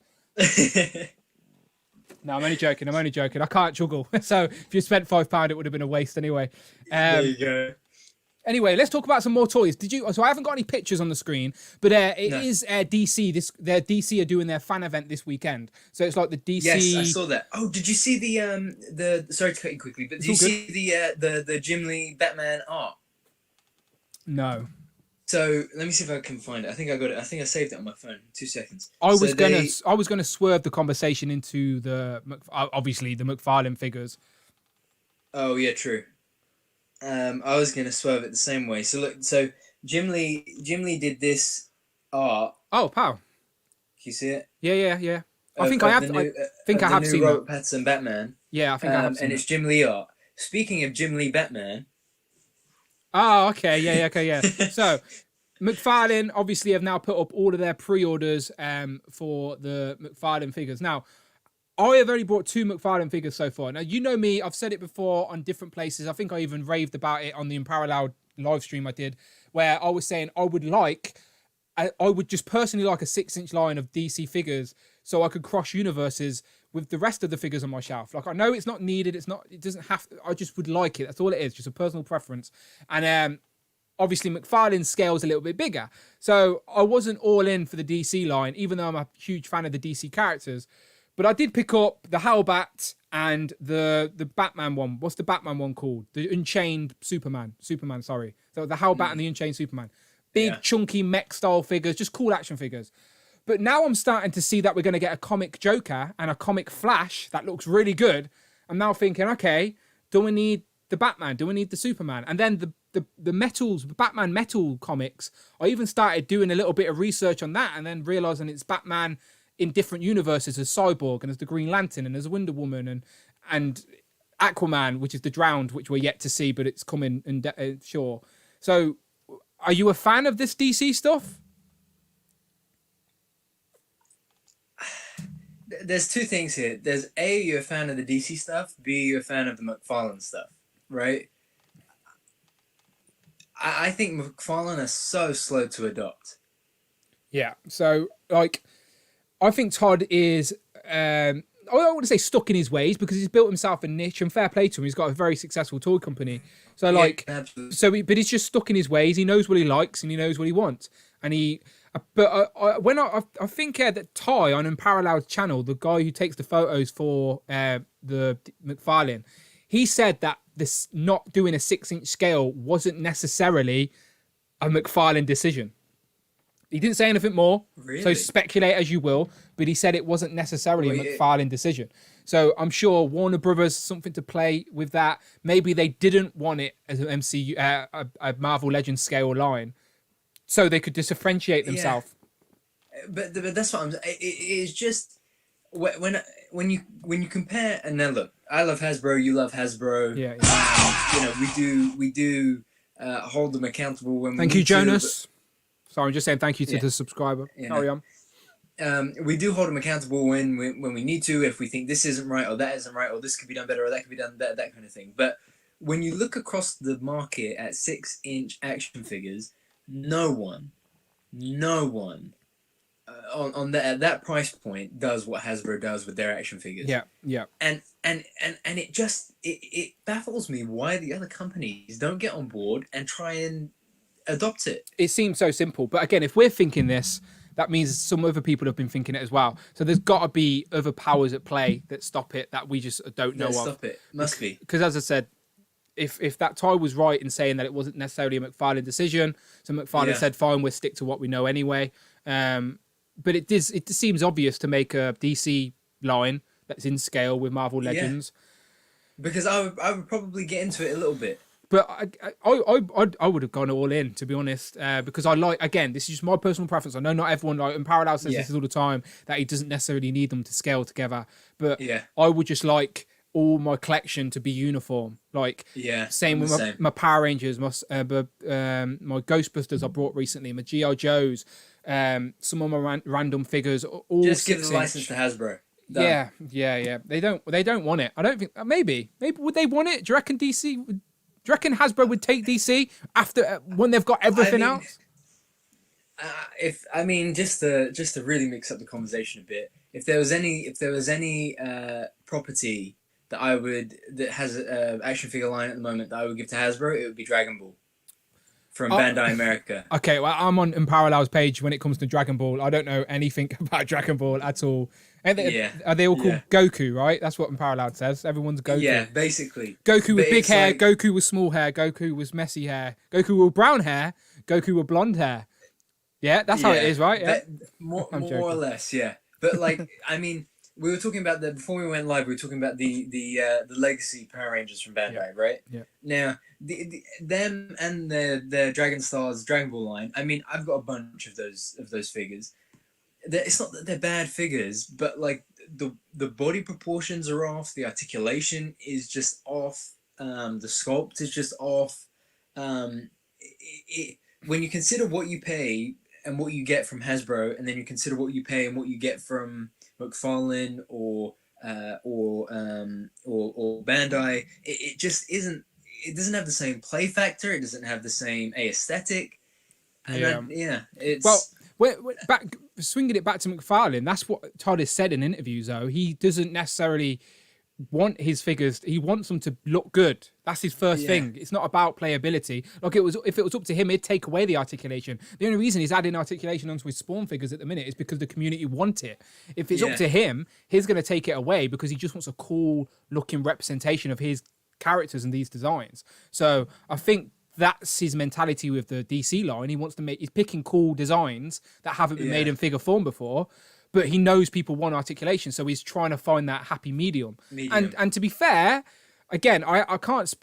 No, I'm only joking. I can't juggle. So if you spent £5, it would have been a waste anyway. There you go. Anyway, let's talk about some more toys. So I haven't got any pictures on the screen, but is DC. DC are doing their fan event this weekend. So it's like the DC. Yes, I saw that. Oh, did you see the? Sorry to cut you quickly, but did you see the Jim Lee Batman art? No. So let me see if I can find it. I think I got it. I think I saved it on my phone. 2 seconds. I was gonna swerve the conversation into obviously the McFarlane figures. Oh yeah, true. I was gonna swerve it the same way. So look, Jim Lee did this art. Oh, pow! Can you see it? Yeah. I think I have seen Robert that. Pattinson Batman. Yeah, I think I have seen and it's Jim Lee art. Speaking of Jim Lee Batman. Oh, okay, yeah. So, McFarlane obviously have now put up all of their pre-orders for the McFarlane figures. Now, I have only bought 2 McFarlane figures so far. Now, you know me, I've said it before on different places. I think I even raved about it on the Unparalleled live stream I did, where I was saying I would just personally like a 6-inch line of DC figures so I could cross universes with the rest of the figures on my shelf. Like, I know it's not needed. It doesn't have to, I just would like it. That's all it is, just a personal preference. And obviously McFarlane's scale is a little bit bigger. So I wasn't all in for the DC line, even though I'm a huge fan of the DC characters. But I did pick up the Hellbat and the Batman one. What's the Batman one called? The Unchained Superman. So the Hellbat and the Unchained Superman. Big, chunky mech-style figures, just cool action figures. But now I'm starting to see that we're going to get a comic Joker and a comic Flash that looks really good. I'm now thinking, okay, do we need the Batman? Do we need the Superman? And then the Batman metal comics, I even started doing a little bit of research on that and then realizing it's Batman in different universes as Cyborg and as the Green Lantern and as Wonder Woman and Aquaman, which is the Drowned, which we're yet to see, but it's coming sure. So are you a fan of this DC stuff? There's 2 things here. There's A, you're a fan of the DC stuff. B, you're a fan of the McFarlane stuff, right? I think McFarlane are so slow to adopt. Yeah. So, like, I think Todd is, I don't want to say stuck in his ways because he's built himself a niche and fair play to him. He's got a very successful toy company. So, like, absolutely. but he's just stuck in his ways. He knows what he likes and he knows what he wants. And I think that Ty on Unparalleled channel, the guy who takes the photos for the McFarlane, he said that this not doing a 6-inch scale wasn't necessarily a McFarlane decision. He didn't say anything more, really? So speculate as you will, but he said it wasn't necessarily a McFarlane decision. So I'm sure Warner Brothers something to play with that. Maybe they didn't want it as an MCU, a Marvel Legends scale line, so they could differentiate themselves. Yeah. But that's what I'm saying. It's just when you compare, and then look, I love Hasbro, you love Hasbro. Yeah. We do hold them accountable when we Thank need you, Jonas. To, Sorry, I'm just saying thank you to the subscriber. Carry on. We do hold them accountable when we need to, if we think this isn't right or that isn't right or this could be done better or that could be done better, that kind of thing. But when you look across the market at 6-inch action figures, no one on that price point does what Hasbro does with their action figures. Yeah. And it just it baffles me why the other companies don't get on board and try and adopt it. It seems so simple, but again, if we're thinking this, that means some other people have been thinking it as well. So there's got to be other powers at play that stop it that we just don't know of. Stop it. Must be. Because as I said, if that Ty was right in saying that it wasn't necessarily a McFarlane decision, so McFarlane said, fine, we'll stick to what we know anyway. But it just seems obvious to make a DC line that's in scale with Marvel Legends. Because I would probably get into it a little bit. But I would have gone all in, to be honest, because I like, again, this is just my personal preference. I know not everyone, like, and Parallel says this all the time, that he doesn't necessarily need them to scale together. But I would just like all my collection to be uniform. Like, same with my Power Rangers, my Ghostbusters I brought recently, my G.I. Joes, some of my random figures. All just give the license to Hasbro. Done. Yeah. They don't want it. I don't think. Maybe would they want it? Do you reckon DC? Do you reckon Hasbro would take DC after when they've got everything else? Just to really mix up the conversation a bit, if there was any property that has an action figure line at the moment that I would give to Hasbro, it would be Dragon Ball from Bandai America. Okay, well, I'm on Parallel's page when it comes to Dragon Ball. I don't know anything about Dragon Ball at all. Are they all called Goku, right? That's what Parallel says. Everyone's Goku. Yeah, basically. Goku with big hair, Goku with small hair, Goku with messy hair, Goku with brown hair, Goku with blonde hair. Yeah, that's how it is, right? Yeah, more or less, yeah. But like, we were talking about before we went live. We were talking about the legacy Power Rangers from Bandai, right? Yeah. Now, them and their Dragon Stars Dragon Ball line. I've got a bunch of those figures. It's not that they're bad figures, but like the body proportions are off. The articulation is just off. The sculpt is just off. When you consider what you pay and what you get from Hasbro, and then you consider what you pay and what you get from McFarlane or Bandai, it just isn't. It doesn't have the same play factor. It doesn't have the same aesthetic. It's swinging it back to McFarlane. That's what Todd has said in interviews. Though he doesn't necessarily want his figures. He wants them to look good. That's his first thing. It's not about playability. Like if it was up to him, he'd take away the articulation. The only reason he's adding articulation onto his Spawn figures at the minute is because the community want it. If it's up to him, he's going to take it away because he just wants a cool looking representation of his characters and these designs. So I think that's his mentality with the DC line. He's picking cool designs that haven't been made in figure form before. But he knows people want articulation, so he's trying to find that happy medium. And to be fair, again, I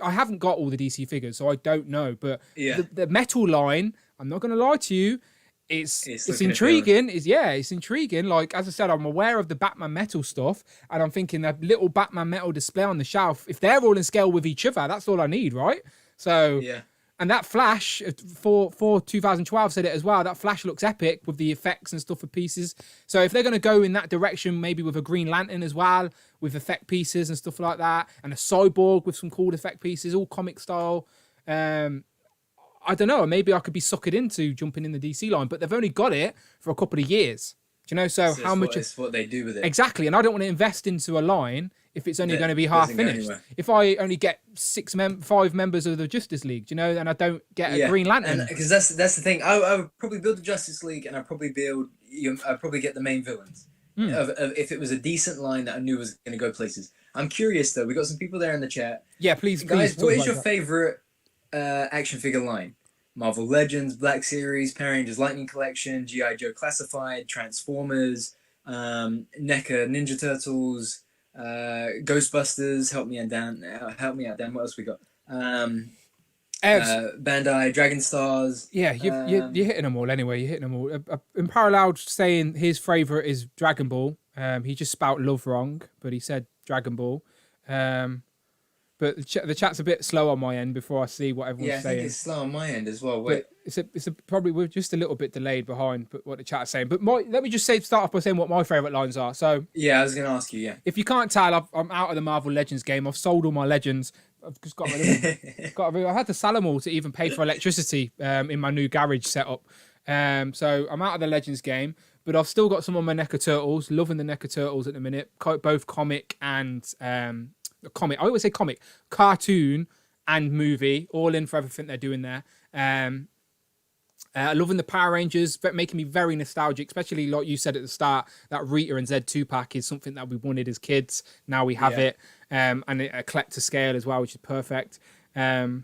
haven't got all the DC figures, so I don't know. But the metal line, I'm not going to lie to you, it's intriguing. It's intriguing. Like, as I said, I'm aware of the Batman metal stuff, and I'm thinking that little Batman metal display on the shelf, if they're all in scale with each other, that's all I need, right? So... yeah. And that Flash, for 2012 said it as well, that Flash looks epic with the effects and stuff for pieces. So if they're going to go in that direction, maybe with a Green Lantern as well, with effect pieces and stuff like that, and a Cyborg with some cool effect pieces, all comic style, I don't know, maybe I could be suckered into jumping in the DC line, but they've only got it for a couple of years. Do you know, so how much... It's what they do with it. Exactly, and I don't want to invest into a line if it's only going to be half finished. If I only get 5 members of the Justice League, do you know, and I don't get a Green Lantern. Because that's the thing. I would probably build the Justice League, and I'd probably get the main villains. If it was a decent line that I knew was going to go places. I'm curious, though. We got some people there in the chat. Yeah, please. Guys, what is your favorite action figure line? Marvel Legends, Black Series, Power Rangers Lightning Collection, G.I. Joe Classified, Transformers, NECA Ninja Turtles, Ghostbusters. Help me out, Dan. What else we got? Bandai, Dragon Stars. Yeah, you're hitting them all anyway. You're hitting them all. In parallel, saying his favourite is Dragon Ball. He just spout love wrong, but he said Dragon Ball. But the chat's a bit slow on my end before I see what everyone's saying. Yeah, I think it's slow on my end as well. Wait. It's probably we're just a little bit delayed behind what the chat's saying. But let me just start off by saying what my favourite lines are. So yeah, I was going to ask you. Yeah. If you can't tell, I'm out of the Marvel Legends game. I've sold all my Legends. I've just got rid of them. I had to sell them all to even pay for electricity in my new garage setup. So I'm out of the Legends game. But I've still got some of my NECA Turtles. Loving the NECA Turtles at the minute. Both comic and... comic. I always say comic, cartoon and movie, all in for everything they're doing there. Loving the Power Rangers, but making me very nostalgic, especially like you said at the start, that Rita and Zedd 2-pack is something that we wanted as kids. Now we have it, and a collector scale as well, which is perfect. Again,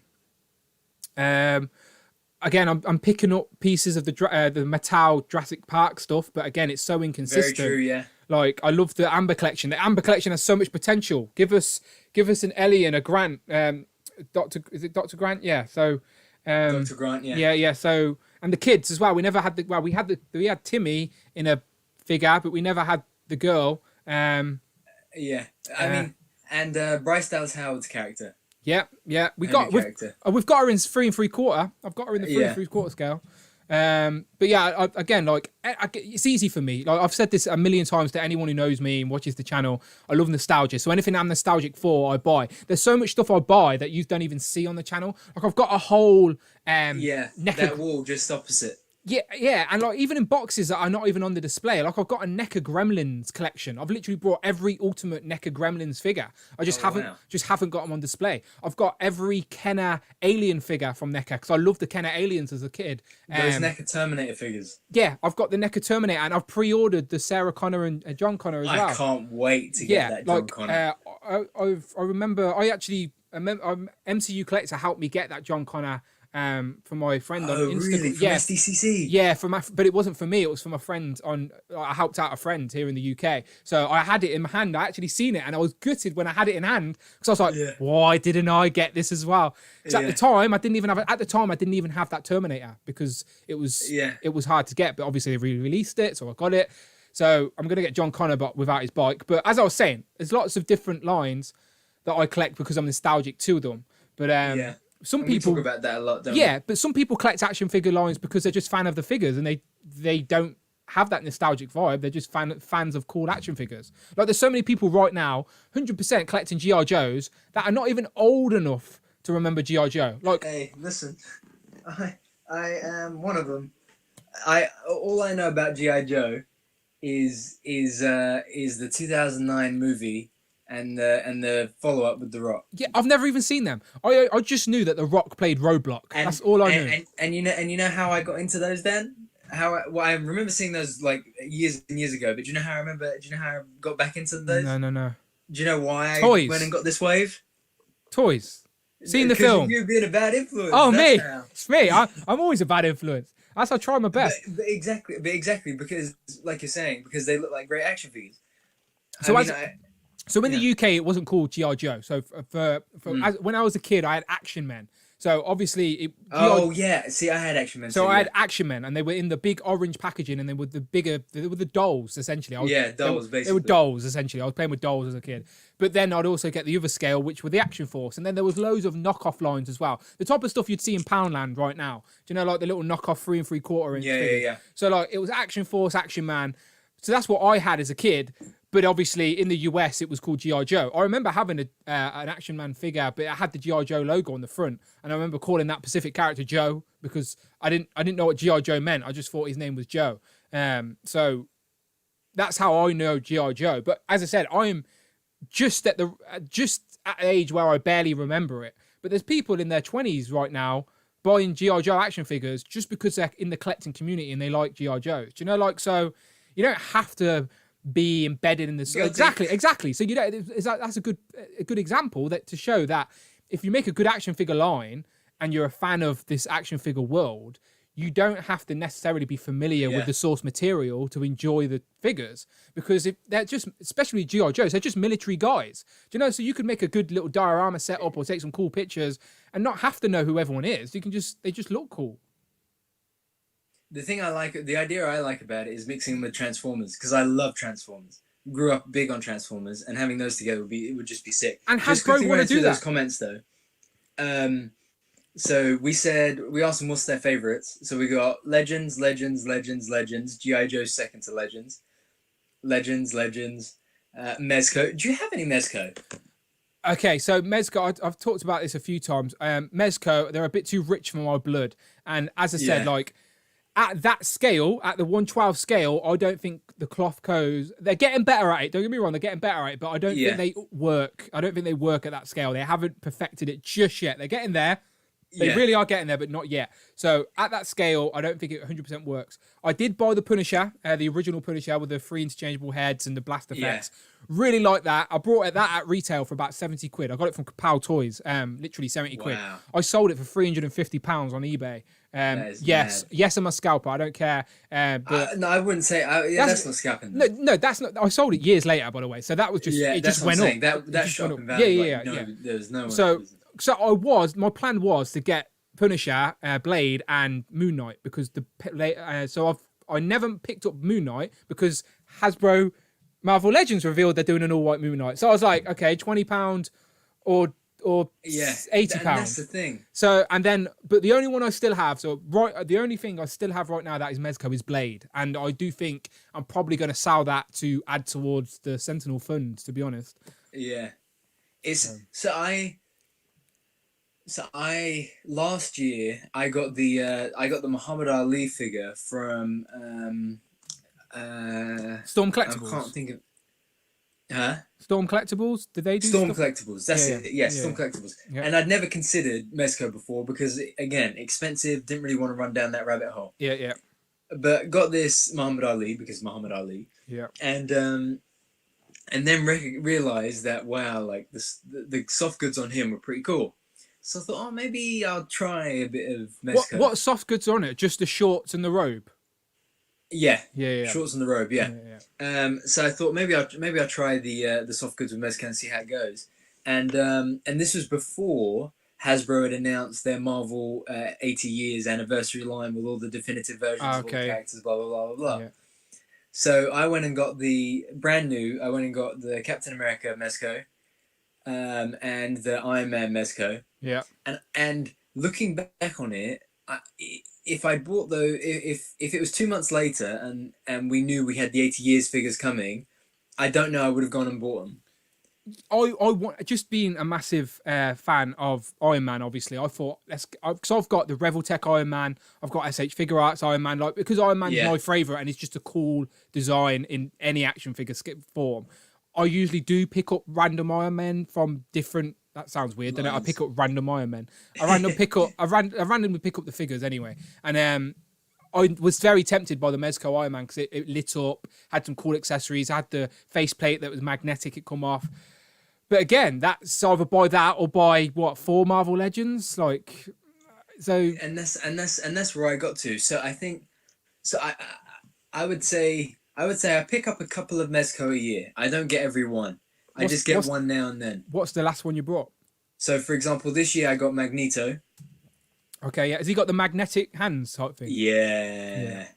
I'm picking up pieces of the Mattel Jurassic Park stuff, but again, it's so inconsistent. Very true, yeah. Like, I love the Amber Collection. The Amber Collection has so much potential. Give us an Ellie and a Grant. Is it Dr. Grant? Yeah. So. Dr. Grant, yeah. Yeah. So, and the kids as well. We never had we had Timmy in a figure, but we never had the girl. Yeah. I mean, And Bryce Dallas Howard's character. Yeah. We've Henry got character. we've got her in 3 3/4. I've got her in the 3 3/4 scale. But yeah, again, like it's easy for me. Like I've said this a million times to anyone who knows me and watches the channel. I love nostalgia. So anything I'm nostalgic for, I buy. There's so much stuff I buy that you don't even see on the channel. Like I've got a whole that wall just opposite. Yeah, and like even in boxes that are not even on the display, like I've got a NECA Gremlins collection. I've literally brought every ultimate NECA Gremlins figure. I just haven't got them on display. I've got every Kenner Alien figure from NECA because I loved the Kenner Aliens as a kid. Those NECA Terminator figures. Yeah, I've got the NECA Terminator, and I've pre-ordered the Sarah Connor and John Connor as well. I can't wait to get that John Connor. I remember MCU Collector helped me get that John Connor. For my friend on Instagram. Really? From SDCC? Yeah, but it wasn't for me. It was for my friend I helped out a friend here in the UK. So I had it in my hand. I actually seen it, and I was gutted when I had it in hand because I was like, why didn't I get this as well? Because at the time I didn't even have that Terminator because it was hard to get. But obviously they re-released it, so I got it. So I'm gonna get John Connor, but without his bike. But as I was saying, there's lots of different lines that I collect because I'm nostalgic to them. But some people talk about that a lot, don't we? But some people collect action figure lines because they're just fan of the figures and they don't have that nostalgic vibe. They're just fans of cool action figures. Like there's so many people right now, 100% collecting G.I. Joes that are not even old enough to remember G.I. Joe. Like, hey, listen, I am one of them. All I know about G.I. Joe is the 2009 movie. And the follow up with The Rock. Yeah, I've never even seen them. I just knew that The Rock played Roadblock. That's all I knew. And you know how I got into those then? I remember seeing those like years and years ago. But do you know how I got back into those? No. Do you know why Toys. I went and got this wave? Toys. Seeing the film. You've been a bad influence. Oh, me. It's me. I'm always a bad influence. That's I try my best. But exactly because like you're saying, because they look like great action figures. So in the UK, it wasn't called G.I. Joe. So when I was a kid, I had Action Men. So obviously... See, I had Action Men. So I had Action Men, and they were in the big orange packaging, and they were the dolls, essentially. Dolls, basically. They were dolls, essentially. I was playing with dolls as a kid. But then I'd also get the other scale, which were the Action Force. And then there was loads of knockoff lines as well. The type of stuff you'd see in Poundland right now. Do you know, like the little knockoff 3 3/4 inch figures? Yeah. So like it was Action Force, Action Man. So that's what I had as a kid. But obviously, in the US, it was called G.I. Joe. I remember having an Action Man figure, but it had the G.I. Joe logo on the front. And I remember calling that specific character Joe because I didn't know what G.I. Joe meant. I just thought his name was Joe. So that's how I know G.I. Joe. But as I said, I'm just at an age where I barely remember it. But there's people in their 20s right now buying G.I. Joe action figures just because they're in the collecting community and they like G.I. Joes. Do you know, like, so you don't have to be embedded in this. Exactly. So that's a good example that to show that if you make a good action figure line and you're a fan of this action figure world, you don't have to necessarily be familiar with the source material to enjoy the figures, because if they're just, especially G.I. Joes, they're just military guys. Do you know? So you could make a good little diorama setup or take some cool pictures and not have to know who everyone is. They just look cool. The idea I like about it is mixing them with Transformers, because I love Transformers. Grew up big on Transformers, and having those together would just be sick. And Hasbro want to do that. Those comments though. So we asked them what's their favorites. So we got Legends, G.I. Joe second to Legends, Mezco. Do you have any Mezco? Okay, so Mezco, I've talked about this a few times. Mezco, they're a bit too rich for my blood, and as I said, like. At that scale, at the 1/12 scale, I don't think the cloth codes, they're getting better at it. Don't get me wrong, they're getting better at it, but I don't think they work. I don't think they work at that scale. They haven't perfected it just yet. They're getting there. They really are getting there, but not yet. So at that scale, I don't think it 100% works. I did buy the Punisher, the original Punisher with the 3 interchangeable heads and the blast effects. Really like that. I brought that at retail for about 70 quid. I got it from Kapow Toys, literally 70 quid. I sold it for £350 on eBay. Yes, I'm a scalper. I don't care. But no, I wouldn't say. That's not scalping. No, that's not. I sold it years later, by the way. So that was just. It just went up. That shop in value. There's no one. So my plan was to get Punisher, Blade, and Moon Knight, because I never picked up Moon Knight because Hasbro Marvel Legends revealed they're doing an all-white Moon Knight. So I was like, okay, £20 or £80. And that's the thing. So, and then, but the only one I still have, the only thing I still have right now that is Mezco is Blade. And I do think I'm probably going to sell that to add towards the Sentinel fund, to be honest. Yeah. Last year I got the Muhammad Ali figure from Storm Collectibles. I can't think of. Huh? Storm Collectibles? Did they do Storm Collectibles? That's it. Yeah, Storm yeah. Collectibles. Yeah. And I'd never considered Mezco before because, again, expensive. Didn't really want to run down that rabbit hole. Yeah. But got this Muhammad Ali because Muhammad Ali. Yeah. And then realized that wow, like the soft goods on him were pretty cool. So I thought, maybe I'll try a bit of Mezco. What soft goods are on it? Just the shorts and the robe? Yeah. Yeah. Shorts and the robe, yeah. So I thought maybe I'll try the soft goods with Mezco and see how it goes. And this was before Hasbro had announced their Marvel 80 years anniversary line with all the definitive versions of all the characters, blah blah blah blah. Yeah. So I went and got the Captain America Mezco, and the Iron Man Mezco. Yeah. And looking back on it, if it was 2 months later and we knew we had the 80 years figures coming, I don't know I would have gone and bought them. I want, just being a massive fan of Iron Man, obviously, I thought because I've got the Reveltech Iron Man, I've got SH Figure Arts Iron Man, because Iron Man's my favourite and it's just a cool design in any action figure form. I usually do pick up random Iron Men from different. That sounds weird, doesn't it? I pick up random Iron Men. I randomly pick up the figures anyway, and I was very tempted by the Mezco Iron Man because it lit up, had some cool accessories, had the faceplate that was magnetic. It come off. But again, that's either buy that or buy 4 Marvel Legends, like so. And that's where I got to. So I think, I would say I pick up a couple of Mezco a year. I don't get every one. I just get one now and then. What's the last one you brought? So, for example, this year I got Magneto. Okay, yeah. Has he got the magnetic hands type thing? Yeah.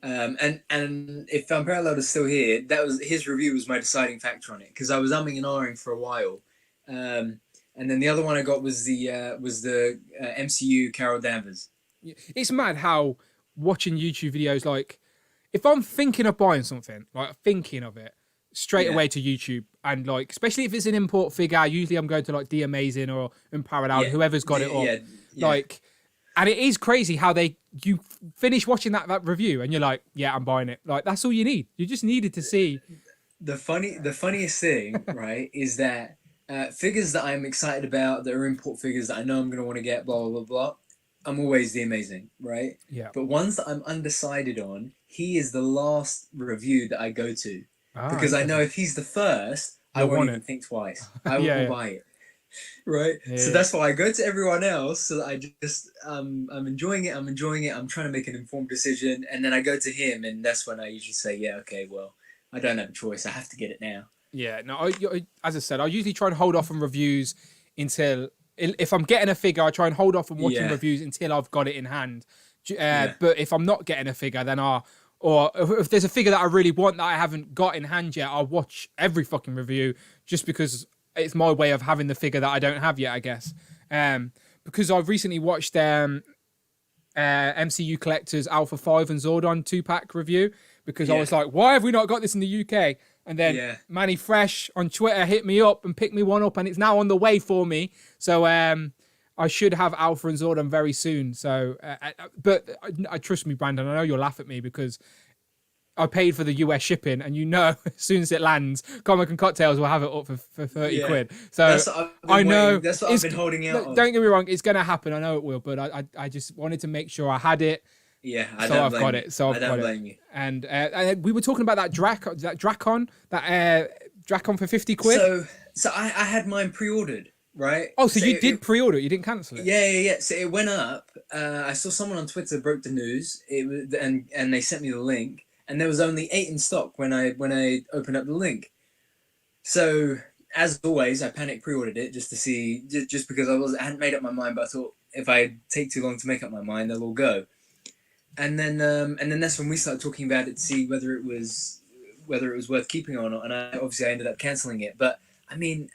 And if Unparalleled is still here, his review was my deciding factor on it because I was umming and ahhing for a while. And then the other one I got was the MCU Carol Danvers. It's mad how watching YouTube videos, like if I'm thinking of buying something, like thinking of it, straight away to YouTube, and like especially if it's an import figure, usually I'm going to like The Amazing or Unparalleled, whoever's got it up. Like, and it is crazy how you finish watching that review and you're like, yeah, I'm buying it. Like that's all you need. You just needed to see. The funniest thing, right, is that figures that I'm excited about that are import figures that I know I'm going to want to get, blah blah blah blah. I'm always The Amazing, right? Yeah. But ones that I'm undecided on, he is the last review that I go to. Because I know if he's the first, I won't even think twice. I will buy it. Right? Yeah. So that's why I go to everyone else. So that I just, I'm enjoying it. I'm trying to make an informed decision. And then I go to him. And that's when I usually say, yeah, okay, well, I don't have a choice. I have to get it now. Yeah. No, as I said, I usually try and hold off on reviews until, if I'm getting a figure, I try and hold off on watching reviews until I've got it in hand. But if I'm not getting a figure, then or if there's a figure that I really want that I haven't got in hand yet, I'll watch every fucking review just because it's my way of having the figure that I don't have yet, I guess. Because I've recently watched MCU Collector's Alpha 5 and Zordon 2-pack review because I was like, why have we not got this in the UK? And then Manny Fresh on Twitter hit me up and picked me one up and it's now on the way for me. So I should have Alpha and Zordon very soon. So, but trust me, Brandon, I know you'll laugh at me because I paid for the US shipping, and as soon as it lands, Comic and Cocktails will have it up for 30 quid. So I know that's what I've been holding out on. Don't get me wrong, it's going to happen. I know it will, but I just wanted to make sure I had it. Yeah, I've got it. So I don't blame you. And we were talking about that Dracon for 50 quid. So I had mine pre-ordered. Right. Oh, so you did pre-order it? You didn't cancel it? Yeah. So it went up. I saw someone on Twitter broke the news. It was, and they sent me the link, and there was only 8 in stock when I opened up the link. So as always, I panic pre-ordered it just to see, just because I hadn't made up my mind. But I thought if I take too long to make up my mind, they'll all go. And then that's when we started talking about it to see whether it was whether it was worth keeping or not, and I ended up canceling it. But I mean,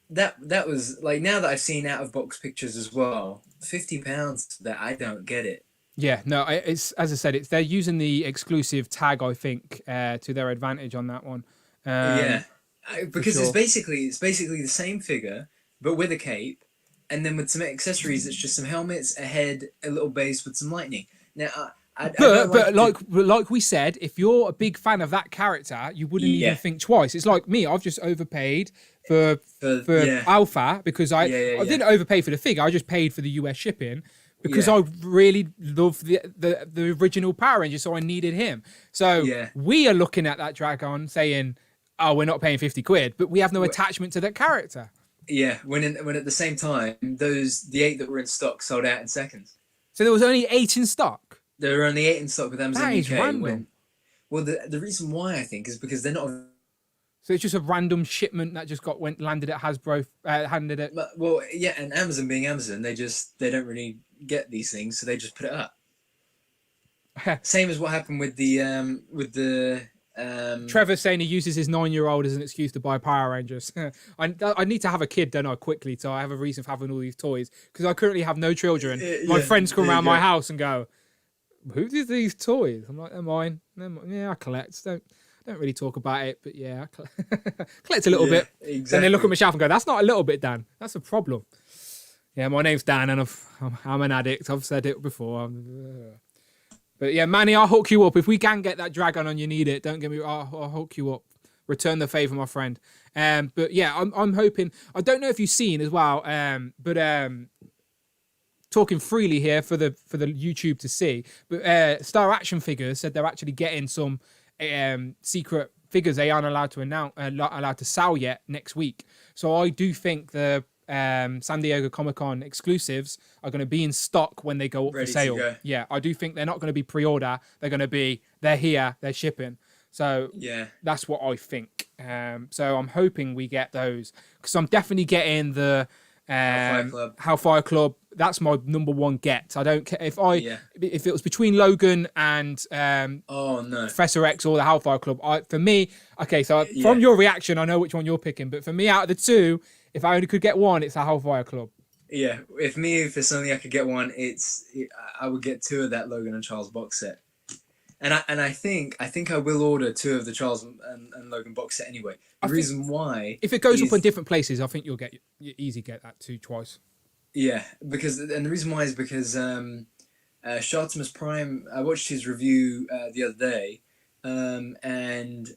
that was like, now that I've seen out of box pictures as well, £50, that I don't get it. Yeah, no, it's, as I said, they're using the exclusive tag, I think, to their advantage on that one. Because sure. it's basically the same figure but with a cape, and then with some accessories. It's just some helmets, a head, a little base with some lightning. Now, like we said, if you're a big fan of that character, you wouldn't even think twice. It's like me; I've just overpaid for Alpha because I didn't overpay for the figure. I just paid for the US shipping because I really love the original Power Ranger, so I needed him. So we are looking at that Dragon saying, "Oh, we're not paying £50," but we have no attachment to that character. Yeah, when at the same time, the 8 that were in stock sold out in seconds. So there was only 8 in stock. There were only 8 in stock with Amazon That is UK. random. The reason why, I think, is because they're not. So it's just a random shipment that just landed at Hasbro, handed it. Well, yeah, and Amazon being Amazon, they don't really get these things, so they just put it up. Same as what happened with the. Trevor saying he uses his 9-year-old as an excuse to buy Power Rangers. I need to have a kid, don't I, quickly, so I have a reason for having all these toys, because I currently have no children. My friends come around my house and go, "Who did these toys?" I'm like, "They're mine. Yeah, I collect. Don't really talk about it, but yeah, I collect a little bit." Exactly. And they look at my shelf and go, "That's not a little bit, Dan. That's a problem." Yeah, my name's Dan, and I'm an addict. I've said it before. But yeah, Manny, I'll hook you up. If we can get that Dragon and you need it, don't get me wrong, I'll hook you up. Return the favour, my friend. But yeah, I'm hoping. I don't know if you've seen as well, but talking freely here for the YouTube to see. But Star Action Figures said they're actually getting some secret figures they aren't allowed to announce, allowed to sell yet next week. So I do think the San Diego Comic-Con exclusives are going to be in stock when they go up for sale. Yeah, I do think they're not going to be pre-order. They're here, they're shipping. So that's what I think. So I'm hoping we get those, because I'm definitely getting the Hellfire Club. That's my number one get. I don't care if it was between Logan and Professor X or the Hellfire Club. For me, okay, so from your reaction, I know which one you're picking. But for me, out of the two, if I only could get one, it's a Hellfire Club. Yeah, if something I could get one, I would get 2 of that Logan and Charles box set. And I think I will order 2 of the Charles and Logan box set anyway. The reason why, if it goes up in different places, I think you easy get that twice. Yeah, the reason why is because Shartimus Prime. I watched his review the other day, and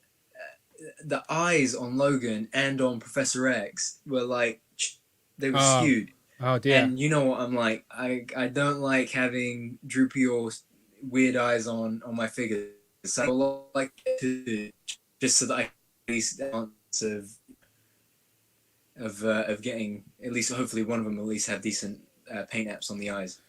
the eyes on Logan and on Professor X were like, they were skewed. Oh dear! And you know what I'm like. I don't like having droopy or weird eyes on my figures. So I like to, just so that I at least chance of getting at least, hopefully one of them at least have decent paint apps on the eyes.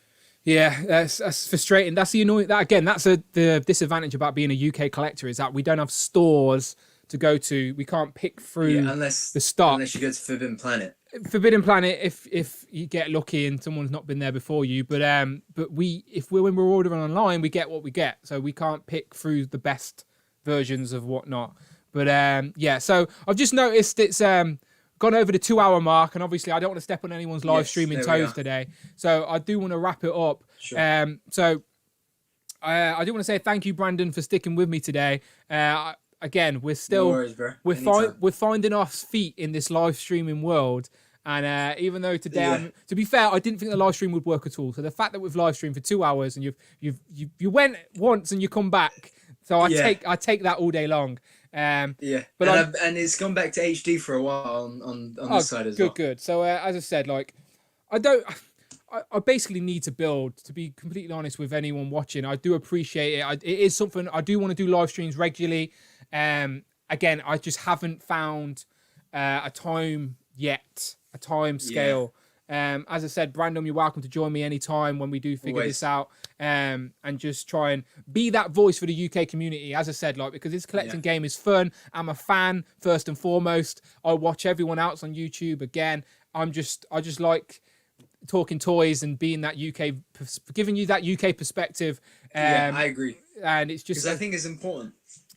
Yeah, that's frustrating. That's the annoying. That's the disadvantage about being a UK collector, is that we don't have stores to go to. We can't pick through the stock unless you go to Forbidden Planet. Forbidden Planet, if you get lucky and someone's not been there before you, but when we're ordering online, we get what we get, so we can't pick through the best versions of whatnot. But so I've just noticed it's gone over the 2-hour mark, and obviously I don't want to step on anyone's live streaming toes today, so I do want to wrap it up. Sure. I do want to say thank you, Brandon, for sticking with me today. Again, we're still we're finding our feet in this live streaming world. And even though today, to be fair, I didn't think the live stream would work at all. So the fact that we've live streamed for 2 hours and you went once and you come back, so I take that all day long. And it's gone back to HD for a while on this side as well. Good. So as I said, like I basically need to build. To be completely honest with anyone watching, I do appreciate it. It is something I do want to do live streams regularly. Again, I just haven't found a time yet. A time scale. As I said, Brandon, you're welcome to join me anytime when we do figure this out, and just try and be that voice for the UK community. As I said, because this collecting game is fun. I'm a fan first and foremost. I watch everyone else on YouTube. Again, I just like talking toys and being that UK, giving you that UK perspective. I agree, and it's just, because I think it's important.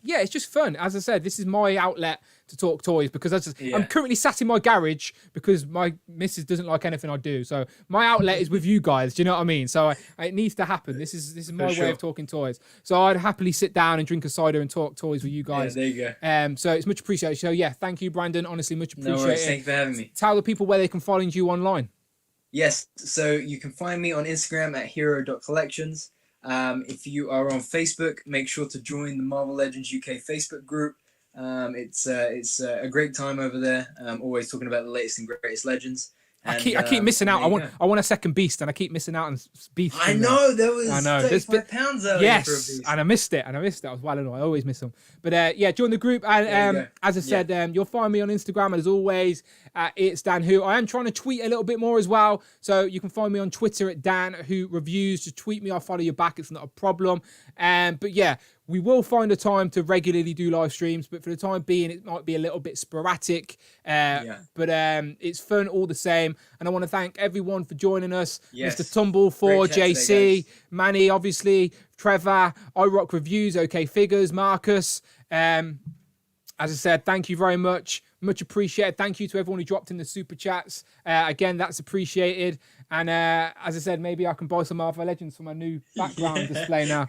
yeah, it's just fun. As I said, this is my outlet to talk toys because I'm currently sat in my garage because my missus doesn't like anything I do. So my outlet is with you guys. Do you know what I mean? So it needs to happen. This is my way of talking toys. So I'd happily sit down and drink a cider and talk toys with you guys. Yeah, there you go. So it's much appreciated. So yeah, thank you, Brandon. Honestly, much appreciated. No worries. Thank you for having me. Tell the people where they can find you online. Yes, so you can find me on Instagram at hero.collections. If you are on Facebook, make sure to join the Marvel Legends UK Facebook group. It's a great time over there. Always talking about the latest and greatest legends. And, I keep missing out. I want a second Beast, and I keep missing out on Beast. I know there was 35 pounds out there for a Beast. And I missed it. I was well annoyed. I always miss them. But yeah, join the group. And as I said, you'll find me on Instagram as always. It's Dan Who. I am trying to tweet a little bit more as well, so you can find me on Twitter at Dan Who Reviews. Just tweet me. I'll follow you back. It's not a problem. But yeah. We will find a time to regularly do live streams, but for the time being, it might be a little bit sporadic. But it's fun all the same. And I want to thank everyone for joining us. Yes. Mr. Tumble, JC, Manny, obviously, Trevor, iRock Reviews, OK Figures, Marcus. As I said, thank you very much. Much appreciated. Thank you to everyone who dropped in the super chats. Again, that's appreciated. And as I said, maybe I can buy some Marvel Legends for my new background display now.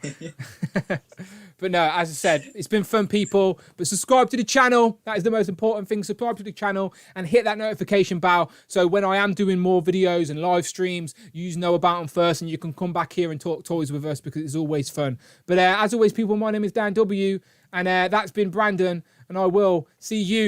But no, as I said, it's been fun, people. But subscribe to the channel. That is the most important thing. Subscribe to the channel and hit that notification bell. So when I am doing more videos and live streams, you know about them first and you can come back here and talk toys with us because it's always fun. But as always, people, my name is Dan W. And that's been Brandon. And I will see you